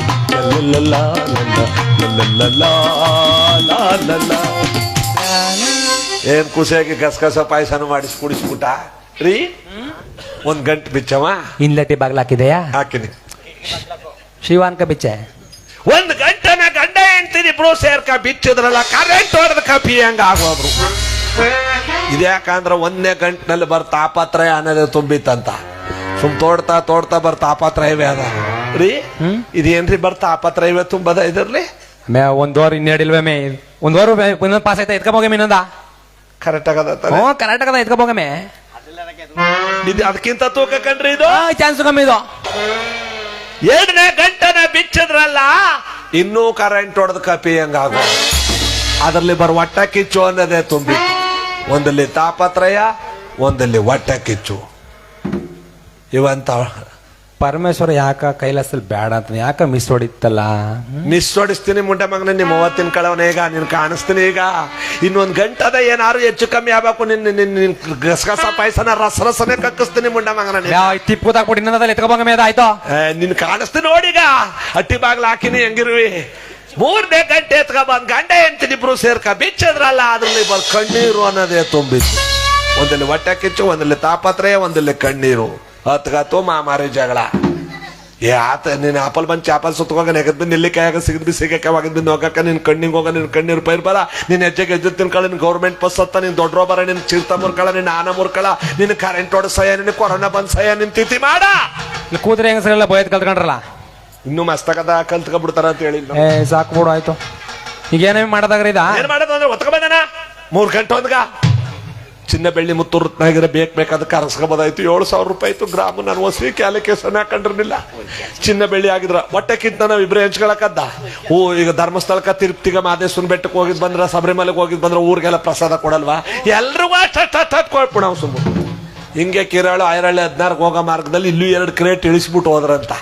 Speaker 1: ಏನ್ ಖುಷಿಯಾಗಿ ಗಸಗಸ ಪಾಯಸನ ಮಾಡಿಸಿ ಕುಡಿಸ್ಬಿಟ್ಟ ರೀ. 1 ಗಂಟೆ ಬಿಚ್ಚವ.
Speaker 2: ಹಿಂದಟಿ ಬಾಗ್ಲ ಹಾಕಿದೆಯಾ?
Speaker 1: ಹಾಕಿನಿ.
Speaker 2: ಶಿವಾನ್ಕ ಬಿಚ್ಚೆ.
Speaker 1: 1 ಗಂಟೆನ ಗಂಡ ಹೆಂಡ್ತೀನಿ ಇಬ್ರು ಸೇರ್ಕ ಬಿಚ್ಚಿದ್ರಲ್ಲ, ಕರೆಂಟ್ ಹೊಡೆದ ಕಾಪಿ ಹಂಗ ಆಗೋದ್ರು. ಇದ್ಯಾಕಂದ್ರ 1ನೇ ಗಂಟಿನಲ್ಲಿ ಬರ್ ತಾಪತ್ರಯ ಅನ್ನೋದೇ ತುಂಬಿತ್ತಂತ. ತೋಡ್ತಾ ಬರ್ ತಾಪತ್ರಯವೇ ಅದ ರೀ. ಇದೇನ್ರಿ ಬರ್ ತಾಪತ್ರಯವೇ ತುಂಬದ ಇದ್ರಲ್ಲಿ.
Speaker 2: ಮೇ 1 ವಾರ ಇನ್ನೆರಡಿಲ್ವೇ ಮೇ 1 ವಾರ ಇನ್ನೊಂದು ಪಾಸ್ ಆಯ್ತಾ? ಎತ್ಕೋಬೋಗೆ ಇನ್ನೊಂದ
Speaker 1: ಕರೆಕ್ಟ್ ಆಗದ.
Speaker 2: ಕರೆಕ್ಟ್ ಆಗದ, ಎತ್ಕೋಬೋಗಮೆ.
Speaker 1: ಇದು ಅದಕ್ಕಿಂತ ತೂಕ ಕಂಡ್ರಿ. ಇದು
Speaker 2: ಚಾನ್ಸ್ ಕಮ್ಮಿ. ಇದು
Speaker 1: 2ನೇ ಗಂಟೆನ ಬಿಚ್ಚಿದ್ರಲ್ಲ, ಇನ್ನೂ ಕರೆಂಟ್ ಹೊಡೆದ ಕಾಪಿ ಹಂಗಾಗೋ. ಅದರಲ್ಲಿ ಬರ್ ಹೊಟ್ಟೆ ಕಿಚ್ಚು ಅನ್ನೋದೇ ತುಂಬಿ. ಒಂದಲ್ಲಿ ತಾಪತ್ರಯ, ಒಂದಲ್ಲಿ ಹೊಟ್ಟೆ ಕಿಚ್ಚು. ಇವಂತ
Speaker 2: ಪರಮೇಶ್ವರ ಯಾಕ ಕೈಲಾಸದಲ್ಲಿ ಬೇಡ ಅಂತ ಯಾಕ ಮಿಸ್ ಹೊಡಿತ್ತಲ್ಲ?
Speaker 1: ಮಿಸ್ ಹೊಡಿಸ್ತೀನಿ ಮುಂಡೆ ಮಗನ. ನಿಮ್ಮ 30 ಕಳವನ ಈಗ ನೀನ್ ಕಾಣಿಸ್ತೀನಿ. ಈಗ ಇನ್ನೊಂದ್ ಗಂಟದ ಏನಾರು ಹೆಚ್ಚು ಕಮ್ಮಿ ಆಗ್ಬೇಕು. ನಿನ್ ಗಸಗಸ ಪಾಯಸನ ರಸರಸನೆ ಕಕ್ಕಿಸ್ತೀನಿ ಮುಂಡೆ ಮಗನ.
Speaker 2: ತಿಪ್ಪುದಾಕ್ಬಿಟ್ಟು ಇನ್ನೊಂದಲ್ಲಿ ಎತ್ಕೋಬೋಗಮೆ. ಅದಾಯ್ತು,
Speaker 1: ನಿನ್ ಕಾಣಿಸ್ತೀನಿ ನೋಡೀಗ. ಅಟ್ಟಿ ಬಾಗ್ಲ ಹಾಕಿನಿ ಹೆಂಗಿರುವಿ. 3ನೇ ಗಂಟೆ ಎತ್ಕೊಂಡ್ ಗಂಡ ಹೆಂಡ್ತೀನಿ ಇಬ್ರು ಸೇರ್ಕ ಬಿಚ್ಚದ್ರಲ್ಲ, ಅದ್ರಲ್ಲಿ ಬರ್ ಕಣ್ಣೀರು ಅನ್ನೋದೇ ತುಂಬಿತ್ತು. ಒಂದಲ್ಲಿ ಹೊಟ್ಟೆ ಕಿಚ್ಚು, ಒಂದಲ್ಲಿ ತಾಪತ್ರಯ, ಒಂದಲ್ಲಿ ಕಣ್ಣೀರು. ಹತ್ಗತ್ತು ಮಾಮಾರಿ ಜಗಳ. ಆತ ನೀನ್ ಆಪಲ್ ಬಂದ್ ಚಾಪಲ್ ಸುತ್ತೋಗ ನೆಗದ್ ಬಿದ್ದು ನೆಲ್ಲಿಕಾಯಾಗ ಸಿಗದ್ ಬಿ ಸಿಗಕ್ಕೆ ಹೋಗದ್ ಬಿದ್ದು ಹೋಗಕ್ಕ ನಿನ್ ಕಣ್ಣಿಗೆ ಹೋಗ ನಿನ್ ಕಣ್ಣೀರು ಪೈರ್ ಬರ. ನಿನ್ ಹೆಜ್ಜೆಗೆ ಹೆಜ್ಜೆ ತಿನ್ಕಳ, ನಿನ್ ಗೌರ್ಮೆಂಟ್ ಬಸ್ ಹತ್ತ, ನಿನ್ ದೊಡ್ಡ ಬರ, ನಿನ್ ಚಿರ್ತ ಮುರ್ಕಳ, ನಿನ್ ಆನ ಮುರ್ಕಳ, ನಿನ್ ಕರೆಂಟ್ ಹೊಡ ಸಯ, ನಿನ್ ಕೊರೋನಾ ಬಂದ್ ಸಯ, ನಿನ್ ತಿಥಿ ಮಾಡ.
Speaker 2: ಇಲ್ಲಿ ಕೂತ್ರೆ ಹೆಂಗಸರೆಲ್ಲ ಬಯದ್ ಕಲ್ತ್ಕೊಂಡ್ರಲ್ಲ.
Speaker 1: ಇನ್ನು ಮಸ್ತಕದ ಕಲ್ತ್ಕೊಂಡ್ಬಿಡ್ತಾರ ಅಂತ ಹೇಳಿ
Speaker 2: ಏ ಸಾಕು ಬಿಡು ಆಯ್ತು. ಈಗ ಏನೇನು ಮಾಡೋದಾಗ್ರಿ ಇದ
Speaker 1: ಏನ್ ಮಾಡೋದು ಅಂದ್ರೆ ಒತ್ಕ ಬಂದನ 3 ಗಂಟೆ ಒಂದ್ಗ ಚಿನ್ನ ಬೆಳ್ಳಿ ಮುತ್ತು ರತ್ನಾಗಿರ ಬೇಕಾದ ಕರ್ಸ್ಕೊಬೋದಾಯ್ತು. 7,000 ರೂಪಾಯಿ ಇತ್ತು ಗ್ರಾಮ. ನಾನು ಹೊಸಿ ಕ್ಯಾಲಿಕೇಶನ್ ಹಾಕೊಂಡಿರ್ಲಿಲ್ಲ. ಚಿನ್ನ ಬೆಳ್ಳಿ ಆಗಿದ್ರ ಹೊಟ್ಟೆಕ್ಕಿಂತ ನಾವ್ ಇಬ್ರು ಹೆಂಚ್ಕೊಳಕದ್ದ. ಈಗ ಧರ್ಮಸ್ಥಳಕ್ಕ ತಿರುಪ್ತಿಗ ಮಾದೇಶ್ವರನ ಬೆಟ್ಟಕ್ಕೆ ಹೋಗಿದ್ ಬಂದ್ರ ಶಬರಿಮಲೆಗೆ ಹೋಗಿದ್ ಬಂದ್ರ ಊರಿಗೆಲ್ಲ ಪ್ರಸಾದ ಕೊಡಲ್ವಾ? ಎಲ್ರಿಗೂ ಅಷ್ಟ್ ಕೊಡ್ಬಿಡ ನಾವು ಸುಮ್ಮ. ಹಿಂಗೆ ಕಿರಾಳು ಐರಳ್ಳಿ 16 ಹೋಗೋ ಮಾರ್ಗದಲ್ಲಿ ಇಲ್ಲೂ 2 ಕ್ರೇಟ್ ಇಳಿಸ್ಬಿಟ್ಟು ಹೋದ್ರಂತ.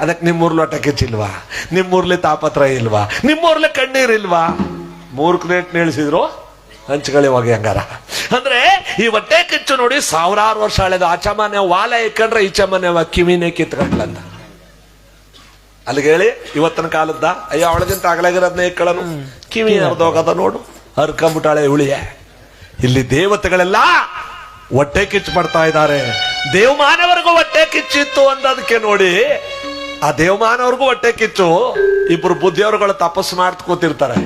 Speaker 1: ಅದಕ್ಕೆ ನಿಮ್ಮೂರ್ಲಿ ಹೊಟ್ಟೆ ಕಿಚ್ಚಿಲ್ವಾ? ನಿಮ್ಮೂರ್ಲಿ ತಾಪತ್ರ ಇಲ್ವಾ? ನಿಮ್ಮೂರ್ಲಿ ಕಣ್ಣೀರಿಲ್ವಾ? 3 ಕ್ರೇಟ್ ಇಳಿಸಿದ್ರು ಹಂಚ್ಕೊಳ್ಳಿ ಹೋಗಿ ಹಂಗಾರ. ಅಂದ್ರೆ ಈ ಹೊಟ್ಟೆ ಕಿಚ್ಚು ನೋಡಿ 1000 ವರ್ಷ ಹಳೆದು. ಆಚಮನೆ ವಾಲ ಇಕ್ಕಂಡ್ರೆ ಈಚಮನೆ ಕಿವಿನೇ ಕಿತ್ಕೊಂಡ್ಲಂತ. ಅಲ್ಲಿಗೆ ಹೇಳಿ ಇವತ್ತಿನ ಕಾಲದ ಅಯ್ಯೋ ಅವಳಗಿಂತ ಆಗಲಾಗಿರೋದನ್ನ ಇಕ್ಕಳನು ಕಿವಿ ಹರಿದೋಗದ ನೋಡು ಹರ್ಕೊಂಬಿಟ್ಟಾಳೆ ಉಳಿಯ. ಇಲ್ಲಿ ದೇವತೆಗಳೆಲ್ಲ ಹೊಟ್ಟೆ ಕಿಚ್ಚು ಪಡ್ತಾ ಇದ್ದಾರೆ. ದೇವಮಾನವರಿಗೂ ಹೊಟ್ಟೆ ಕಿಚ್ಚಿತ್ತು ಅಂದದಕ್ಕೆ ನೋಡಿ, ಆ ದೇವಮಾನವ್ರಿಗೂ ಹೊಟ್ಟೆ ಕಿಚ್ಚು. ಇಬ್ರು ಬುದ್ಧಿಯವರುಗಳು ತಪಸ್ಸು ಮಾಡ್ತ ಕೂತಿರ್ತಾರೆ.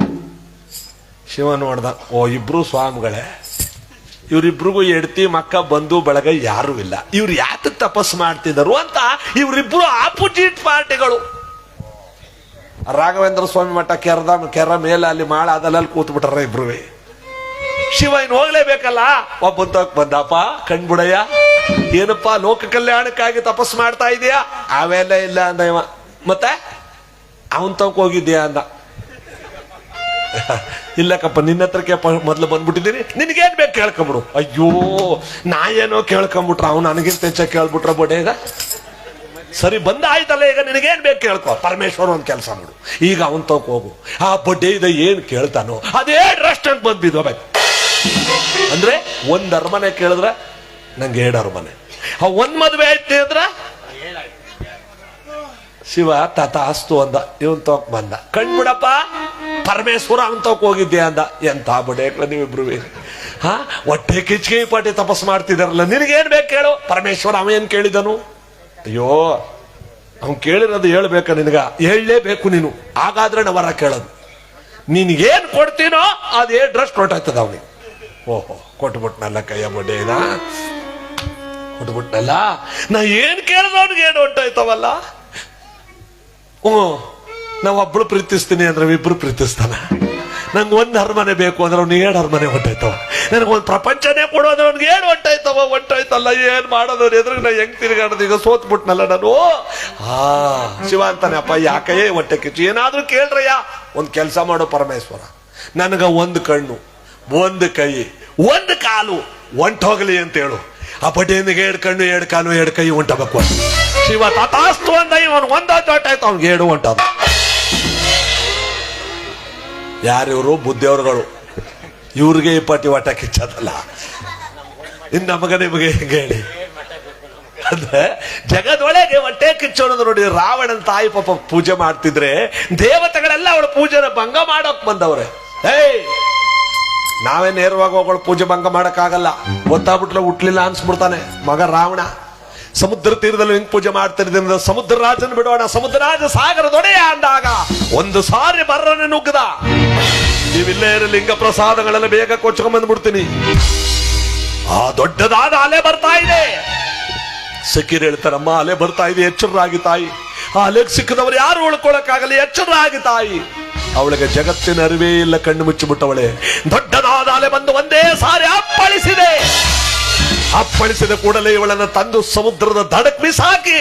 Speaker 1: ಶಿವ ನೋಡ್ದ, ಓ ಇಬ್ರು ಸ್ವಾಮಿಗಳೇ, ಇವ್ರಿಬ್ರಿಗೂ ಹೆಂಡತಿ ಮಕ್ಕ ಬಂಧು ಬಳಗ ಯಾರು ಇಲ್ಲ, ಇವ್ರು ಯಾಕೆ ತಪಸ್ಸು ಮಾಡ್ತಿದ್ರು ಅಂತ ಇವ್ರಿಬ್ರು ಆಪೋಸಿಟ್ ಪಾರ್ಟಿಗಳು. ರಾಘವೇಂದ್ರ ಸ್ವಾಮಿ ಮಠ ಕೆರ ಮೇಲೆ ಅಲ್ಲಿ ಮಾಳ ಅದಲ್ಲಲ್ಲಿ ಕೂತ್ ಬಿಟ್ರ ಇಬ್ರುವೆ. ಶಿವ ಇನ್ ಹೋಗ್ಲೇಬೇಕಲ್ಲ. ಒಬ್ಬಂತ ಬಂದಪ್ಪ ಕಣ್ಬಿಡಯ್ಯ, ಏನಪ್ಪಾ ಲೋಕ ಕಲ್ಯಾಣಕ್ಕಾಗಿ ತಪಸ್ಸು ಮಾಡ್ತಾ ಇದೀಯಾ? ಅವೆಲ್ಲ ಇಲ್ಲ ಅಂದ ಇವ. ಮತ್ತೆ ಅವನ್ ತನಕ ಹೋಗಿದ್ಯಾ ಅಂದ. ಇಲ್ಲಕ್ಕಪ್ಪ ನಿನ್ನ ಹತ್ರಕ್ಕೆ ಮೊದ್ಲು ಬಂದ್ಬಿಟ್ಟಿದ್ದೀನಿ, ನಿನ್ಗೇನ್ ಬೇಕು ಕೇಳ್ಕೊಂಬಿಡು. ಅಯ್ಯೋ ನಾ ಏನೋ ಕೇಳ್ಕೊಂಬಿಟ್ರ ಅವ್ನು ನನಗಿಂತ ಹೆಚ್ಚ ಕೇಳ್ಬಿಟ್ರ ಬೊಡೆ. ಈಗ ಸರಿ ಬಂದ ಆಯ್ತಲ್ಲ, ಈಗ ನಿನಗೇನ್ ಬೇಕು ಕೇಳ್ಕೊ. ಪರಮೇಶ್ವರ ಒಂದ್ ಕೆಲಸ ಮಾಡು, ಈಗ ಅವನ್ ತನಕ ಹೋಗು. ಆ ಬಡ್ಡೆ ಇದ ಏನ್ ಕೇಳ್ತಾನೋ ಅದೇ ರೆಸ್ಟೋರೆಂಟ್ ಬಂದ್ ಬಿದ್ದೋಬೇಕು. ಅಂದ್ರೆ 1 ಅರಮನೆ ಕೇಳಿದ್ರ ನಂಗೆ 2 ಅರಮನೆ. ಆ 1 ಮದ್ವೆ ಆಯ್ತು ಅಂದ್ರ ಶಿವ ತಥಾಸ್ತು ಅಂದ. ಇವನ್ ತೋಕ್ ಬಂದ. ಕಣ್ಬಿಡಪ್ಪ ಪರಮೇಶ್ವರ ಅವನ್ ತೋಕ್ ಹೋಗಿದ್ದೆ ಅಂದ. ಎಂತ ಬಡೇಕ್ಲ ನೀವಿಬ್ರು ಹೊಟ್ಟೆ ಕಿಚ್ಕಿ ಪಾಟಿ ತಪಸ್ ಮಾಡ್ತಿದಾರಲ್ಲ, ನಿನಗೇನ್ ಬೇಕು ಕೇಳು. ಪರಮೇಶ್ವರ ಅವ ಏನ್ ಕೇಳಿದನು? ಅಯ್ಯೋ ಅವನ್ ಕೇಳಿರೋದು ಹೇಳ್ಬೇಕ ನಿನಗ, ಹೇಳಲೇಬೇಕು ನೀನು. ಹಾಗಾದ್ರೆ ನಾ ವರ ಕೇಳೋದು. ನಿನ್ಗೇನ್ ಕೊಡ್ತೀನೋ ಅದೇ ಡ್ರೆಸ್ ಕೊಟ್ಟಾಯ್ತದ ಅವನಿಗೆ. ಓಹೋ ಕೊಟ್ಬಿಟ್ನಲ್ಲ ಕೈಯ ಬಡ್ಡೇನ ಕೊಟ್ಬಿಟ್ನಲ್ಲ. ನಾ ಏನ್ ಕೇಳಿದ ಅವ್ನಿಗೆ ಏನು ಹೊಂಟಾಯ್ತವಲ್ಲ. ನಾವ್ ಒಬ್ಳು ಪ್ರೀತಿಸ್ತೀನಿ ಅಂದ್ರೆ ಇಬ್ರು ಪ್ರೀತಿಸ್ತಾನ. ನಂಗೆ 1 ಅರಮನೆ ಬೇಕು ಅಂದ್ರೆ ಅವ್ನಿಗೆ 2 ಅರಮನೆ ಹೊಂಟಾಯ್ತವ. ನನಗೊಂದು ಪ್ರಪಂಚನೇ ಕೊಡೋದ್ರೆ ಅವ್ನಿಗೆ ಏನು ಹೊಂಟಾಯ್ತಲ್ಲ. ಏನ್ ಮಾಡೋದು ಎದುರು ನಾ ಹೆಂಗ್ ತಿರುಗಾಡೋದು? ಈಗ ಸೋತ್ಬಿಟ್ನಲ್ಲ ನಾನು. ಶಿವ ಅಂತಾನೆ, ಅಪ್ಪ ಯಾಕಯ್ಯ ಹೊಟ್ಟೆ ಕಿಚ್ಚು? ಏನಾದ್ರೂ ಕೇಳ್ರಯ್ಯ. ಒಂದ್ ಕೆಲಸ ಮಾಡೋ ಪರಮೇಶ್ವರ, ನನಗ 1 ಕಣ್ಣು, 1 ಕೈ, 1 ಕಾಲು ಹೊಂಟೋಗ್ಲಿ ಅಂತ ಹೇಳು. ಆ ಬಡ್ಡಿಯನಿಗೆ 2 ಕಣ್ಣು, 2 ಕಾಲು, 2 ಕೈ ಹೊಂಟಬೇಕು. ಶಿವ ತಥಾಸ್ತು ಅಂದ. ಇವನು 1 ಹೊಂಟಾಯ್ತು, ಅವ್ನಿಗೆ 2 ಹೊಂಟದ. ಯಾರಿವರು? ಬುದ್ಧಿಯವರುಗಳು. ಇವ್ರಿಗೆ ಈ ಪಾಟಿ ಹೊಟ್ಟೆ ಕಿಚ್ಚದಲ್ಲ. ಇನ್ ನಿಮಗೆ ಹೆಂಗೆ ಹೇಳಿ? ಅಂದ್ರೆ ಜಗದೊಳಗೆ ಹೊಟ್ಟೆ ಕಿಚ್ಚೋಣದು ನೋಡಿ. ರಾವಣನ ತಾಯಿ ಪಾಪ ಪೂಜೆ ಮಾಡ್ತಿದ್ರೆ ದೇವತೆಗಳೆಲ್ಲ ಅವಳ ಪೂಜೆನ ಭಂಗ ಮಾಡೋಕ್ ಬಂದವ್ರೆ. ನಾವೇ ನೇರವಾಗಿ ಹೋಗೋಳು ಪೂಜೆ ಭಂಗ ಮಾಡಕ್ಕಾಗಲ್ಲ. ಗೊತ್ತಾಗ್ಬಿಟ್ರೆ ಹುಟ್ಲಿಲ್ಲ ಅನ್ಸ್ಬಿಡ್ತಾನೆ ಮಗ ರಾವಣ. ಸಮುದ್ರ ತೀರದಲ್ಲಿ ಹಿಂಗ್ ಪೂಜೆ ಮಾಡ್ತಿರ್ತೀನಿ. ಸಮುದ್ರ ರಾಜನ ಬಿಡೋಣ, ಸಮುದ್ರ ರಾಜ ಸಾಗರದೊಡೆಯ ಅಂದಾಗ 1 ಸಾರಿ ಬರ್ರನೆ ನುಗ್ಗದ. ನೀವಿಲ್ಲೇ ಲಿಂಗ ಪ್ರಸಾದಗಳೆಲ್ಲ ಬೇಗ ಕೊಚ್ಕೊಂಡ್ ಬಂದ್ಬಿಡ್ತೀನಿ. ಆ ದೊಡ್ಡದಾದ ಅಲೆ ಬರ್ತಾ ಇದೆ. ಸಖೀರ್ ಹೇಳ್ತಾರಮ್ಮ, ಅಲೆ ಬರ್ತಾ ಇದೆ, ಎಚ್ಚರರಾಗಿ ತಾಯಿ. ಆ ಅಲೆಗೆ ಸಿಕ್ಕದವ್ರು ಯಾರು ಉಳ್ಕೊಳಕ್ಕಾಗಲ್ಲ, ಎಚ್ಚರರಾಗಿ ತಾಯಿ. ಅವಳಿಗೆ ಜಗತ್ತಿನ ಅರಿವೇ ಇಲ್ಲ, ಕಣ್ಣು ಮುಚ್ಚಿಬಿಟ್ಟವಳೆ. ದೊಡ್ಡದಾದ ಅಲೆ ಬಂದು ಒಂದೇ ಸಾರಿ ಅಪ್ಪಳಿಸಿದೆ. ಅಪ್ಪಳಿಸಿದ ಕೂಡಲೇ ಇವಳನ್ನ ತಂದು ಸಮುದ್ರದ ದಡಕ್ ಬಿಸಾಕಿ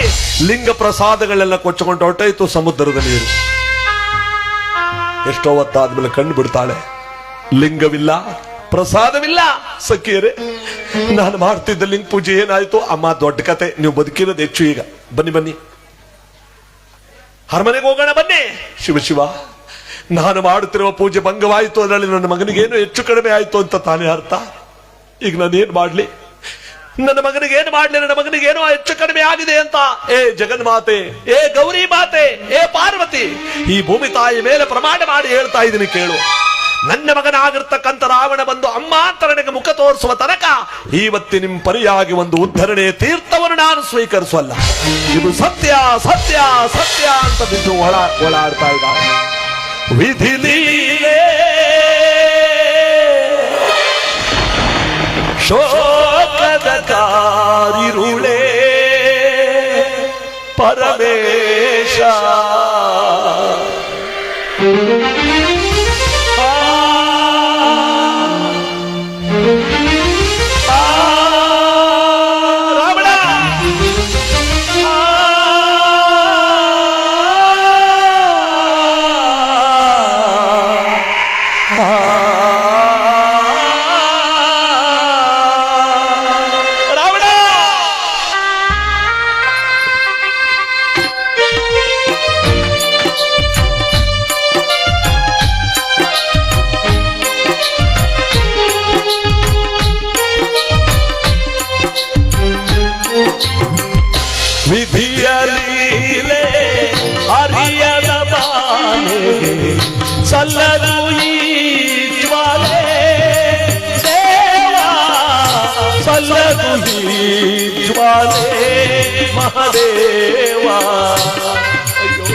Speaker 1: ಲಿಂಗ ಪ್ರಸಾದಗಳೆಲ್ಲ ಕೊಚ್ಚಿಕೊಂಡು ಹೊರಟಾಯ್ತು ಸಮುದ್ರದ ನೀರು. ಎಷ್ಟೋ ಹೊತ್ತಾದ್ಮೇಲೆ ಕಣ್ಣು ಬಿಡ್ತಾಳೆ. ಲಿಂಗವಿಲ್ಲ, ಪ್ರಸಾದವಿಲ್ಲ. ಸಖಿಯರೇ, ನಾನು ಮಾಡ್ತಿದ್ದ ಲಿಂಗ ಪೂಜೆ ಏನಾಯ್ತು? ಅಮ್ಮ ದೊಡ್ಡ ಕತೆ, ನೀವು ಬದುಕಿರೋದು ಹೆಚ್ಚು. ಈಗ ಬನ್ನಿ ಬನ್ನಿ ಅರಮನೆಗೆ ಹೋಗೋಣ ಬನ್ನಿ. ಶಿವ ಶಿವ, ನಾನು ಮಾಡುತ್ತಿರುವ ಪೂಜೆ ಭಂಗವಾಯಿತು, ಅದರಲ್ಲಿ ನನ್ನ ಮಗನಿಗೇನು ಹೆಚ್ಚು ಕಡಿಮೆ ಆಯ್ತು ಅಂತ ತಾನೇ ಅರ್ಥ. ಈಗ ನಾನೇನ್ ಮಾಡ್ಲಿ? ನನ್ನ ಮಗನಿಗೇನು ಮಾಡ್ಲಿ? ನನ್ನ ಮಗನಿಗೇನೋ ಹೆಚ್ಚು ಕಡಿಮೆ ಆಗಿದೆ ಅಂತ. ಏ ಜಗನ್ಮಾತೆ, ಏ ಗೌರಿ ಮಾತೆ, ಏ ಪಾರ್ವತಿ, ಈ ಭೂಮಿ ತಾಯಿ ಮೇಲೆ ಪ್ರಮಾಣ ಮಾಡಿ ಹೇಳ್ತಾ ಇದ್ದೀನಿ ಕೇಳು. ನನ್ನ ಮಗನಾಗಿರ್ತಕ್ಕಂಥ ರಾವಣ ಬಂದು ಅಮ್ಮ ಅಂತ ನನಗೆ ಮುಖ ತೋರಿಸುವ ತನಕ ಇವತ್ತಿ ನಿಮ್ ಪರಿಯಾಗಿ ಒಂದು ಉದ್ಧರಣೆ ತೀರ್ಥವನ್ನು ನಾನು ಸ್ವೀಕರಿಸಲ್ಲ. ಇದು ಸತ್ಯ ಸತ್ಯ ಸತ್ಯ ಅಂತ ಬಿದ್ದು ಓಡಾಡ್ತಾ ಇದ್ದಾರೆ. ವಿಧಿ ಲೀಲೆ ಶೋಕದ ಕಾರಿರುಳೆ ಮಹದೇಶ ರಾವಣ ರಾವಣ ವಿಧಿಯ ಲೀಲೆ ಅರಿಯದ ಬಾಲೆಗೆ ಸಲ್ಲದು ಈ ಜ್ವಾಲೆ ದೇವಾ ಸಲ್ಲದು ಈ ಜ್ವಾಲೆ ಮಹದೇವ ಅಯ್ಯೋ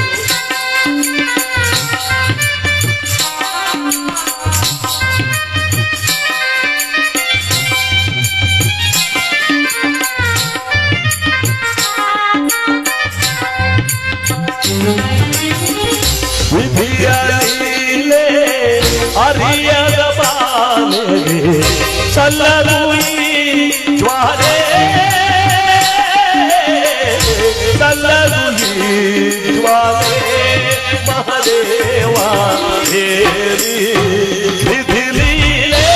Speaker 1: ವಿಧಿಯ ಲೀಲೆ ಅರಿಯದ ಬಾಲೆಗೆ ಸಲ್ಲದು ಈ ಜ್ವಾಲೆ ಸಲ್ಲದು ಈ ಜ್ವಾಲೆ ಮಹದೇವ ಹೇರಿ ವಿಧಿ ಲೀಲೆ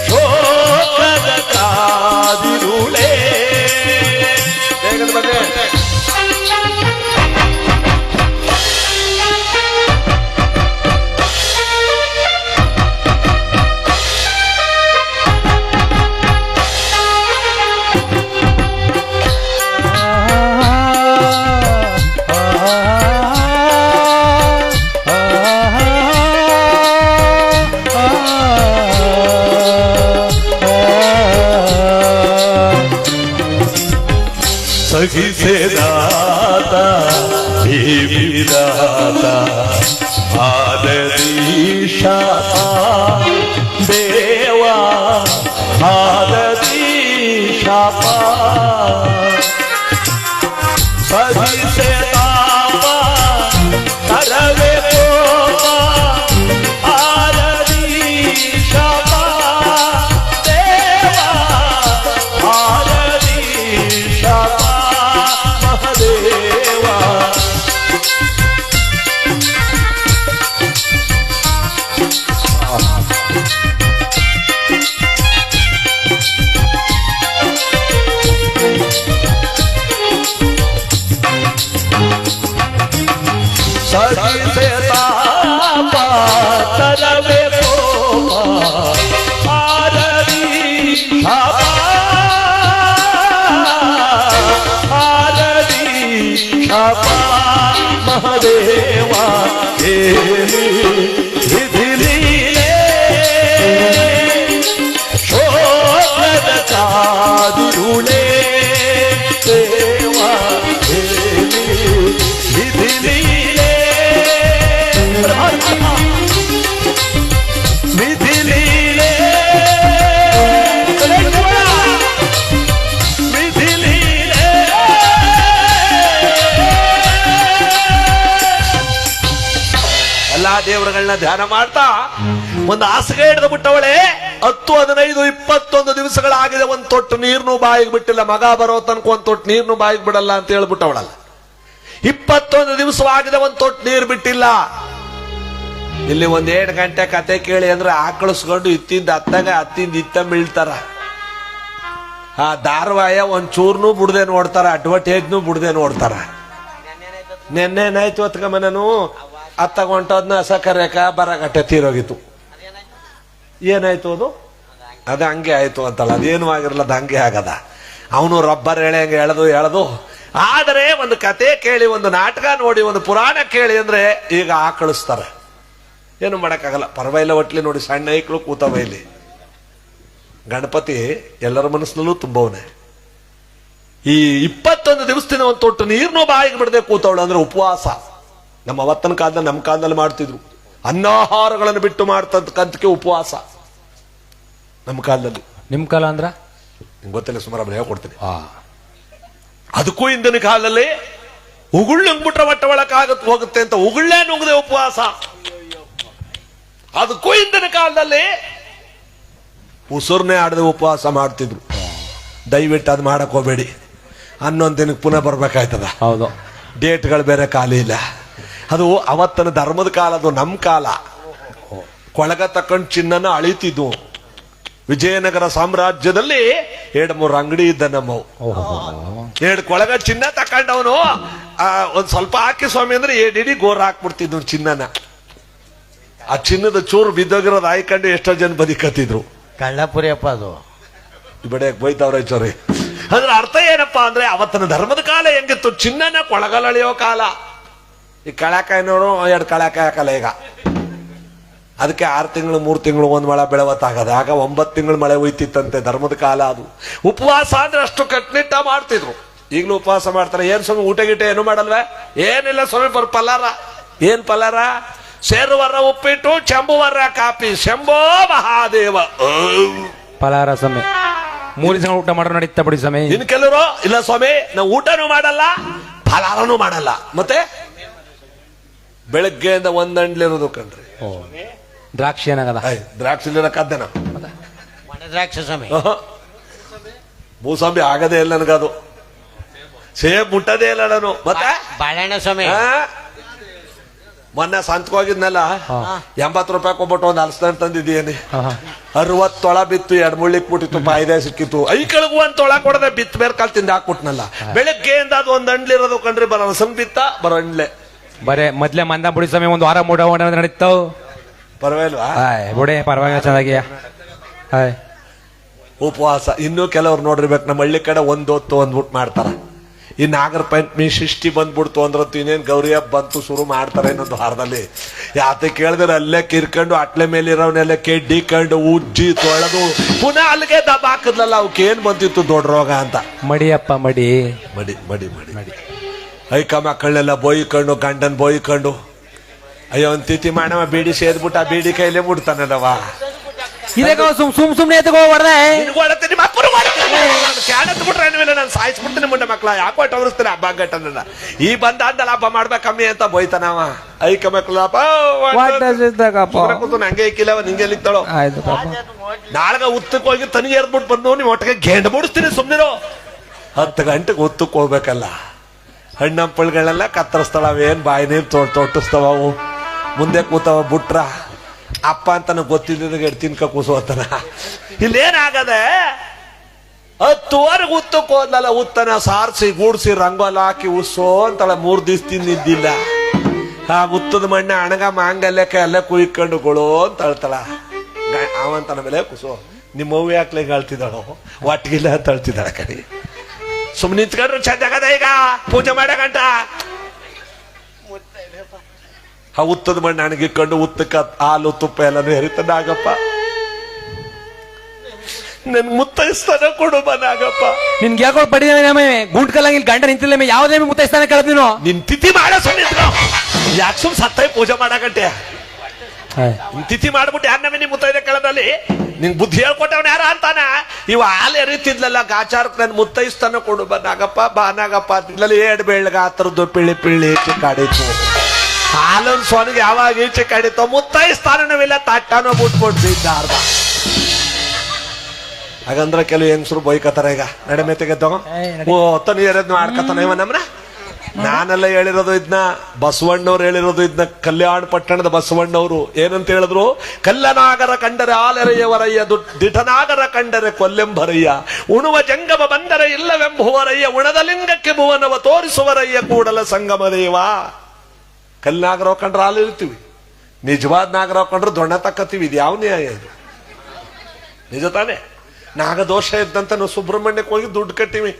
Speaker 1: ಶೋಕದ ಕಾದಿರುಳೆ ಬೇಗನೆ ಬನ್ನಿ. ಸಹಿಸೆದಾತ ದೇವಿದಾತ ಆದದೀಶ ದೇವ ಆದದೀಶ ಸಹಿಸೆದಾಪ ಕರವೇ ಕೋಪ ಆದದೀಶ ದೇವ ಆದದೀಶ ಮಹದೇವ ಸರಿಸೆ ತಾಪ ತರವೇ ಕೋಪ ಆರದಿ ಶಾಪ ಆರದಿ ಶಾಪ ಮಹದೇವ ಹೇಳಿ ವಿಧಿ ಲೀಲೆ ಶೋಕದ ಕಾದಿರುಳೆ ದೇವ ಹೇಳಿ ವಿಧಿ ಲೀಲೆ ವಿಧಿ ಲೀಲೆ ವಿಧಿ ಲೀಲೆ ಎಲ್ಲಾ ದೇವರುಗಳನ್ನ ಧ್ಯಾನ ಮಾಡ್ತಾ ಒಂದು ಹಾಸಿಗೆ ಹಿಡಿದು ಬಿಟ್ಟವಳೆ 10, 15, 21 ದಿವಸಗಳಾಗಿದೆ. ಒಂದ್ ತೊಟ್ಟು ನೀರ್ನು ಬಾಯಿಗೆ ಬಿಟ್ಟಿಲ್ಲ. ಮಗ ಬರೋ ತನಕ ಒಂದ್ ತೊಟ್ಟು ನೀರ್ನು ಬಾಯಿಗೆ ಬಿಡಲ್ಲ ಅಂತ ಹೇಳ್ಬಿಟ್ಟವಳಲ್ಲ. 21 ದಿವಸವಾಗಿದೆ, ಒಂದ್ ತೊಟ್ಟು ನೀರು ಬಿಟ್ಟಿಲ್ಲ. ಇಲ್ಲಿ ಒಂದ್ 2 ಗಂಟೆ ಕತೆ ಕೇಳಿ ಅಂದ್ರೆ ಆಕಳಿಸ್ಕೊಂಡು ಇತ್ತಿಂದ ಹತ್ತಿಂದ ಇತ್ತ ಬೀಳ್ತಾರ. ಆ ಧಾರಾವಾಹಿ ಒಂದ್ ಚೂರ್ನು ಬಿಡದೆ ನೋಡ್ತಾರ, ಅಡ್ವರ್ಟೈಸ್ನು ಬಿಡದೆ ನೋಡ್ತಾರ. ನೆನ್ನೆನಾಯ್ತು ಹೊತ್ಕಮ್ಮ ನಾನು ಹೊಂಟೋದ್ನ ಸಕರ್ಯಕ ಬರಗಟ್ಟೆ ತೀರೋಗಿತ್ತು. ಏನಾಯ್ತು ಅದು ಹಂಗೆ ಆಯ್ತು ಅಂತಲ್ಲ. ಅದೇನು ಆಗಿರಲ್ಲ, ಅದು ಹಂಗೆ ಆಗದ. ಅವನು ರಬ್ಬರ್ ಎಳೆಯಂಗೆ ಎಳೆದು ಆದರೆ ಒಂದು ಕತೆ ಕೇಳಿ, ಒಂದು ನಾಟಕ ನೋಡಿ, ಒಂದು ಪುರಾಣ ಕೇಳಿ ಅಂದ್ರೆ ಈಗ ಆಕಳಿಸ್ತಾರೆ. ಏನು ಮಾಡಕ್ಕಾಗಲ್ಲ. ಪರವಾಗಿಲ್ಲ, ಒಟ್ಲಿ ನೋಡಿ ಸಣ್ಣ ಐಕ್ಳು ಕೂತವ ಇಲ್ಲಿ. ಗಣಪತಿ ಎಲ್ಲರ ಮನಸ್ಸಿನಲ್ಲೂ ತುಂಬವನೆ. ಈ 21 ದಿವಸದಿಂದ ಒಂದು ತೊಟ್ಟು ನೀರ್ನೂ ಬಾಯಿಗೆ ಬಿಡದೆ ಕೂತವಳು ಅಂದ್ರೆ ಉಪವಾಸ. ನಮ್ಮ ಅವತ್ತನ ಕಾಲದಲ್ಲಿ, ನಮ್ಮ ಕಾಲದಲ್ಲಿ ಮಾಡ್ತಿದ್ರು. ಅನ್ನಾಹಾರಗಳನ್ನು ಬಿಟ್ಟು ಮಾಡ್ತಕ್ಕಂಥಕ್ಕೆ ಉಪವಾಸ ನಮ್ಮ ಕಾಲದಲ್ಲಿ.
Speaker 2: ನಿಮ್ ಕಾಲ ಅಂದ್ರ
Speaker 1: ನಿಂಗೆ ಗೊತ್ತಿಲ್ಲ, ಸುಮಾರು ಹೇಳ್ಕೊಡ್ತೀನಿ. ಅದಕ್ಕೂ ಹಿಂದಿನ ಕಾಲದಲ್ಲಿ ಉಗುಳು ನುಂಗ್ಬಿಟ್ರೆ ಹೊಟ್ಟೆ ಒಳಕಾಗತ್ ಹೋಗುತ್ತೆ ಅಂತ ಉಗುಳ್ಳೇ ನುಂಗದೆ ಉಪವಾಸ. ಅದಕ್ಕೂ ಹಿಂದಿನ ಕಾಲದಲ್ಲಿ ಉಸುರ್ನೇ ಆಡದೆ ಉಪವಾಸ ಮಾಡ್ತಿದ್ರು. ದಯವಿಟ್ಟು ಅದು ಮಾಡಕ್ ಹೋಗ್ಬೇಡಿ, 11 ದಿನಕ್ಕೆ ಪುನಃ ಬರ್ಬೇಕಾಯ್ತದ.
Speaker 2: ಹೌದು,
Speaker 1: ಡೇಟ್ಗಳು ಬೇರೆ ಖಾಲಿ ಇಲ್ಲ. ಅದು ಅವತ್ತನ ಧರ್ಮದ ಕಾಲ, ಅದು ನಮ್ಮ ಕಾಲ. ಕೊಳಗ ತಕೊಂಡ್ ಚಿನ್ನನ ಅಳಿತಿದ್ವು. ವಿಜಯನಗರ ಸಾಮ್ರಾಜ್ಯದಲ್ಲಿ 2-3 ಅಂಗಡಿ ಇದ್ದ ನಮ್ಮವು. 2 ಕೊಳಗ ಚಿನ್ನ ತಕೊಂಡವನು ಒಂದ್ ಸ್ವಲ್ಪ ಹಾಕಿ ಸ್ವಾಮಿ ಅಂದ್ರೆ ಇಡೀ ಗೋರ್ ಹಾಕ್ಬಿಡ್ತಿದ್ವು ಚಿನ್ನನ. ಆ ಚಿನ್ನದ ಚೂರು ಬಿದ್ದೋಗಿರೋದು ಆಯ್ಕೊಂಡು ಎಷ್ಟೋ ಜನ ಬದುಕತ್ತಿದ್ರು.
Speaker 3: ಕಳ್ಳಪುರಿ ಅಪ್ಪ ಅದು.
Speaker 1: ಬಡೆ ಬೈತವ್ರ ಚೋರಿ. ಅದ್ರ ಅರ್ಥ ಏನಪ್ಪಾ ಅಂದ್ರೆ ಅವತ್ತನ ಧರ್ಮದ ಕಾಲ ಹೆಂಗಿತ್ತು, ಚಿನ್ನನ ಕೊಳಗಲಳಿಯೋ ಕಾಲ. ಈ ಕಳಕಾಯಿನವರು 2 ಕಳಕಾಯಿ ಹಾಕಲ್ಲ ಈಗ. ಅದಕ್ಕೆ 6 ತಿಂಗಳು 3 ತಿಂಗಳು 1 ಮಳೆ ಬೆಳವತ್ತಾಗದ. ಆಗ 9 ತಿಂಗಳು ಮಳೆ ಹೋಯ್ತಿತ್ತಂತೆ. ಧರ್ಮದ ಕಾಲ ಅದು. ಉಪವಾಸ ಅಂದ್ರೆ ಅಷ್ಟು ಕಟ್ನಿಟ್ಟ ಮಾಡ್ತಿದ್ರು. ಈಗಲೂ ಉಪವಾಸ ಮಾಡ್ತಾರೆ. ಏನ್ ಸ್ವಾಮಿ ಊಟ ಗೀಟ ಏನು ಮಾಡಲ್ವೇ? ಏನಿಲ್ಲ ಸ್ವಾಮಿ, ಪಲಾರ. ಏನ್ ಪಲಾರ? ಸೇರುವರ ಉಪ್ಪಿಟ್ಟು, ಚಂಬುವರ ಕಾಪಿ. ಶಂಭೋ ಮಹಾದೇವ.
Speaker 2: ಫಲಾರ ಸ್ವಾಮಿ 3 ದಿನ ಊಟ ಮಾಡೋ ನಡೀತಾ ಬಿಡಿ ಸ್ವಾಮಿ.
Speaker 1: ಇನ್ ಕೆಲವರು ಇಲ್ಲ ಸ್ವಾಮಿ, ನಾವು ಊಟನೂ ಮಾಡಲ್ಲ ಫಲಾರನೂ ಮಾಡಲ್ಲ. ಮತ್ತೆ ಬೆಳಗ್ಗೆಯಿಂದ 1 ಅಂಡ್ಲಿರೋದು ಕಣ್ರಿ.
Speaker 2: ದ್ರಾಕ್ಷಿ ಏನಾಗದ?
Speaker 1: ದ್ರಾಕ್ಷಿ ಕದ್ದೇನ
Speaker 3: ಒಣ ದ್ರಾಕ್ಷಿ ಸ್ವಾಮಿ.
Speaker 1: ಭೂಸ್ವಾಮಿ ಆಗದೇ ಇಲ್ಲ ನನಗದು. ಸೇಬ್ ಮುಟ್ಟದೇ ಇಲ್ಲ ನಾನು. ಮತ್ತೆ
Speaker 3: ಬಾಳೆಹಣ್ಣು ಸ್ವಾಮಿ.
Speaker 1: ಮೊನ್ನೆ ಸಂತಕ್ಕೆ ಹೋಗಿದ್ನಲ್ಲ, 80 ರೂಪಾಯಿ ಕೊಟ್ಬಿಟ್ಟು ಒಂದು ಹಲಸಿನ ತಂದಿದ್ದೀನಿ. 60 ತೊಳ ಬಿತ್ತು, 2 ಮುಳ್ಳಿಕ್ ಬಿಟ್ಟಿತ್ತು, ಪಾಯ್ದೆ ಸಿಕ್ಕಿತ್ತು. ಐಕಳಿಗೂ 1 ತೊಳ ಕೊಡದೆ ಬಿತ್ತು ಬೇರೆ ಕಾಲ್ ತಿಂದು ಹಾಕ್ಬಿಟ್ನಲ್ಲ. ಬೆಳಗ್ಗೆಯಿಂದ ಅದು 1 ಅಂಡ್ಲಿರೋದು ಕಣ್ರಿ. ಬರೋ ಹಲಸನ್ ಬಿತ್ತ, ಬರೋ ಅಂಡ್ಲೆ.
Speaker 2: ಬರೇ ಮೊದ್ಲೇ ಮಂದ ಬಿಡಿ ಸ್ವಾಮಿ, 1 ವಾರ ಮೂಡ ನಡೀತಾವ್.
Speaker 1: ಪರವಾಗಿಲ್ವಾ?
Speaker 2: ಬಿಡಿ ಪರವಾಗಿಲ್ಲ, ಚೆನ್ನಾಗಿ.
Speaker 1: ಉಪವಾಸ. ಇನ್ನು ಕೆಲವ್ರು ನೋಡಿರ್ಬೇಕು, ನಮ್ಮ ಹಳ್ಳಿ ಕಡೆ 1 ಹೊತ್ತು 1 ಊಟ ಮಾಡ್ತಾರ. ಈ ನಾಗರ ಪಂಚಮಿ ಷಷ್ಠಿ ಬಂದ್ಬಿಡ್ತು ಅಂದ್ರಂತೂ ಇನ್ನೇನ್ ಗೌರಿ ಹಬ್ಬ ಬಂತು ಶುರು ಮಾಡ್ತಾರೆ ಇನ್ನೊಂದು ವಾರದಲ್ಲಿ. ಯಾತ ಕೇಳಿದ್ರೆ ಅಲ್ಲೇ ಕಿರ್ಕೊಂಡು ಅಟ್ಲೆ ಮೇಲೆ ಇರೋನೆಲ್ಲ ಕೆಡ್ಡಿಕೊಂಡು ಉಜ್ಜಿ ತೊಳೆದು ಪುನಃ ಅಲ್ಲಿಗೆ ದಬ್ಬ ಹಾಕಿದ್ಲಲ್ಲ. ಅವಕ್ಕೇನ್ ಬಂತಿತ್ತು ದೊಡ್ಡ ರೋಗ ಅಂತ.
Speaker 2: ಮಡಿಯಪ್ಪ ಮಡಿ
Speaker 1: ಮಡಿ ಮಡಿ ಮಡಿ ಮಡಿ ಐಕ ಮಕ್ಕಳನ್ನೆಲ್ಲ ಬೋಯ್ಕೊಂಡು, ಗಂಡನ್ ಬೋಯ್ಕೊಂಡು, ಅಯ್ಯೋ ಒಂದ್ ತಿಥಿ ಮಾಡವ ಬೀಡಿ ಸೇದ್ಬಿಟ್ಟ, ಆ ಬೀಡಿ ಕೈಲೇ ಮುಡ್ತಾನಲ್ಲವ.
Speaker 2: ಇದಕ್ಕೆ ಸುಮ್ನೆ ಎತ್ಕೋ ಹೊಡೆದೆ
Speaker 1: ನಾನು ಸಾಯಿಸ್ಬಿಡ್ತೀನಿ ಮುಂಡೆ ಮಕ್ಳ. ಯಾಕೋ ಟವರಿಸ್ತೀನಿ ಹಬ್ಬ ಗಟ್ಟನ. ಈ ಬಂದ ಅಂದಲ್ಲ ಹಬ್ಬ ಮಾಡ್ಬೇಕ ಕಮ್ಮಿ ಅಂತ ಬೋಯ್ತಾನವ. ಐಕ ಮಕ್ಳಪ್ಪ ನಂಗೆ ಇಕ್ಕಿಲ್ಲವ, ನಿಂಗೆ ಇಕ್ತಾಳೋ. ನಾಳೆಗ ಉತ್ತಕ್ಕೆ ಹೋಗಿ ತನಿಗೆ ಎರ್ದ್ಬಿಟ್ಟು ಬಂದು ನೀವು ಒಟ್ಟಿಗೆ ಗೆಂಡ ಮುಡಿಸ್ತೀನಿ. ಸುಮ್ನಿರೋ. 10 ಗಂಟೆಗೆ ಉತ್ತಕ್ಕೆ ಹೋಗ್ಬೇಕಲ್ಲ. ಹಣ್ಣಂಪಳ್ಗಳೆಲ್ಲ ಕತ್ತರಿಸ್ತಾಳ. ಅವೇನ್ ಬಾಯಿ ನೀರು ತೊಟ್ಟಿಸ್ತಾವ. ಅವು ಮುಂದೆ ಕೂತಾವ. ಬುಟ್ರ ಅಪ್ಪ ಅಂತ ಗೊತ್ತಿದ್ದ ತಿನ್ಕ ಕೂಸುವತ್ತನ. ಇಲ್ಲೇನಾಗದೆ 10ವರೆಗೆ ಉತ್ತಕ್ಕೆ ಹೋದ್ಲಲ್ಲ. ಉತ್ತನ ಸಾರಿಸಿ ಗೂಡ್ಸಿ ರಂಗೋಲ ಹಾಕಿ ಉಸ್ಸೋ ಅಂತಳ. 3 ದಿವ್ಸ ತಿಂದಿದ್ದಿಲ್ಲ. ಆ ಉತ್ತದ ಮಣ್ಣ ಅಣಗ ಮಾಂಗಲ್ಯಕ್ಕೆ ಎಲ್ಲ ಕುಯ್ಕೊಂಡು ಗೊಳೋ ಅಂತ ಅಳ್ತಾಳ. ಅವಂತನ ಮೇಲೆ ಕುಸೋ ನಿಮ್ಮ ಅವ್ವ ಯಾಕ್ಲೆ ಅಳ್ತಿದ್ದಾಳೋ, ಒಟ್ಟಿಗಿಲ್ಲ ಅಂತ ಅಳ್ತಿದ್ದಾಳ. ಕಡೆ ಸುಮ್ಮನೆ ನಿಂತ್ಕೊಂಡ್ರು ಚಂದಾಗದ. ಈಗ ಪೂಜೆ ಮಾಡಗಂಟ ಆ ಉತ್ತದ ಮಣ್ಣು ಅಣಗಿಕೊಂಡು ಉತ್ತಕ್ಕ ಹಾಲು ತುಪ್ಪ ಎಲ್ಲಾನು ಹರಿತನಾಗಪ್ಪ. ನನ್ ಮುತ್ತೈಸ್ತಾನ ಕೊಡು ಬನಾಗಪ್ಪ.
Speaker 2: ನಿನ್ಗೆ ಯಾಕೋ ಪಡಿ ಗುಂಟ್ಕಲ್ಲಂಗ ಇಲ್ಲಿ ಗಂಡ ನಿಂತಿಲ್ಲ. ಯಾವ್ದೇ ಮುತ್ತೈಸ್ತಾನ ಕೇಳದ್ ನೀನು.
Speaker 1: ನಿನ್ ತಿಥಿ ಮಾಡ ಯಾಕೆ ಸುಮ್ ಸತ್ತೈ ಪೂಜೆ ಮಾಡಗಂಟೆ. ತಿಥಿ ಮಾಡ್ಬಿಟ್ಟು ಯಾರ ನಮಗೆ ಮುತ್ತೈದೆ ಕೇಳದಲ್ಲಿ ನಿಂಗ್ ಬುದ್ಧಿ ಹೇಳ್ಕೊಟ್ಟವನ ಯಾರ ಅಂತಾನ. ಇವ ಹಾಲು ಎರಿತಿದ್ಲಲ್ಲ ಗಾಚಾರಕ್ಕೆ ನನ್ ಮುತ್ತೈಸ್ತಾನ ಕೊಡು ಬನಾಗಪ್ಪ ಬಾನಾಗಪ್ಪ ಅಂತಿದ್ಲಲ್ಲಿ. 7 ಬೆಳ್ಳಗ ಆ ಥರದ್ದು ಪಿಳ್ಳಿ ಪಿಳ್ಳಿ ಈಚೆ ಕಾಡಿತ್ತು. ಹಾಲನ್ ಸೋನಿಗೆ ಯಾವಾಗ ಈಚೆ ಕಾಡಿತ್ತು. ಮುತ್ತೈಸ್ತಾನವಿಲ್ಲ, ತಟ್ಟನೋ ಬಿಟ್ಬಿಟ್ಟಿದ್ದ ಅರ್ಧ. ಹಾಗಂದ್ರೆ ಕೆಲವು ಹೆಂಗಸರು ಬೈಕತ್ತಾರ. ಈಗ ನಡೆಮೆತೆಗೆ ತಗೋ ಹೊತ್ತ ನೀರದ್ ಮಾಡ್ಕತಾನ ಇವ ನಮ್ನ. ನಾನೆಲ್ಲ ಹೇಳಿರೋದು ಇದನ್ನ, ಬಸವಣ್ಣವ್ರು ಹೇಳಿರೋದು ಇದನ್ನ. ಕಲ್ಯಾಣ ಪಟ್ಟಣದ ಬಸವಣ್ಣವರು ಏನಂತ ಹೇಳಿದ್ರು? ಕಲ್ಲನಾಗರ ಕಂಡರೆ ಆಲೆರೆಯವರಯ್ಯ, ದಿಠನಾಗರ ಕಂಡರೆ ಕೊಲ್ಲೆಂಬರಯ್ಯ, ಉಣುವ ಜಂಗಮ ಬಂದರೆ ಇಲ್ಲವೆಂಬುವರಯ್ಯ, ಉಣದ ಲಿಂಗಕ್ಕೆ ಭುವನವ ತೋರಿಸುವರಯ್ಯ ಕೂಡಲ ಸಂಗಮ ದೇವ. ಕಲ್ನಾಗರ ಕಂಡ್ರೆ ಹಾಲು ಇರ್ತೀವಿ, ನಿಜವಾದ ನಾಗರ ಕಂಡ್ರೆ ದೊಣ್ಣ ತಕ್ಕತ್ತೀವಿ. ಇದು ಯಾವ ನ್ಯಾಯ ಇದು? ನಿಜ ತಾನೆ? ನಾಗದೋಷ ಇದ್ದಂತ ನಾವು ಸುಬ್ರಹ್ಮಣ್ಯಕ್ಕೆ ಹೋಗಿ ದುಡ್ಡು ಕಟ್ಟಿವಿ.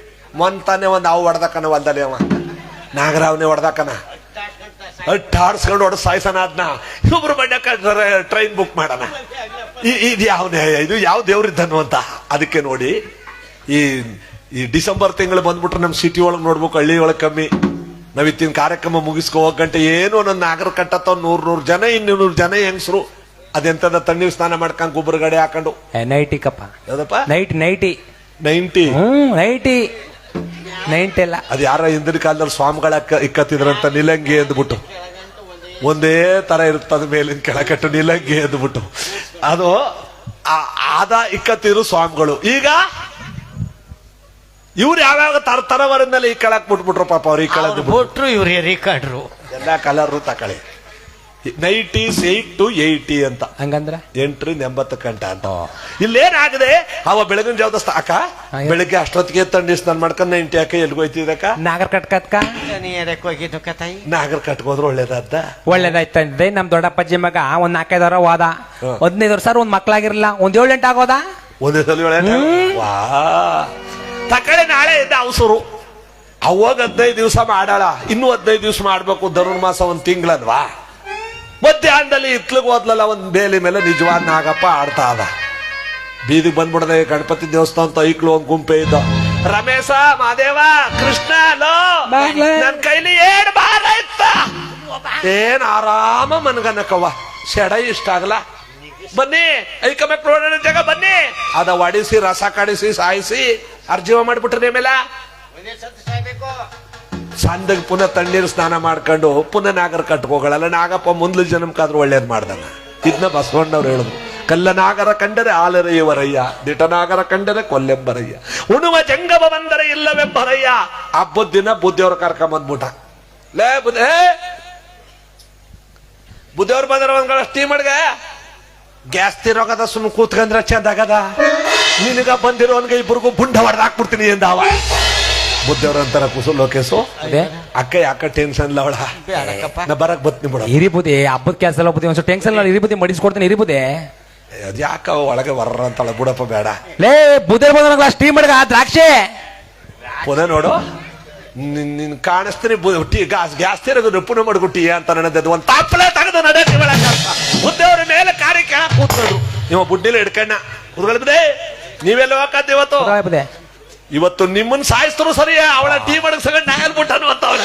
Speaker 1: ತಾನೆ ಒಂದು ಅವು ಹೊಡೆದಕ್ಕನ ಹೊಲ್ದಲ್ಲಿ ಅವ ನಾಗರಾವನೇ ಹೊಡೆದಕ್ಕನ ಅಟ್ಟಾಡ್ಸ್ಕೊಂಡು ಹೊಡೆದು ಸಾಯ್ಸನ. ಅದನ್ನ ಸುಬ್ರಹ್ಮಣ್ಯಕ್ಕೆ ಟ್ರೈನ್ ಬುಕ್ ಮಾಡೋಣ. ಇದು ಯಾವ ನ್ಯಾಯ? ಇದು ಯಾವ ದೇವ್ರಿದ್ದನು ಅಂತ. ಅದಕ್ಕೆ ನೋಡಿ ಈ ಡಿಸೆಂಬರ್ ತಿಂಗಳು ಬಂದ್ಬಿಟ್ರೆ ನಮ್ಮ ಸಿಟಿ ಒಳಗೆ ನೋಡ್ಬೇಕು, ಹಳ್ಳಿ ಒಳಗೆ ಕಮ್ಮಿ. ನಾವ್ ಇತ್ತಿನ ಕಾರ್ಯಕ್ರಮ ಮುಗಿಸ್ಕೊ ಹೋಗ್ ಗಂಟೆ ಏನೋ ನನ್ನ ನಾಗರ ಕಟ್ಟತ್ತವ್ 100 ಜನ 200 ಜನ ಹೆಂಗಸರು. ಅದೆಂತದ ತಣ್ಣೀರ್ ಸ್ನಾನ ಮಾಡ್ಕೊಂಡ್ ಗೊಬ್ಬರ ಗಡೆ ಹಾಕೊಂಡು
Speaker 2: ನೈಟಿ ಕಪ್ಪ.
Speaker 1: ಯಾವ್ದಪ್ಪ?
Speaker 2: ನೈಟಿ
Speaker 1: 90
Speaker 2: ನೈಟಿ ನೈಂಟಿ ಇಲ್ಲ.
Speaker 1: ಅದು ಯಾರ ಹಿಂದಿನ ಕಾಲದಲ್ಲಿ ಸ್ವಾಮಿಗಳ ಇಕ್ಕತ್ತಿದ್ರಂತ ನಿಲಂಗಿ ಅಂದ್ಬಿಟ್ಟು ಒಂದೇ ತರ ಇರುತ್ತದ ಮೇಲಿನ ಕೆಳಕಟ್ಟು ನಿಲಂಗಿ ಅಂದ್ಬಿಟ್ಟು ಅದು ಆದ ಇಕ್ಕತ್ತಿದ್ರು ಸ್ವಾಮಿಗಳು. ಈಗ ಇವ್ರು ಯಾವ್ಯಾವ ತರವರನ್ನೆಲ್ಲ ಈ ಕೆಳಕ್ ಬಿಟ್ಬಿಟ್ರು ಪಾಪ ಅವ್ರು ಈ ಕೆಳಕ್
Speaker 3: ಬಿಟ್ರು ಇವ್ರು ಎರಿಕಾಡ್ರು
Speaker 1: ಎಲ್ಲ ಕಲರ್ ತಕಳಿ 90s 8 to 80 ಅಂತ
Speaker 2: ಹಂಗಂದ್ರ
Speaker 1: 8 ರಿಂದ 80 ಗಂಟ ಅಂತ. ಇಲ್ಲೇನಾಗಿದೆ ಅವ ಬೆಳಗಿನ ಜಾವದ ಅಕ್ಕ ಬೆಳಿಗ್ಗೆ ಅಷ್ಟೊತ್ತಿಗೆ ತಂಡಿ ಸ್ನಾನ ಮಾಡ್ಕೊಂಡು 90 ಯಾಕೆ ಎಲ್ಗೋಯ್ತಿದಕ್ಕ
Speaker 2: ನಾಗರ್ ಕಟ್ಕತ್ಕ
Speaker 3: ನೀ ಎದಕ್ಕೆ ಹೋಗಿದ್ದು ಕತಾಯಿ
Speaker 1: ನಾಗರ್ ಕಟ್ಕೋದ್ರು ಒಳ್ಳೇದಾದ
Speaker 2: ಒಳ್ಳೇದಾಯ್ತಂದೆ. ನಮ್ ದೊಡ್ಡಪ್ಪಾಜಿ ಮಗ ಒಂದ್ 4-5 ವರ್ಷ ಹೋದ, 15 ವರ್ಷ ಒಂದ್ ಮಕ್ಳಾಗಿರ್ಲಿಲ್ಲ, ಒಂದ್ 7-8 ಆಗೋದ.
Speaker 1: ಒಂದೇ ಸಲ ವಾ ತಕಳೆ ನಾಳೆ ಇದ್ದ ಅವಸರು ಅವಾಗ 15 ದಿವಸ ಮಾಡಾಳ, ಇನ್ನೂ 15 ದಿವಸ ಮಾಡ್ಬೇಕು. ಧನುರ್ಮಾಸ ಒಂದ್ ತಿಂಗಳಲ್ವಾ. ಮಧ್ಯಾಹ್ನದಲ್ಲಿ ಇತ್ಲಿಗೆ ಹೋದ್ಲಲ್ಲ ಒಂದ್ ಬೇಲಿ ಮೇಲೆ ನಿಜವಾದ ನಾಗಪ್ಪ ಆಡ್ತಾ ಅದ. ಬೀದಿಗೆ ಬಂದ್ಬಿಡದೆ ಗಣಪತಿ ದೇವಸ್ಥಾನ ಅಂತ ಐಕ್ಳು ಒಂದ್ ಗುಂಪೆ ಇದ್ದ. ರಮೇಶ ಮಾದೇವ ಕೃಷ್ಣ ಲೋ ನನ್ ಕೈಲಿ 7 ಬಾರ ಇತ್ತ ಏನ್ ಆರಾಮ ಮನ್ಗನಕವ್ವ ಸೆಡ ಇಷ್ಟ ಆಗಲ್ಲ. ಬನ್ನಿ ಐಕಮೆಕ್ ನೋಡೋಣ ಜಾಗ ಬನ್ನಿ ಅದ ಒಡಿಸಿ ರಸ ಕಾಡಿಸಿ ಸಾಯಿಸಿ ಅರ್ಜೀವ ಮಾಡ್ಬಿಟ್ರಿ ಮೇಲೆ ಸಂದಾಗ ಪುನಃ ತಣ್ಣೀರು ಸ್ನಾನ ಮಾಡ್ಕೊಂಡು ಪುನಃ ನಾಗರ ಕಟ್ಕೋಗಳಲ್ಲ. ನಾಗಪ್ಪ ಮುಂದ್ಲ ಜನ್ಮಕ್ಕಾದ್ರೂ ಒಳ್ಳೇದ್ ಮಾಡ್ದಾನ. ಇದನ್ನ ಬಸವಣ್ಣವ್ರು ಹೇಳಿದ್ರು. ಕಲ್ಲ ನಾಗರ ಕಂಡರೆ ಆಲರೆಯುವರಯ್ಯ, ದಿಟನಾಗರ ಕಂಡರೆ ಕೊಲ್ಲೆಂಬರಯ್ಯ, ಉಣುವ ಜಂಗಮ ಬಂದರೆ ಇಲ್ಲವೆಂಬರಯ್ಯ. ಹಬ್ಬದ ದಿನ ಬುದ್ಧಿಯವ್ರ ಕರ್ಕೊಂಬಂದ್ಬಿಟ್ಟ. ಲೇ ಬುದ್ಧಿಯವ್ರು ಬಂದ್ರೆ ಒಂದ್ಗಳ ಟೀ ಮಾಡ್ಗೆ ಗ್ಯಾಸ್ ತಿರೋಗದ ಸುಮ್ಮನೆ ಕೂತ್ಕೊಂಡ್ರೆ ಚಂದ ಆಗದ. ನಿನಗ ಬಂದಿರೋನ್ಗೆ ಇಬ್ಬರಿಗೂ ಬುಂಡ ಹೊಡೆದು ಹಾಕ್ಬಿಡ್ತೀನಿ ಎಂದಾವ. ಬುದ್ಧಿಯವ್ರ ಅಂತಾರ ಕುಸುಲ್ ಲೋಕೇಶು ಅಕ್ಕ ಯಾಕ ಟೆನ್ಷನ್ ಇಲ್ಲ ಅವಳ ನಾ ಬರಕ್ ಬತ್ನಿ ಬಿಡ.
Speaker 2: ಹಿರಿಬುದಿ ಹಬ್ಬದ ಕೆಲಸ ಎಲ್ಲ ಬುದ್ಧಿ ಒಂದ್ಸಲ ಟೆನ್ಷನ್ ಇಲ್ಲ, ಹಿರಿಬುದ್ಧಿ ಮಡಿಸ್ಕೊಡ್ತೀನಿ. ಹಿರಿಬುದಿ
Speaker 1: ಅದ್ ಯಾಕ ಒಳಗೆ ವರ್ರ ಅಂತಳ ಬಿಡಪ್ಪ ಬೇಡ.
Speaker 2: ಲೇ ಬುದ್ಧಿ ಬಂದ ಟೀ ಮಾಡ್ಗ ದ್ರಾಕ್ಷಿ
Speaker 1: ಪುನಃ ನೋಡು ನಿನ್ ಕಾಣಿಸ್ತೀನಿ ಗ್ಯಾಸ್ ತಿರೋದು ಪುನಃ ಮಾಡ್ಕೊಟ್ಟಿ ಅಂತ ನನದ್ದು ಒಂದ್ ತಾಪಲೆ ತೆಗೆದು ನಡೆಸಿ ಬುದ್ಧಿಯವ್ರ ಮೇಲೆ ಕಾರ್ಯ ಕೇಳಕ್ ಕೂತ್ಕೊಂಡ್ರು. ಇವ ಬುಡ್ಡಿಲಿ ಹಿಡ್ಕಣ್ಣ ಕುತ್ಕೊಳ್ಬಿದೆ. ನೀವೆಲ್ಲ ಹೋಗತ್ತೆ ಇವತ್ತು ನಿಮ್ಮನ್ನ ಸಾಯಿಸ್ತರು ಸರಿಯ ಅವಳ ಟೀ ಮಡಗ್ಸಕೊಂಡ್ ನಾಗಲ್ಬಿಟ್ಟನು ಅಂತ ಅವಳ.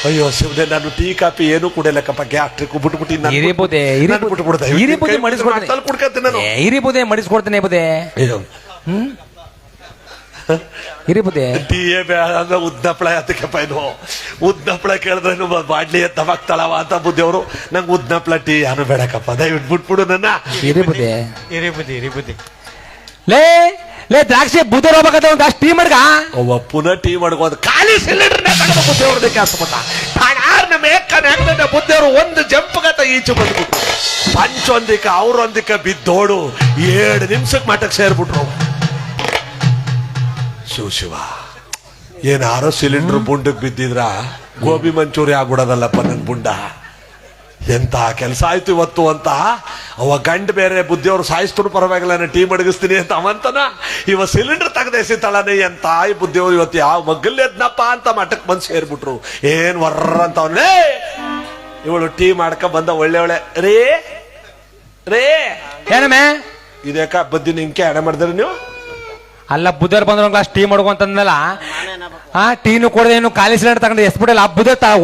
Speaker 1: ಅಯ್ಯೋ ಶಿವನೇ ನಾನು ಟೀ ಕಾಫಿ ಏನು ಕುಡಿಯಲಕ್ಕಪ್ಪ ಗ್ಯಾಸ್ಟ್ರಿಕ್ ಬಿಟ್ಬಿಟ್ಟು
Speaker 2: ಹಿರಿಬುದೆ ಮಡಿಸ್ಕೊಡ್ತೀನಿ ಬುದೆ. ಹಿರಿಬುದೆ
Speaker 1: ಟೀಯೇ ಬೇಡ ಅಂದ್ರೆ ಉದ್ದಪ್ಪಳ ಅದಕ್ಕಪ್ಪ ಇದು ಉದ್ದಪ್ಪಳ ಕೇಳಿದ್ರೆ ಬಾಡ್ಲಿ ತಮಕ್ತಳವ ಅಂತ ಬುದ್ಧಿಯವರು ನಂಗೆ ಉದ್ದಪ್ಪಳ ಟೀ ಯಾರು ಬೇಡಕಪ್ಪ ದಯವಿಟ್ಟು ಬಿಟ್ಬಿಡು ನನ್ನ.
Speaker 2: ಹಿರಿಬುದೆ
Speaker 3: ಹಿರಿಬುದಿ
Speaker 2: ಲೇ ಲೇ ದ್ರಾಕ್ಷಿ ಬುದ್ಧ ಹೋಗ್ಬೇಕಂತ ಒಂದು ಅಷ್ಟು ಟೀ ಮಾಡ್ಗ
Speaker 1: ಒಬ್ಬ ಪುನಃ ಟೀ ಮಾಡ್ಕೋದು ಖಾಲಿ ಸಿಲಿಂಡರ್ ಬುದ್ಧಿಯವ್ರದೇ ಕೆಲಸಪಟ್ಟ ಬುದ್ಧಿಯವರು ಒಂದು ಜಂಪ್ಗತ ಈಚೆ ಬಂದ್ಬಿಟ್ರು. ಪಂಚೊಂದಿಕ ಅವ್ರೊಂದಿಕ ಬಿದ್ದೋಡು 7 ನಿಮಿಷಕ್ಕೆ ಮಠಕ್ಕೆ ಸೇರ್ಬಿಟ್ರು. ಶಿವ ಏನಾರೋ ಸಿಲಿಂಡರ್ ಬುಂಡಕ್ ಬಿದ್ದಿದ್ರ ಗೋಬಿ ಮಂಚೂರಿ ಆಗ್ಬಿಡೋದಲ್ಲಪ್ಪ ನನ್ ಬುಂಡ. ಎಂತ ಕೆಲಸ ಆಯ್ತು ಇವತ್ತು ಅಂತ ಅವ ಗಂಡ ಬೇರೆ ಬುದ್ಧಿಯವ್ರು ಸಾಯಿಸ್ತರು ಪರವಾಗಿಲ್ಲ ನಾನು ಟೀ ಮಡಗಿಸ್ತೀನಿ ಅಂತ ಅವಂತನ ಇವ ಸಿಲಿಂಡರ್ ತೆಗೆದೇಸಿತಾಳನೆ ಅಂತ ಈ ಬುದ್ಧಿಯವ್ರು ಇವತ್ತು ಯಾವ ಮಗ್ಗಲ್ಲಿ ಎದ್ನಪ್ಪ ಅಂತ ಮಠಕ್ ಬಂದು ಸೇರ್ಬಿಟ್ರು. ಏನ್ ವರ್ರ ಅಂತ ಅವನೇ ಇವಳು ಟೀ ಮಾಡ್ಕ ಬಂದ ಒಳ್ಳೆ ರೇ ರೇ
Speaker 2: ಏನಮ್ಮೆ
Speaker 1: ಇದೇಕ ಬದ್ದಿನ ಹಿಂಗೆ ಹಣ ಮಾಡಿದ್ರಿ ನೀವು.
Speaker 2: ಅಲ್ಲ ಬುದ್ಧರ್ ಬಂದ್ರ ಗ್ಲಾಸ್ ಟೀ ಮಾಡ್ಕೊಂತಂದಲ್ಲ ಆ ಟೀನು ಕೊಡದೇನು ಖಾಲಿ ಸಿಲಿಂಡರ್ ತಗೊಂಡು ಎಸ್ಬಿಡಲ್ಲ ಆ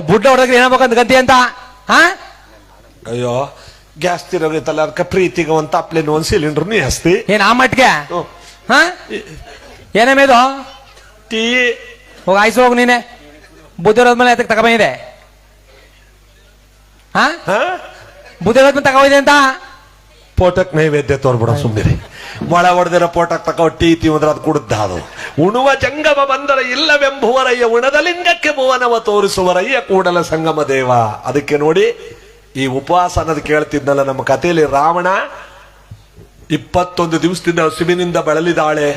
Speaker 2: ಬುಡ್ಡ ಹೊಡೆದ್ರೆ ಏನಾಗ್ಬೇಕಂತ ಗಂತಿ ಅಂತ. ಹಾ
Speaker 1: ಅಯ್ಯೋ ಗ್ಯಾಸ್ ತಿರೋಗೈತಲ್ಲ ಅದಕ್ಕೆ ಪ್ರೀತಿಗೆ ಒಂದ್ ತಪ್ಲೇನು ಒಂದ್ ಸಿಲಿಂಡರ್ ನೀ ಹಸ್ತಿ
Speaker 2: ಏನ್ ಆ ಮಟ್ಟಿಗೆ ಹಾ ಏನೇಮೇದು
Speaker 1: ಟೀ
Speaker 2: ಹೋಗ ಆಯ್ಸು ಹೋಗು ನೀನೆ ಬುದ್ಧರ್ ಹೋದ್ಮೇಲೆ ಅದಕ್ಕೆ ತಗೊಂಡಿದೆ. ಹಾ ಬುದ್ಧರ್ ಹೋದ್ಮೇಲೆ ತಗೊಂಡಿದೆ ಅಂತ
Speaker 1: ಪೋಟಕ್ ನೈವೇದ್ಯ ತೋರ್ಬಿಡ ಸುಮ್ಮನೆ ಮೊಳ ಹೊಡೆದಿರೋ ಪೋಟಕ್ ತಗೋ ಟೀ ತೀವಂದ್ರೆ ಅದು ಕುಡ್ದ ಅದು. ಉಣುವ ಜಂಗಮ ಬಂದರೆ ಇಲ್ಲವೆಂಬುವರಯ್ಯ ಉಣದ ಲಿಂಗಕ್ಕೆ ಭುವನವ ತೋರಿಸುವರಯ್ಯ ಕೂಡಲ ಸಂಗಮ ದೇವ. ಅದಕ್ಕೆ ನೋಡಿ ಈ ಉಪವಾಸ ಅನ್ನೋದು ಕೇಳ್ತಿದ್ನಲ್ಲ ನಮ್ಮ ಕಥೆಯಲ್ಲಿ ರಾವಣ 21 ದಿವಸದಿಂದ ಹಸಿವಿನಿಂದ ಬಳಲಿದಾಳೆ,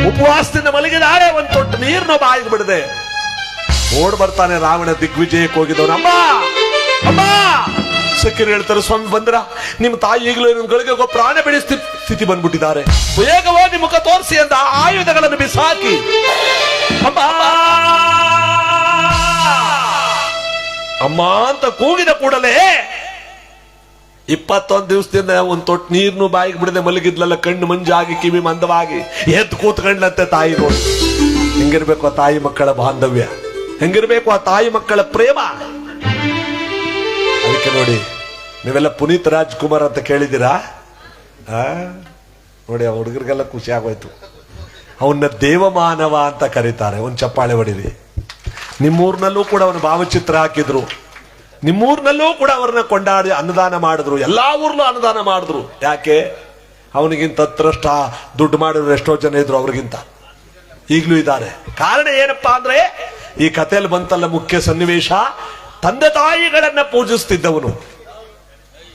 Speaker 1: ಉಪವಾಸದಿಂದ ಮಲಗಿದಾಳೆ, ಒಂದ್ ತೊಟ್ಟು ನೀರ್ನ ಬಾಯಿಗೆ ಬಿಡದೆ ಓಡ್ ಬರ್ತಾನೆ ರಾವಣ ದಿಗ್ವಿಜಯಕ್ಕೆ ಹೋಗಿದ್ದವನು. ಅಮ್ಮ ಅಮ್ಮ ಸಖಿರು ಹೇಳ್ತಾರೆ ಸ್ವಾಮಿ ಬಂದ್ರ ನಿಮ್ಮ ತಾಯಿ ಈಗಲೂ ಗಳಿಗೆ ಪ್ರಾಣ ಬೆಳೆ ಸ್ಥಿತಿ ಬಂದ್ಬಿಟ್ಟಿದ್ದಾರೆ, ಬೇಗವಾಗಿ ಮುಖ ತೋರಿಸಿ ಅಂತ ಆಯುಧಗಳನ್ನು ಬಿಸಾಕಿ ಅಮ್ಮ ಅಮ್ಮ ಅಂತ ಕೂಗಿದ ಕೂಡಲೇ 21 ದಿವಸದಿಂದ ಒಂದ್ ತೊಟ್ಟು ನೀರ್ನು ಬಾಯಿಗೆ ಬಿಡದೆ ಮಲಗಿದ್ಲಲ್ಲ, ಕಣ್ಣು ಮಂಜಾಗಿ ಕಿವಿ ಮಂದವಾಗಿ ಎದ್ದು ಕೂತ್ಕೊಂಡ್ಲಂತೆ ತಾಯಿ. ನೋಡಿ ಹೆಂಗಿರ್ಬೇಕು ಆ ತಾಯಿ ಮಕ್ಕಳ ಬಾಂಧವ್ಯ, ಹೆಂಗಿರ್ಬೇಕು ಆ ತಾಯಿ ಮಕ್ಕಳ ಪ್ರೇಮ. ಅದಕ್ಕೆ ನೋಡಿ ನೀವೆಲ್ಲ ಪುನೀತ್ ರಾಜ್ಕುಮಾರ್ ಅಂತ ಕೇಳಿದ್ದೀರಾ? ನೋಡಿ ಆ ಹುಡುಗರಿಗೆಲ್ಲ ಖುಷಿ ಆಗೋಯ್ತು. ಅವನ್ನ ದೇವಮಾನವ ಅಂತ ಕರೀತಾರೆ. ಒಂದು ಚಪ್ಪಾಳೆ ಹೊಡಿರಿ. ನಿಮ್ಮೂರ್ನಲ್ಲೂ ಕೂಡ ಅವನ ಭಾವಚಿತ್ರ ಹಾಕಿದ್ರು, ನಿಮ್ಮೂರ್ನಲ್ಲೂ ಕೂಡ ಅವ್ರನ್ನ ಕೊಂಡಾಡಿ ಅನ್ನದಾನ ಮಾಡಿದ್ರು, ಎಲ್ಲಾ ಊರ್ಲೂ ಅನ್ನದಾನ ಮಾಡಿದ್ರು. ಯಾಕೆ? ಅವನಿಗಿಂತ ಹತ್ರಷ್ಟ ದುಡ್ಡು ಮಾಡಿದ್ರು ಎಷ್ಟೋ ಜನ ಇದ್ರು ಅವ್ರಿಗಿಂತ, ಈಗಲೂ ಇದ್ದಾರೆ. ಕಾರಣ ಏನಪ್ಪಾ ಅಂದ್ರೆ ಈ ಕಥೆಯಲ್ಲಿ ಬಂತಲ್ಲ ಮುಖ್ಯ ಸನ್ನಿವೇಶ, ತಂದೆ ತಾಯಿಗಳನ್ನ ಪೂಜಿಸ್ತಿದ್ದವನು.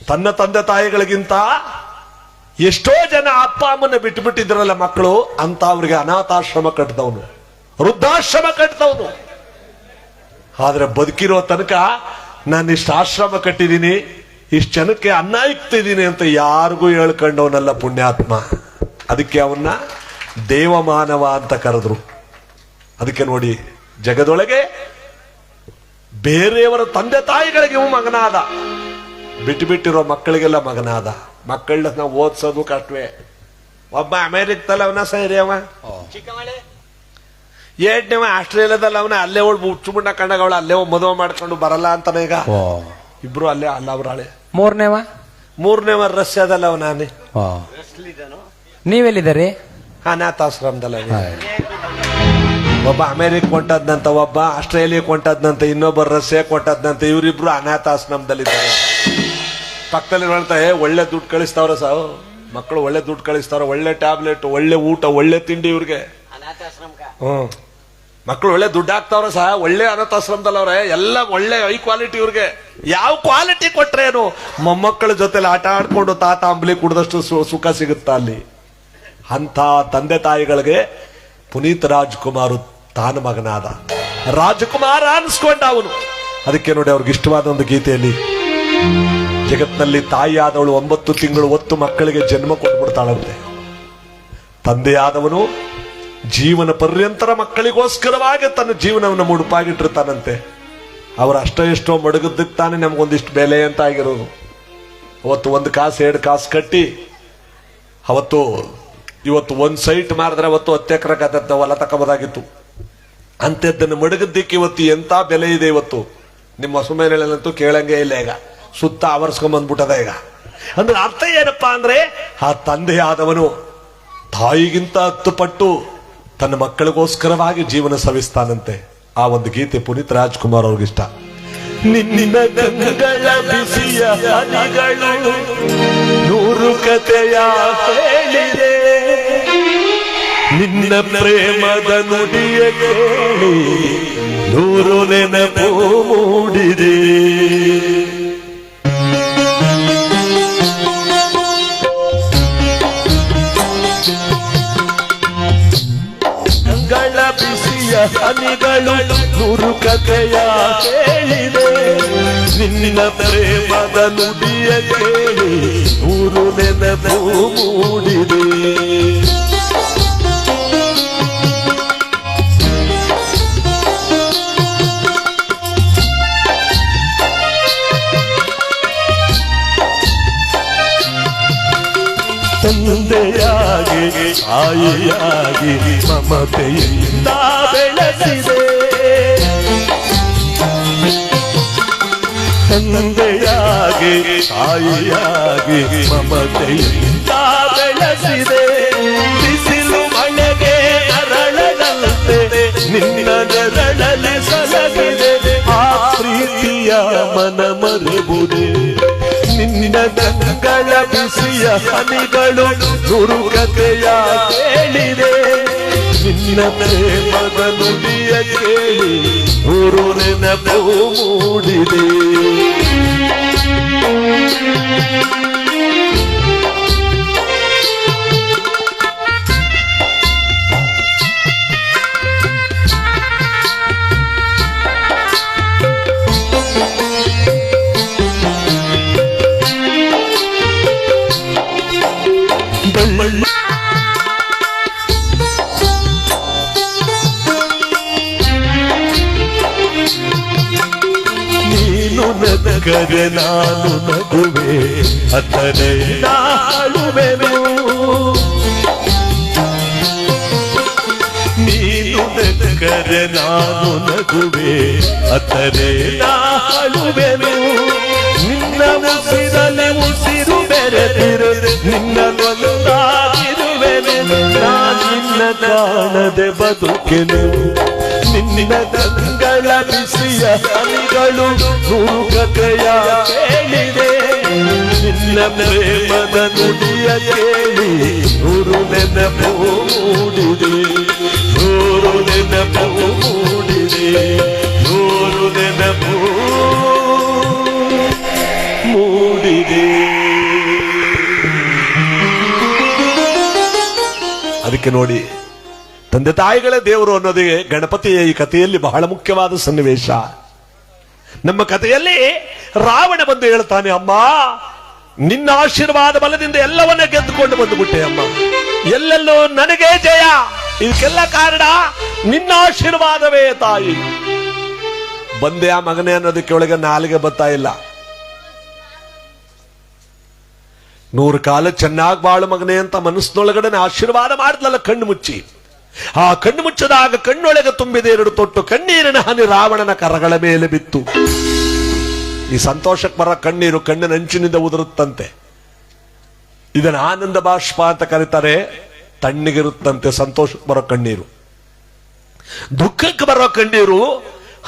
Speaker 1: ತನ್ನ ತಂದೆ ತಾಯಿಗಳಿಗಿಂತ ಎಷ್ಟೋ ಜನ ಅಪ್ಪ ಅಮ್ಮನ ಬಿಟ್ಟುಬಿಟ್ಟಿದ್ರಲ್ಲ ಮಕ್ಕಳು, ಅಂತ ಅವ್ರಿಗೆ ಅನಾಥಾಶ್ರಮ ಕಟ್ಟಿದವನು, ವೃದ್ಧಾಶ್ರಮ ಕಟ್ಟಿದವನು. ಆದ್ರೆ ಬದುಕಿರೋ ತನಕ ನಾನು ಇಷ್ಟು ಆಶ್ರಮ ಕಟ್ಟಿದ್ದೀನಿ, ಇಷ್ಟು ಜನಕ್ಕೆ ಅನ್ನ ಇಕ್ತಿದ್ದೀನಿ ಅಂತ ಯಾರಿಗೂ ಹೇಳ್ಕೊಂಡವನಲ್ಲ ಪುಣ್ಯಾತ್ಮ. ಅದಕ್ಕೆ ಅವನ್ನ ದೇವಮಾನವ ಅಂತ ಕರೆದ್ರು. ಅದಕ್ಕೆ ನೋಡಿ, ಜಗದೊಳಗೆ ಬೇರೆಯವರ ತಂದೆ ತಾಯಿಗಳಿಗೆ ಇವು ಮಗನಾದ, ಬಿಟ್ಟಿರೋ ಮಕ್ಕಳಿಗೆಲ್ಲ ಮಗನಾದ. ಮಕ್ಕಳನ್ನ ನಾವು ಓದ್ಸೋದು ಕಷ್ಟವೇ. ಒಬ್ಬ ಅಮೇರಿಕದಲ್ಲಿ ಅವನ ಸೇರಿ, ಅವ ಏಟ್ನೇವ ಆಸ್ಟ್ರೇಲಿಯಾದಲ್ಲಿ ಅವನ ಅಲ್ಲೇ ಅವಳು ಹುಚ್ಚುಬುಣ್ಣ ಕಂಡಾಗವಳ, ಅಲ್ಲೇ ಮದುವೆ ಮಾಡ್ಕೊಂಡು ಬರಲ್ಲ ಅಂತಾನೆ. ಈಗ ಇಬ್ರು ಅಲ್ಲೇ ಅಲ್ಲ ಅವ್ರಾಳೆ. ಮೂರನೇವ ರಷ್ಯಾದಲ್ಲ ಅವ. ನಾನೇ
Speaker 2: ನೀವೆಲ್ಲಿದ್ದೀರಿ?
Speaker 1: ಅನಾಥಾಶ್ರಮದಲ್ಲ. ಒಬ್ಬ ಅಮೇರಿಕ ಕೊಂಟದ್ನಂತ, ಒಬ್ಬ ಆಸ್ಟ್ರೇಲಿಯಾ ಕೊಂಟದ್ನಂತ, ಇನ್ನೊಬ್ಬ ರಷ್ಯಾ ಕೊಂಟದ್ನಂತ. ಇವರಿಬ್ರು ಅನಾಥಾಶ್ರಮದಲ್ಲಿದ್ದಾರೆ. ಪಕ್ಕದಲ್ಲಿ ಹೇಳ್ತಾ ಒಳ್ಳೆ ದುಡ್ಡು ಕಳಿಸ್ತಾವ್ರ ಸಾವು ಮಕ್ಕಳು, ಒಳ್ಳೆ ದುಡ್ಡು ಕಳಿಸ್ತಾವ್ರ, ಒಳ್ಳೆ ಟ್ಯಾಬ್ಲೆಟ್, ಒಳ್ಳೆ ಊಟ, ಒಳ್ಳೆ ತಿಂಡಿ ಇವ್ರಿಗೆ. ಮಕ್ಕಳು ಒಳ್ಳೆ ದುಡ್ಡು ಹಾಕ್ತಾವ್ರ ಸಹ, ಒಳ್ಳೆ ಅನಾಥಾಶ್ರಮದಲ್ಲವ್ರೆ, ಎಲ್ಲ ಒಳ್ಳೆ ಹೈ ಕ್ವಾಲಿಟಿ ಇವ್ರಿಗೆ. ಯಾವ ಕ್ವಾಲಿಟಿ ಕೊಟ್ರೆ ಏನು? ಮೊಮ್ಮಕ್ಕಳ ಜೊತೆಲಿ ಆಟ ಆಡ್ಕೊಂಡು ತಾತ ಅಂಬಲಿ ಕುಡ್ದಷ್ಟು ಸುಖ ಸಿಗುತ್ತಾ ಅಲ್ಲಿ. ಅಂತ ತಂದೆ ತಾಯಿಗಳಿಗೆ ಪುನೀತ್ ರಾಜ್ಕುಮಾರ್ ತಾನು ಮಗನಾದ, ರಾಜಕುಮಾರ ಅನ್ಸ್ಕೊಂಡ ಅವನು. ಅದಕ್ಕೆ ನೋಡಿ ಅವ್ರಿಗೆ ಇಷ್ಟವಾದ ಒಂದು ಗೀತೆಯಲ್ಲಿ, ಜಗತ್ನಲ್ಲಿ ತಾಯಿಯಾದವಳು 9 ತಿಂಗಳು ಹೊತ್ತು ಮಕ್ಕಳಿಗೆ ಜನ್ಮ ಕೊಟ್ಬಿಡ್ತಾಳಂತೆ. ತಂದೆಯಾದವನು ಜೀವನ ಪರ್ಯಂತರ ಮಕ್ಕಳಿಗೋಸ್ಕರವಾಗಿ ತನ್ನ ಜೀವನವನ್ನು ಮುಡುಪಾಗಿಟ್ಟಿರ್ತಾನಂತೆ. ಅವ್ರು ಅಷ್ಟೋ ಎಷ್ಟೋ ಮಡಗದ್ದಕ್ಕೆ ತಾನೇ ನಮ್ಗೊಂದಿಷ್ಟು ಬೆಲೆ ಅಂತ ಆಗಿರೋದು. ಅವತ್ತು 1 ಕಾಸು 2 ಕಾಸು ಕಟ್ಟಿ, ಅವತ್ತು ಇವತ್ತು 1 ಸೈಟ್ ಮಾರಿದ್ರೆ ಅವತ್ತು 10 ಎಕರೆ ಕತ್ತ ಹೊಲ ತಕೋಬೋದಾಗಿತ್ತು. ಅಂಥದ್ದನ್ನು ಮಡಗದ್ದಕ್ಕೆ ಇವತ್ತು ಎಂತ ಬೆಲೆ ಇದೆ. ಇವತ್ತು ನಿಮ್ಮ ಹೊಸಮೇನಂತೂ ಕೇಳಂಗೆ ಇಲ್ಲ. ಈಗ ಸುತ್ತ ಆವರಿಸ್ಕೊಂಡ್ಬಂದ್ಬಿಟ್ಟದ. ಈಗ ಅಂದ್ರೆ ಅರ್ಥ ಏನಪ್ಪಾ ಅಂದ್ರೆ, ಆ ತಂದೆಯಾದವನು ತಾಯಿಗಿಂತ 10 ಪಟ್ಟು ತನ್ನ ಮಕ್ಕಳಿಗೋಸ್ಕರವಾಗಿ ಜೀವನ ಸವಿಸ್ತಾನಂತೆ. ಆ ಒಂದು ಗೀತೆ ಪುನೀತ್ ರಾಜ್ಕುಮಾರ್ ಅವ್ರಿಗಿಷ್ಟ. ನಿನ್ನ ಗಂಗಳ ಬಿಸಿಯ ಹನಿಗಳು 100 ಕಥೆಯ ಹೇಳಿದೆ, ನಿನ್ನ ಪ್ರೇಮದ ನುಡಿಯ ಕೇಳಿ 100 ನೆನಪು ಮೂಡಿದೆ. ಬಿಸಿಯ ಹನಿಗಳು 100 ಕಥೆಯ ಹೇಳಿದೆ, ನಿನ್ನ ಪ್ರೇಮದ ನುಡಿಯ ಕೇಳಿ 100 ನೆನಪು ಮೂಡಿದೆ. ತಂದೆಯಾಗಿ ತಾಯಿಯಾಗಿ ಮಮತೆಯಿಂದ ಬೆಳೆಸಿದೆ, ತಂದೆಯಾಗಿ ತಾಯಿಯಾಗಿ ಮಮತೆಯಿಂದ ಬೆಳೆಸಿದೆ. ಬಿಸಿಲು ಮಳೆಗೆ ಅರಳದಂತೆ ನಿನ್ನ ನೆರಳಲ್ಲಿ ಸಲಗಿದೆ, ಆ ಪ್ರೀತಿಯ ಮನ ಮರೆಬುದೆ. ನಿನ್ನ ಗಂಗಳ ಬಿಸಿಯ ಹನಿಗಳು 100 ಕಥೆಯ ಕೇಳಿದೆ, ನಿನ್ನ ಪ್ರೇಮದ ನುಡಿಯ ಕೇಳಿ 100 ನೆನಪು ಮೂಡಿದೆ. ನೀನು ನಗರೆ ನಾನು ನಗುವೆ, ಅತನೇ ನಾಳುವೆನು. ನೀನು ನಗರೆ ನಾನು ನಗುವೆ, ಅತನೇ ನಾಳುವೆನು. ನಿನ್ನ ಉಸಿರಲೆ ಉಸಿರು ಬೆರೆತಿರು, ನಿನ್ನ ಒಂದಾಗಿರುವೆನು. ನಿನ್ನ ಕಾಣದೆ ಬದುಕೆನೆವು ನಿನ್ನ ಗಂಗಳ ಬಿಸಿಯ ಹನಿಗಳು ನೂರು ಕಥೆಯ ಕೇಳಿದೆ ನಿನ್ನ ಪ್ರೇಮದ ನುಡಿಯ ಕೇಳಿ ನೂರು ನೆನಪು ಮೂಡಿದೆ ನೂರು ನೆನಪು ಮೂಡಿದೆ ನೂರು ನೆನಪು ಮೂಡಿದೆ. ಅದಕ್ಕೆ ನೋಡಿ, ತಂದೆ ತಾಯಿಗಳ ದೇವರು ಅನ್ನೋದೇ ಗಣಪತಿಯ ಈ ಕಥೆಯಲ್ಲಿ ಬಹಳ ಮುಖ್ಯವಾದ ಸನ್ನಿವೇಶ. ನಮ್ಮ ಕಥೆಯಲ್ಲಿ ರಾವಣ ಬಂದು ಹೇಳ್ತಾನೆ, ಅಮ್ಮ ನಿನ್ನ ಆಶೀರ್ವಾದ ಬಲದಿಂದ ಎಲ್ಲವನ್ನ ಗೆದ್ದುಕೊಂಡು ಬಂದುಬಿಟ್ಟೆ ಅಮ್ಮ, ಎಲ್ಲೆಲ್ಲೂ ನನಗೇ ಜಯ, ಇದಕ್ಕೆಲ್ಲ ಕಾರಣ ನಿನ್ನ ಆಶೀರ್ವಾದವೇ ತಾಯಿ. ಬಂದೆ ಆ ಮಗನೇ ಅನ್ನೋದಕ್ಕೆ ಒಳಗೆ ನಾಲಿಗೆ ಬರ್ತಾ ಇಲ್ಲ. 100 ಕಾಲ ಚೆನ್ನಾಗಿ ಬಾಳು ಮಗನೇ ಅಂತ ಮನಸ್ಸಿನೊಳಗಡೆ ಆಶೀರ್ವಾದ ಮಾಡಿದ್ಲಲ್ಲ ಕಣ್ಣು ಮುಚ್ಚಿ. ಆ ಕಣ್ಣು ಮುಚ್ಚದಾಗ ಕಣ್ಣೊಳಗೆ ತುಂಬಿದ 2 ತೊಟ್ಟು ಕಣ್ಣೀರಿನ ಹನಿ ರಾವಣನ ಕರಗಳ ಮೇಲೆ ಬಿತ್ತು. ಈ ಸಂತೋಷಕ್ಕೆ ಬರ ಕಣ್ಣೀರು ಕಣ್ಣಿನ ಅಂಚಿನಿಂದ ಉದುರುತ್ತಂತೆ. ಇದನ್ನ ಆನಂದ ಬಾಷ್ಪ ಅಂತ ಕರೀತಾರೆ. ತಣ್ಣಗಿರುತ್ತಂತೆ ಸಂತೋಷಕ್ಕೆ ಬರೋ ಕಣ್ಣೀರು. ದುಃಖಕ್ಕೆ ಬರೋ ಕಣ್ಣೀರು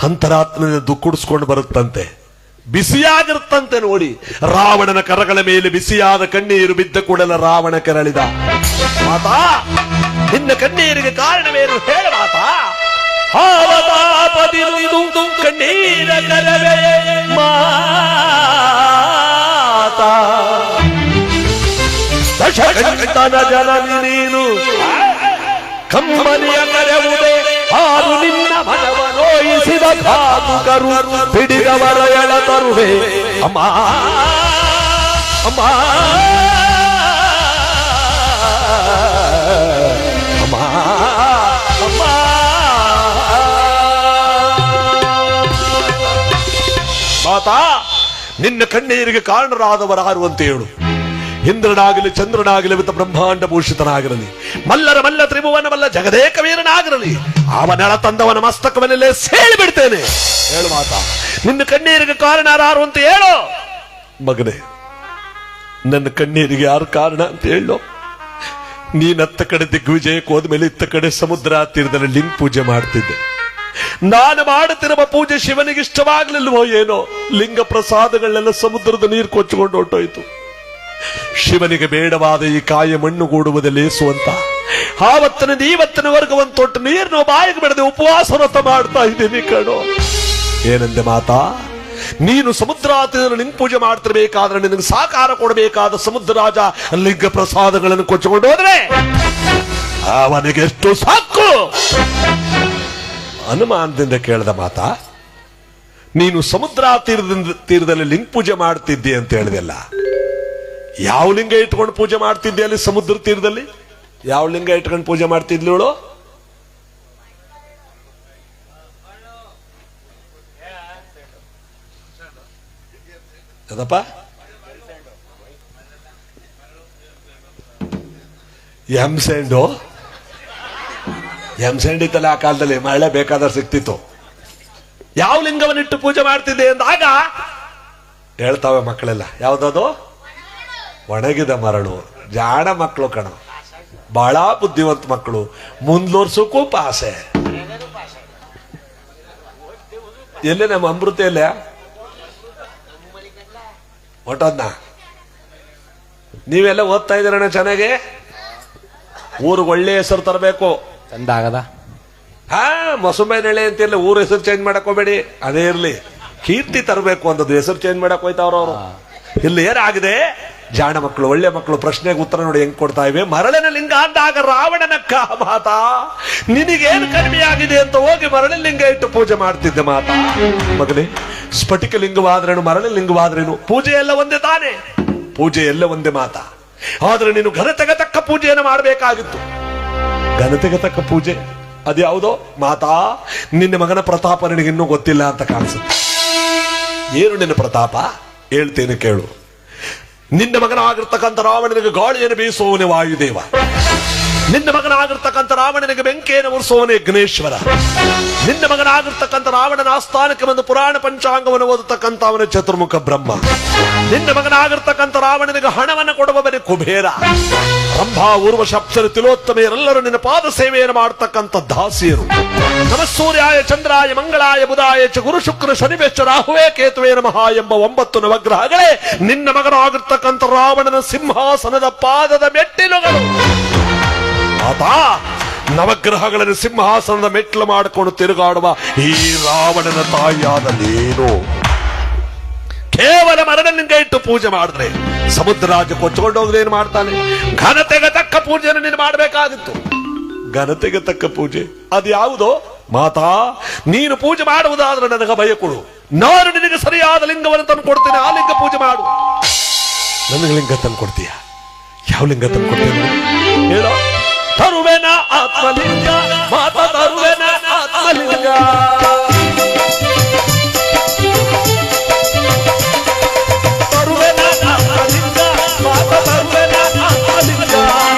Speaker 1: ಅಂತರಾತ್ಮದಿಂದ ದುಃಖುಡಿಸ್ಕೊಂಡು ಬರುತ್ತಂತೆ, ಬಿಸಿಯಾಗಿರುತ್ತಂತೆ. ನೋಡಿ, ರಾವಣನ ಕರಗಳ ಮೇಲೆ ಬಿಸಿಯಾದ ಕಣ್ಣೀರು ಬಿದ್ದ ಕೂಡಲ ರಾವಣ ಕೆರಳಿದ. ಮಾತಾ, ನಿನ್ನ ಕಣ್ಣೀರಿಗೆ ಕಾರಣವೇನು ಹೇಳ ಮಾತಾ. ಹಾವತಾಪದಿರುವುದು ಕಣ್ಣೀರ ಕರವೇ ಮಾತಾ. ದಶಕಂಠನ ಜನನಿ ನೀನು ಕಮ್ಮನಿಯ ಕರೆವುದೇ ಹಾರು ನಿನ್ನ ಮನವ ನೋಯಿಸಿದ ಕಾತುಕರು ಹಿಡಿದವರ ಎಳತರುವೆ ಅಮ್ಮ ಅಮ್ಮ ಅಮ್ಮ ಅಮ್ಮ. ಮಾತಾ, ನಿನ್ನ ಕಣ್ಣೀರಿಗೆ ಕಾರಣರಾದವರಾರು ಅಂತ ಹೇಳು. ಇಂದ್ರನಾಗಲಿ ಚಂದ್ರನಾಗಲಿ ವಿತ ಬ್ರಹ್ಮಾಂಡ ಭೂಷಿತನಾಗಿರಲಿ, ಮಲ್ಲರ ಮಲ್ಲ ತ್ರಿಭುವನ ಮಲ್ಲ ಜಗದೇಕ ವೀರನಾಗಿರಲಿ, ಅವನೆಳ ತಂದವನ ಮಸ್ತಕವನ್ನೆಲ್ಲೇ ಸೇಳಿ ಬಿಡ್ತೇನೆ. ಹೇಳು ಮಾತಾ, ನಿನ್ನ ಕಣ್ಣೀರಿಗೆ ಕಾರಣ ಯಾರು ಅಂತ ಹೇಳು. ಮಗನೇ, ನನ್ನ ಕಣ್ಣೀರಿಗೆ ಯಾರು ಕಾರಣ ಅಂತ ಹೇಳು. ನೀನತ್ತ ಕಡೆ ದಿಗ್ವಿಜಯಕ್ಕೆ ಹೋದ್ಮೇಲೆ ಇತ್ತ ಕಡೆ ಸಮುದ್ರ ತೀರದಲ್ಲಿ ಲಿಂಗ ಪೂಜೆ ಮಾಡ್ತಿದ್ದೆ. ನಾನು ಮಾಡುತ್ತಿರುವ ಪೂಜೆ ಶಿವನಿಗೆ ಇಷ್ಟವಾಗ್ಲಿಲ್ವೋ ಏನೋ, ಲಿಂಗ ಪ್ರಸಾದಗಳನ್ನೆಲ್ಲ ಸಮುದ್ರದ ನೀರು ಕೊಚ್ಚಿಕೊಂಡು ಹೊರಟೋಯ್ತು. ಶಿವನಿಗೆ ಬೇಡವಾದ ಈ ಕಾಯ ಮಣ್ಣುಗೂಡುವುದೇ ಲೇಸು ಅಂತ ಆವತ್ತಿನ ಇವತ್ತಿನವರೆಗೂ ಒಂದು ತೊಟ್ಟು ನೀರನ್ನು ಬಾಯಿಗೆ ಬಿಡದೆ ಉಪವಾಸ ವ್ರತ ಮಾಡ್ತಾ ಇದ್ದೀನಿ ಕಣೋ. ಏನಂದೆ ಮಾತಾ, ನೀನು ಸಮುದ್ರ ಲಿಂಗ ಪೂಜೆ ಮಾಡ್ತಿರ್ಬೇಕಾದ್ರೆ ನಿನಗೆ ಸಾಕಾರ ಕೊಡಬೇಕಾದ ಸಮುದ್ರ ರಾಜ ಲಿಂಗ ಪ್ರಸಾದಗಳನ್ನು ಕೊಚ್ಚಿಕೊಂಡು ಹೋದ್ರೆ ಅವನಿಗೆ ಎಷ್ಟು ಸಾಕು. ಅನುಮಾನದಿಂದ ಕೇಳಿದ ಮಾತಾ, ನೀನು ಸಮುದ್ರ ತೀರದಲ್ಲಿ ಲಿಂಗ ಪೂಜೆ ಮಾಡ್ತಿದ್ದಿ ಅಂತ ಹೇಳಿದೆಲ್ಲ, ಯಾವ ಲಿಂಗ ಇಟ್ಕೊಂಡು ಪೂಜೆ ಮಾಡ್ತಿದ್ದೆ ಅಲ್ಲಿ ಸಮುದ್ರ ತೀರದಲ್ಲಿ? ಯಾವ ಲಿಂಗ ಇಟ್ಕೊಂಡು ಪೂಜೆ ಮಾಡ್ತಿದ್ಲು? ಅದಪ್ಪ ಎಂಸೆಂಡು ಇತ್ತಲ್ಲ ಆ ಕಾಲದಲ್ಲಿ, ಮಳೆ ಬೇಕಾದ್ರೆ ಸಿಕ್ತಿತ್ತು. ಯಾವ ಲಿಂಗವನ್ನಿಟ್ಟು ಪೂಜೆ ಮಾಡ್ತಿದ್ದೆ ಅಂದಾಗ ಹೇಳ್ತಾವೆ ಮಕ್ಕಳೆಲ್ಲ, ಯಾವ್ದದು? ಒಣಗಿದ ಮರಳು. ಜಾಣ ಮಕ್ಕಳು ಕಣ, ಬಹಳ ಬುದ್ಧಿವಂತ ಮಕ್ಕಳು, ಮುಂದ್ಲೋರ್ಸೋಕ್ಕೂ ಪಾಸೆ. ಎಲ್ಲೇ ನಮ್ಮ ಅಮೃತ ಎಲ್ಲ ಹೊಟ್ಟೋದ್ನ? ನೀವೆಲ್ಲ ಓದ್ತಾ ಇದ್ದೀರಣ್ಣ ಚೆನ್ನಾಗಿ. ಊರಿಗೆ ಒಳ್ಳೆ ಹೆಸರು ತರಬೇಕು.
Speaker 2: ಚಂದಾಗದ
Speaker 1: ಮೊಸಂಬೈನಳ್ಳಿ ಅಂತಿರ್ಲಿ, ಊರ ಹೆಸರು ಚೇಂಜ್ ಮಾಡಕ್ ಹೋಗ್ಬೇಡಿ. ಅದೇ ಇರ್ಲಿ, ಕೀರ್ತಿ ತರಬೇಕು ಅಂತದ್ದು. ಹೆಸರು ಚೇಂಜ್ ಮಾಡಕ್ ಹೋಯ್ತಾವ್ರ ಅವರು. ಇಲ್ಲಿ ಏನಾಗಿದೆ, ಜಾಣ ಮಕ್ಕಳು ಒಳ್ಳೆ ಮಕ್ಕಳು ಪ್ರಶ್ನೆಗೆ ಉತ್ತರ ನೋಡಿ ಹೆಂಗ್ ಕೊಡ್ತಾ ಇವೆ. ಮರಳಿನ ಲಿಂಗ ಅಂದಾಗ ರಾವಣನಕ್ಕ ಮಾತಾ, ನಿನಗೇನು ಕಡಿಮೆ ಆಗಿದೆ ಅಂತ ಹೋಗಿ ಮರಳಿನ ಲಿಂಗ ಇಟ್ಟು ಪೂಜೆ ಮಾಡ್ತಿದ್ದೆ ಮಾತಾ. ಮಗನೇ, ಸ್ಫಟಿಕ ಲಿಂಗವಾದ್ರೇನು ಮರಳಿನ ಲಿಂಗವಾದ್ರೇನು ಪೂಜೆ ಎಲ್ಲ ಒಂದೇ ತಾನೆ. ಪೂಜೆ ಎಲ್ಲ ಒಂದೇ ಮಾತಾ. ಆದ್ರೆ ನೀನು ಘನತೆಗೆ ತಕ್ಕ ಪೂಜೆಯನ್ನು ಮಾಡಬೇಕಾಗಿತ್ತು. ಘನತೆಗೆ ತಕ್ಕ ಪೂಜೆ ಅದ್ಯಾವುದೋ ಮಾತಾ. ನಿನ್ನ ಮಗನ ಪ್ರತಾಪ ನಿನಗಿನ್ನೂ ಗೊತ್ತಿಲ್ಲ ಅಂತ ಕಾಣಿಸುತ್ತೆ. ಏನು ನಿನ್ನ ಪ್ರತಾಪ? ಹೇಳ್ತೇನೆ ಕೇಳು. ನಿನ್ನ ಮಗನಾಗಿರ್ತಕ್ಕಂಥ ರಾವಣನಿಗೆ ಗಾಳಿಯನ್ನು ಬೀಸುವವನೇ ವಾಯುದೇವ. ನಿನ್ನ ಮಗನಾಗಿರ್ತಕ್ಕಂಥ ರಾವಣನಿಗೆ ಬೆಂಕಿಯನ್ನು ಉರಿಸುವವನೇ ಯಜ್ಞೇಶ್ವರ. ನಿನ್ನ ಮಗನಾಗಿರ್ತಕ್ಕಂಥ ರಾವಣನ ಆಸ್ಥಾನಕ್ಕೆ ಬಂದು ಪುರಾಣ ಪಂಚಾಂಗವನ್ನು ಓದತಕ್ಕಂಥ ಅವನ ಚತುರ್ಮುಖ ಬ್ರಹ್ಮ. ನಿನ್ನ ಮಗನಾಗಿರ್ತಕ್ಕಂಥ ರಾವಣನಿಗೆ ಹಣವನ್ನು ಕೊಡುವವನೇ ಕುಬೇರ. ರಂಭಾ ಊರ್ವಶ ಅಪ್ಸರ ತಿಲೋತ್ತಮೆಯರೆಲ್ಲರೂ ನಿನ್ನ ಪಾದ ಸೇವೆಯನ್ನು ಮಾಡತಕ್ಕಂಥ ದಾಸಿಯರು. ನಮಃ ಸೂರ್ಯಾಯ ಚಂದ್ರಾಯ ಮಂಗಳಾಯ ಬುಧಾಯ ಚ ಗುರು ಶುಕ್ರ ಶನಿವೆಚ್ಚ ರಾಹುವೇ ಕೇತುವೇ ನಮಃ ಎಂಬ 9 ನವಗ್ರಹಗಳೇ ನಿನ್ನ ಮಗನಾಗಿರ್ತಕ್ಕಂಥ ರಾವಣನ ಸಿಂಹಾಸನದ ಪಾದದ ಮೆಟ್ಟಿಲುಗಳು. ಆತ ನವಗ್ರಹಗಳನ್ನು ಸಿಂಹಾಸನದ ಮೆಟ್ಟಿಲು ಮಾಡಿಕೊಂಡು ತಿರುಗಾಡುವ ಈ ರಾವಣನ ತಾಯಿಯಾದ ನೀನು ಕೇವಲ ಮರಳನ್ನ ಇಟ್ಟು ಪೂಜೆ ಮಾಡಿದ್ರೆ ಸಮುದ್ರ ರಾಜ ಕೊಚ್ಚಿಕೊಂಡು ಹೋದ್ರೆ ಏನ್ ಮಾಡ್ತಾನೆ? ಘನತೆಗೆ ತಕ್ಕ ಪೂಜೆಯನ್ನು ನೀನು ಮಾಡಬೇಕಾಗಿತ್ತು. ಘನತೆಗೆ ತಕ್ಕ ಪೂಜೆ ಅದು ಯಾವುದೋ? ಮಾತಾ, ನೀನು ಪೂಜೆ ಮಾಡುವುದಾದ್ರೆ ನನಗೆ ಭಯ ಕೊಡು. ನಾನು ನಿನಗೆ ಸರಿಯಾದ ಲಿಂಗವನ್ನು ತಂದು ಕೊಡ್ತೇನೆ. ಆ ಲಿಂಗ ಪೂಜೆ ಮಾಡು. ನನಗೆ ಲಿಂಗ ತಂದು ಕೊಡ್ತೀಯ? ಯಾವ ಲಿಂಗ ತಂದು ಕೊಡ್ತೇನೆ ಹೇಳೋ? ತರುವೆನ ಆತ್ಮಲಿಂಗ ಮಾತಾ, ತರುವೆನ ಆತ್ಮಲಿಂಗ. ತರುವೆನ ಆತ್ಮಲಿಂಗ ಮಾತಾ, ತರುವೆನ ಆತ್ಮಲಿಂಗ.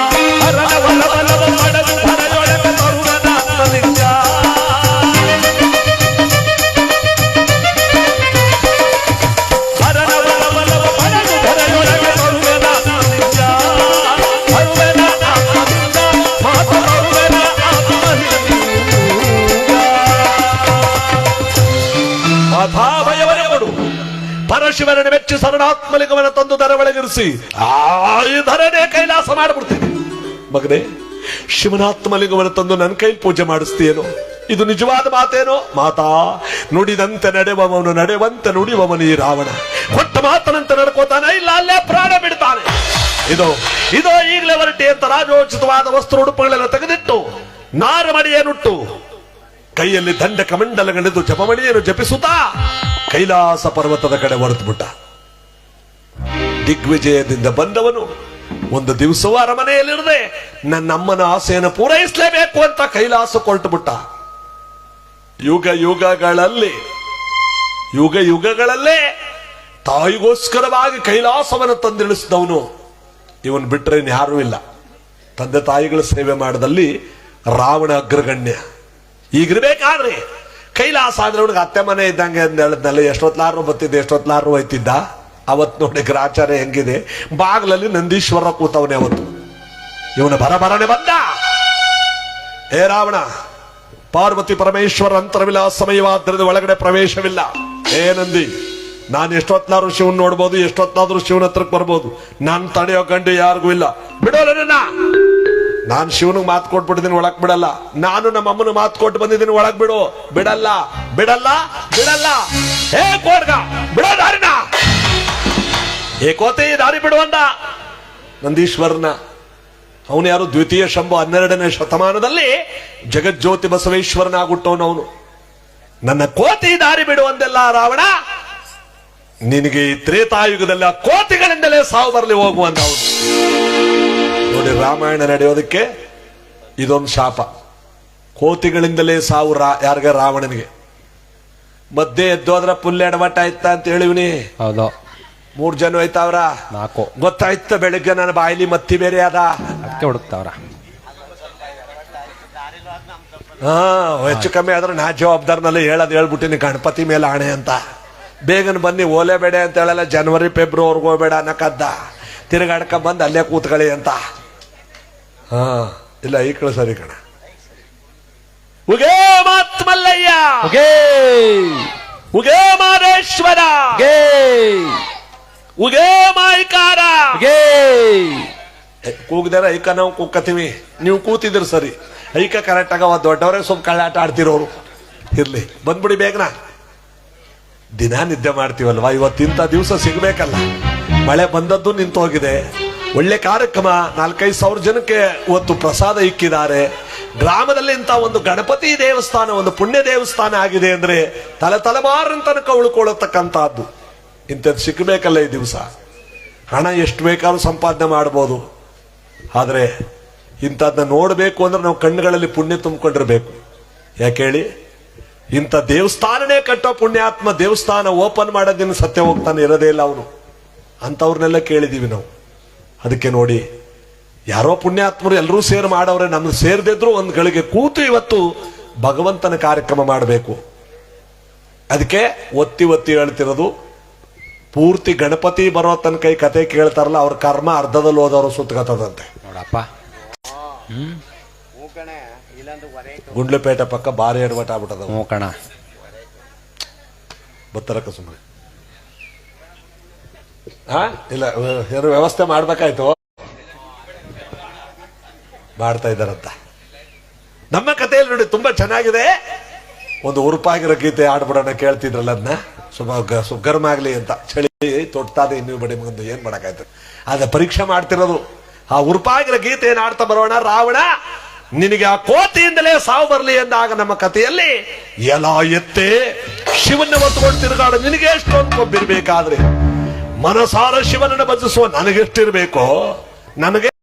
Speaker 1: ಹರನ ವಲವಲವ ಮಡಗು ಧರಯೊಳಗೆ ತರುವೆನ ಆತ್ಮಲಿಂಗ. ಹರನ ವಲವಲವ ಮಡಗು ಧರಯೊಳಗೆ ತರುವೆನ ಆತ್ಮಲಿಂಗ. ತರುವೆನ ಆತ್ಮಲಿಂಗ ಮಾತಾ, ತರುವೆನ ಆತ್ಮಲಿಂಗ. ಮಾತಾ, ಭಯವನೇ ಕೊಡು. ಪರಶಿವನನ್ನು ಮೆಚ್ಚಿ ಶರಣಾತ್ಮಲಿಂಗವನ್ನು ತಂದು ದರ ಒಳಗಿರಿಸಿ ಈ ಧರನೇ ಕೈಲಾಸ ಮಾಡಿಬಿಡ್ತೀನಿ. ಮಗನೇ, ಶಿವನಾತ್ಮಲಿಂಗವನ್ನು ತಂದು ನನ್ನ ಕೈ ಪೂಜೆ ಮಾಡಿಸ್ತೀಯೇನೋ? ಇದು ನಿಜವಾದ ಮಾತೇನೋ? ಮಾತಾ, ನುಡಿದಂತೆ ನಡೆಯುವವನು ನಡೆಯುವಂತೆ ನುಡಿಯುವವನು ಈ ರಾವಣ. ಕೊಟ್ಟ ಮಾತನಂತೆ ನಡ್ಕೋತಾನೆ, ಇಲ್ಲ ಅಲ್ಲೇ ಪ್ರಾಣ ಬಿಡ್ತಾನೆ. ಇದು ಈಗಲೇ ಹೊರಟಿ ಅಂತ ರಾಜೋಚಿತವಾದ ವಸ್ತ್ರ ಉಡುಪುಗಳೆಲ್ಲ ತೆಗೆದಿಟ್ಟು ನಾರಮಣಿಯನ್ನುಟ್ಟು ಕೈಯಲ್ಲಿ ದಂಡ ಕಮಂಡಲಗಳಿದ್ದು ಜಪಮಣಿಯನ್ನು ಜಪಿಸುತ್ತಾ ಕೈಲಾಸ ಪರ್ವತದ ಕಡೆ ಹೊರತು ಬಿಟ್ಟ. ದಿಗ್ವಿಜಯದಿಂದ ಬಂದವನು ಒಂದು ದಿವಸವೂ ಅರಮನೆಯಲ್ಲಿರದೆ ನನ್ನ ಅಮ್ಮನ ಆಸೆಯನ್ನು ಪೂರೈಸಲೇಬೇಕು ಅಂತ ಕೈಲಾಸ ಹೊರಟು ಬಿಟ್ಟ. ಯುಗ ಯುಗಗಳಲ್ಲೇ ತಾಯಿಗೋಸ್ಕರವಾಗಿ ಕೈಲಾಸವನ್ನು ತಂದಿಳಿಸಿದವನು ಇವನ್ ಬಿಟ್ರೆ ಯಾರೂ ಇಲ್ಲ. ತಂದೆ ತಾಯಿಗಳ ಸೇವೆ ಮಾಡದಲ್ಲಿ ರಾವಣ ಅಗ್ರಗಣ್ಯ. ಈಗಿರ್ಬೇಕಾದ್ರೆ ಕೈಲಾಸ ಆದ್ರೆ ಅವನಿಗೆ ಅತ್ತೆ ಮನೆ ಇದ್ದಂಗೆ ಅಂತ ಹೇಳಿದ್ನಲ್ಲ. ಎಷ್ಟೊತ್ಲಾರು ಬತ್ತಿದ್ದೆ, ಎಷ್ಟೊತ್ಲಾರು ಹೋಯ್ತಿದ್ದ. ಅವತ್ತು ನೋಡಿ ಗ್ರಾಚಾರ ಹೆಂಗಿದೆ. ಬಾಗ್ಲಲ್ಲಿ ನಂದೀಶ್ವರ ಕೂತವನೇ ಅವತ್ತು. ಇವನ ಬರಬರನೆ ಬಂದ. ಏ ರಾವಣ, ಪಾರ್ವತಿ ಪರಮೇಶ್ವರ ಅಂತರವಿಲಾಸಮಯವಾದ್ರದ ಒಳಗಡೆ ಪ್ರವೇಶವಿಲ್ಲ. ಏ ನಂದಿ, ನಾನು ಎಷ್ಟೊತ್ಲಾರು ಶಿವನ್ ನೋಡ್ಬೋದು, ಎಷ್ಟೊತ್ತಾದ್ರೂ ಶಿವನ ಹತ್ರಕ್ಕೆ ಬರ್ಬೋದು. ನಾನು ತಡೆಯೋ ಗಂಡು ಯಾರಿಗೂ ಇಲ್ಲ. ಬಿಡೋಲ್ಲ ನನ್ನ. ನಾನು ಶಿವನಿಗೆ ಮಾತು ಕೊಟ್ಬಿಟ್ಟಿದ್ದೀನಿ, ಒಳಗ್ ಬಿಡಲ್ಲ. ನಾನು ನಮ್ಮ ಅಮ್ಮನ ಮಾತು ಕೊಟ್ಟು ಬಂದಿದ್ದೀನಿ, ಒಳಗ್ ಬಿಡು. ಬಿಡಲ್ಲ ಬಿಡಲ್ಲ ಬಿಡಲ್ಲ. ಹೇ ಕೋಡ್ಗ, ಬಿಡೋ ದಾರಿನ. ಏಕೋತೆ ದಾರಿ ಬಿಡುವಂದ ನಂದೀಶ್ವರನ. ಅವನು ಯಾರು? ದ್ವಿತೀಯ ಶಂಭು 12ನೇ ಶತಮಾನದಲ್ಲಿ ಜಗಜ್ಯೋತಿ ಬಸವೇಶ್ವರನಾಗುಟ್ಟವನು ಅವನು. ನನ್ನ ಕೋತಿ ದಾರಿ ಬಿಡುವಂದೆಲ್ಲ ರಾವಣ. ನಿನಗೆ ಈ ತ್ರೇತಾಯುಗದಲ್ಲಿ ಆ ಕೋತಿಗಳಿಂದಲೇ ಸಾವು ಬರಲಿ ಹೋಗುವಂತ ಅವನು. ನೋಡಿ, ರಾಮಾಯಣ ನಡೆಯೋದಕ್ಕೆ ಇದೊಂದು ಶಾಪ. ಕೋತಿಗಳಿಂದಲೇ ಸಾವು ಯಾರಿಗ? ರಾವಣನಿಗೆ. ಮಧ್ಯೆ ಎದ್ದೋದ್ರ ಪುಲ್ ಎಡವಟ್ಟ ಆಯ್ತ ಅಂತ ಹೇಳಿವ್ನಿ.
Speaker 2: ಹೌದು,
Speaker 1: 3 ಜನ ಹೋಯ್ತಾವ್ರ.
Speaker 2: 4
Speaker 1: ಗೊತ್ತಾಯ್ತ ಬೆಳಿಗ್ಗೆ ನನ್ನ ಬಾಯಿಲಿ ಮತ್ತಿ ಬೇರೆ ಅದ.
Speaker 2: ಅದಕ್ಕೆ ಹುಡುಕ್ತಾವ್ರ.
Speaker 1: ಹೆಚ್ಚು ಕಮ್ಮಿ ಆದ್ರೆ ನಾ ಜವಾಬ್ದಾರ್ನಲ್ಲಿ ಹೇಳ್ಬಿಟ್ಟಿನಿ, ಗಣಪತಿ ಮೇಲೆ ಆಣೆ ಅಂತ. ಬೇಗನೆ ಬನ್ನಿ, ಓಲೆ ಬೇಡ ಅಂತ ಹೇಳಲ್ಲ. ಜನವರಿ ಫೆಬ್ರವರಿಗೂ ಹೋಗ್ಬೇಡ ಅನ್ನಕದ್ದ. ತಿರುಗಾಡ್ಕ ಬಂದು ಅಲ್ಲೇ ಕೂತ್ಕೊಳ್ಳಿ ಅಂತ. ಇಲ್ಲ, ಈ ಕಡೆ ಸರಿ ಕಣ. ಉಗೇ ಮಾತ್ಮಲ್ಲಯ್ಯ, ಉಗೇ ಮಾದೇಶ್ವರ, ಉಗೇ ಮಾಯಿಕಾರ. ಕೂಗ್ದಾರ ಐಕ ನಾವು ಕೂಗ್ಕತೀವಿ, ನೀವು ಕೂತಿದ್ರು ಸರಿ. ಐಕ ಕರೆಕ್ಟ್ ಆಗವ. ದೊಡ್ಡವರೇ ಸ್ವಲ್ಪ ಕಳ್ಳಾಟ ಆಡ್ತಿರೋರು. ಇರ್ಲಿ, ಬಂದ್ಬಿಡಿ ಬೇಗನ. ದಿನ ನಿದ್ದೆ ಮಾಡ್ತೀವಲ್ವಾ, ಇವತ್ತಿಂತ ದಿವಸ ಸಿಗ್ಬೇಕಲ್ಲ. ಮಳೆ ಬಂದದ್ದು ನಿಂತು ಹೋಗಿದೆ. ಒಳ್ಳೆ ಕಾರ್ಯಕ್ರಮ. 4-5 ಸಾವಿರ ಜನಕ್ಕೆ ಇವತ್ತು ಪ್ರಸಾದ ಇಕ್ಕಿದ್ದಾರೆ. ಗ್ರಾಮದಲ್ಲಿ ಇಂಥ ಒಂದು ಗಣಪತಿ ದೇವಸ್ಥಾನ, ಒಂದು ಪುಣ್ಯ ದೇವಸ್ಥಾನ ಆಗಿದೆ ಅಂದ್ರೆ ತಲೆಮಾರಿನ ತನಕ ಉಳ್ಕೊಳ್ಳತಕ್ಕಂತಹದ್ದು. ಇಂಥದ್ದು ಸಿಕ್ಕಬೇಕಲ್ಲ ಈ ದಿವಸ. ಹಣ ಎಷ್ಟು ಬೇಕಾದ್ರೂ ಸಂಪಾದನೆ ಮಾಡ್ಬೋದು. ಆದ್ರೆ ಇಂಥದ್ದನ್ನ ನೋಡ್ಬೇಕು ಅಂದ್ರೆ ನಾವು ಕಣ್ಣುಗಳಲ್ಲಿ ಪುಣ್ಯ ತುಂಬಿಕೊಂಡಿರ್ಬೇಕು. ಯಾಕೆ ಹೇಳಿ? ಇಂಥ ದೇವಸ್ಥಾನನೇ ಕಟ್ಟೋ ಪುಣ್ಯಾತ್ಮ ದೇವಸ್ಥಾನ ಓಪನ್ ಮಾಡೋದಿನ ಸತ್ಯ ಹೋಗ್ತಾನೆ ಇರೋದೇ ಇಲ್ಲ ಅವನು. ಅಂಥವ್ರನ್ನೆಲ್ಲ ಕೇಳಿದೀವಿ ನಾವು. ಅದಕ್ಕೆ ನೋಡಿ, ಯಾರೋ ಪುಣ್ಯಾತ್ಮರು ಎಲ್ಲರೂ ಸೇರಿ ಮಾಡವ್ರೆ, ನಮ್ಗೆ ಸೇರ್ದಿದ್ರು ಒಂದ್ ಗಳಿಗೆ ಕೂತು ಇವತ್ತು ಭಗವಂತನ ಕಾರ್ಯಕ್ರಮ ಮಾಡಬೇಕು. ಅದಕ್ಕೆ ಒತ್ತಿ ಒತ್ತಿ ಹೇಳ್ತಿರೋದು, ಪೂರ್ತಿ ಗಣಪತಿ ಬರೋ ತನಕ ಈ ಕತೆ ಕೇಳ್ತಾರಲ್ಲ, ಅವ್ರ ಕರ್ಮ ಅರ್ಧದಲ್ಲಿ ಹೋದವರು ಸುತ್ತಗತ್ತದಂತೆ
Speaker 2: ನೋಡಪ್ಪ.
Speaker 1: ಗುಂಡ್ಲುಪೇಟೆ ಪಕ್ಕ ಬಾರಿ ಎಡವಟ ಆಗ್ಬಿಟ್ಟದ.
Speaker 2: ಹ್ಞೂ ಕಣ.
Speaker 1: ಬತ್ತರಕ್ಕ ಸುಮ್ಮನೆ ಇಲ್ಲ, ಏನು ವ್ಯವಸ್ಥೆ ಮಾಡ್ಬೇಕಾಯ್ತು, ಮಾಡ್ತಾ ಇದ್ದಾರಂತ. ನಮ್ಮ ಕಥೆಯಲ್ಲಿ ನೋಡಿ ತುಂಬಾ ಚೆನ್ನಾಗಿದೆ. ಒಂದು ಉರುಪಾಗಿರೋ ಗೀತೆ ಆಡ್ಬಿಡೋಣ ಕೇಳ್ತಿದ್ರಲ್ಲ, ಅದನ್ನ ಸುಗರ್ಮ ಆಗ್ಲಿ ಅಂತ ಚಳಿ ತೊಟ್ಟಾದೆ ಇನ್ನೂ ಬಡಿ ಮುಂದೆ ಏನ್ ಮಾಡಕ್ಕಾಯ್ತು, ಅದ ಪರೀಕ್ಷೆ ಮಾಡ್ತಿರೋದು. ಆ ಉರುಪಾಗಿರೋ ಗೀತೆ ಏನ್ ಆಡ್ತಾ ಬರೋಣ. ರಾವಣ ನಿನಗೆ ಆ ಕೋತಿಯಿಂದಲೇ ಸಾವು ಬರಲಿ ಎಂದಾಗ ನಮ್ಮ ಕಥೆಯಲ್ಲಿ ಎಲ್ಲ ಎತ್ತೆ ಶಿವನ್ನ ಹೊತ್ಕೊಂಡು ತಿರುಗಾಡು, ನಿನಗೆ ಎಷ್ಟೊಂದು ಕೊಬ್ಬಿರ್ಬೇಕಾದ್ರೆ ಮನಸಾರ ಶಿವನನ್ನು ಭಜಿಸುವ ನನಗೆಷ್ಟಿರ್ಬೇಕೋ, ನನಗೆ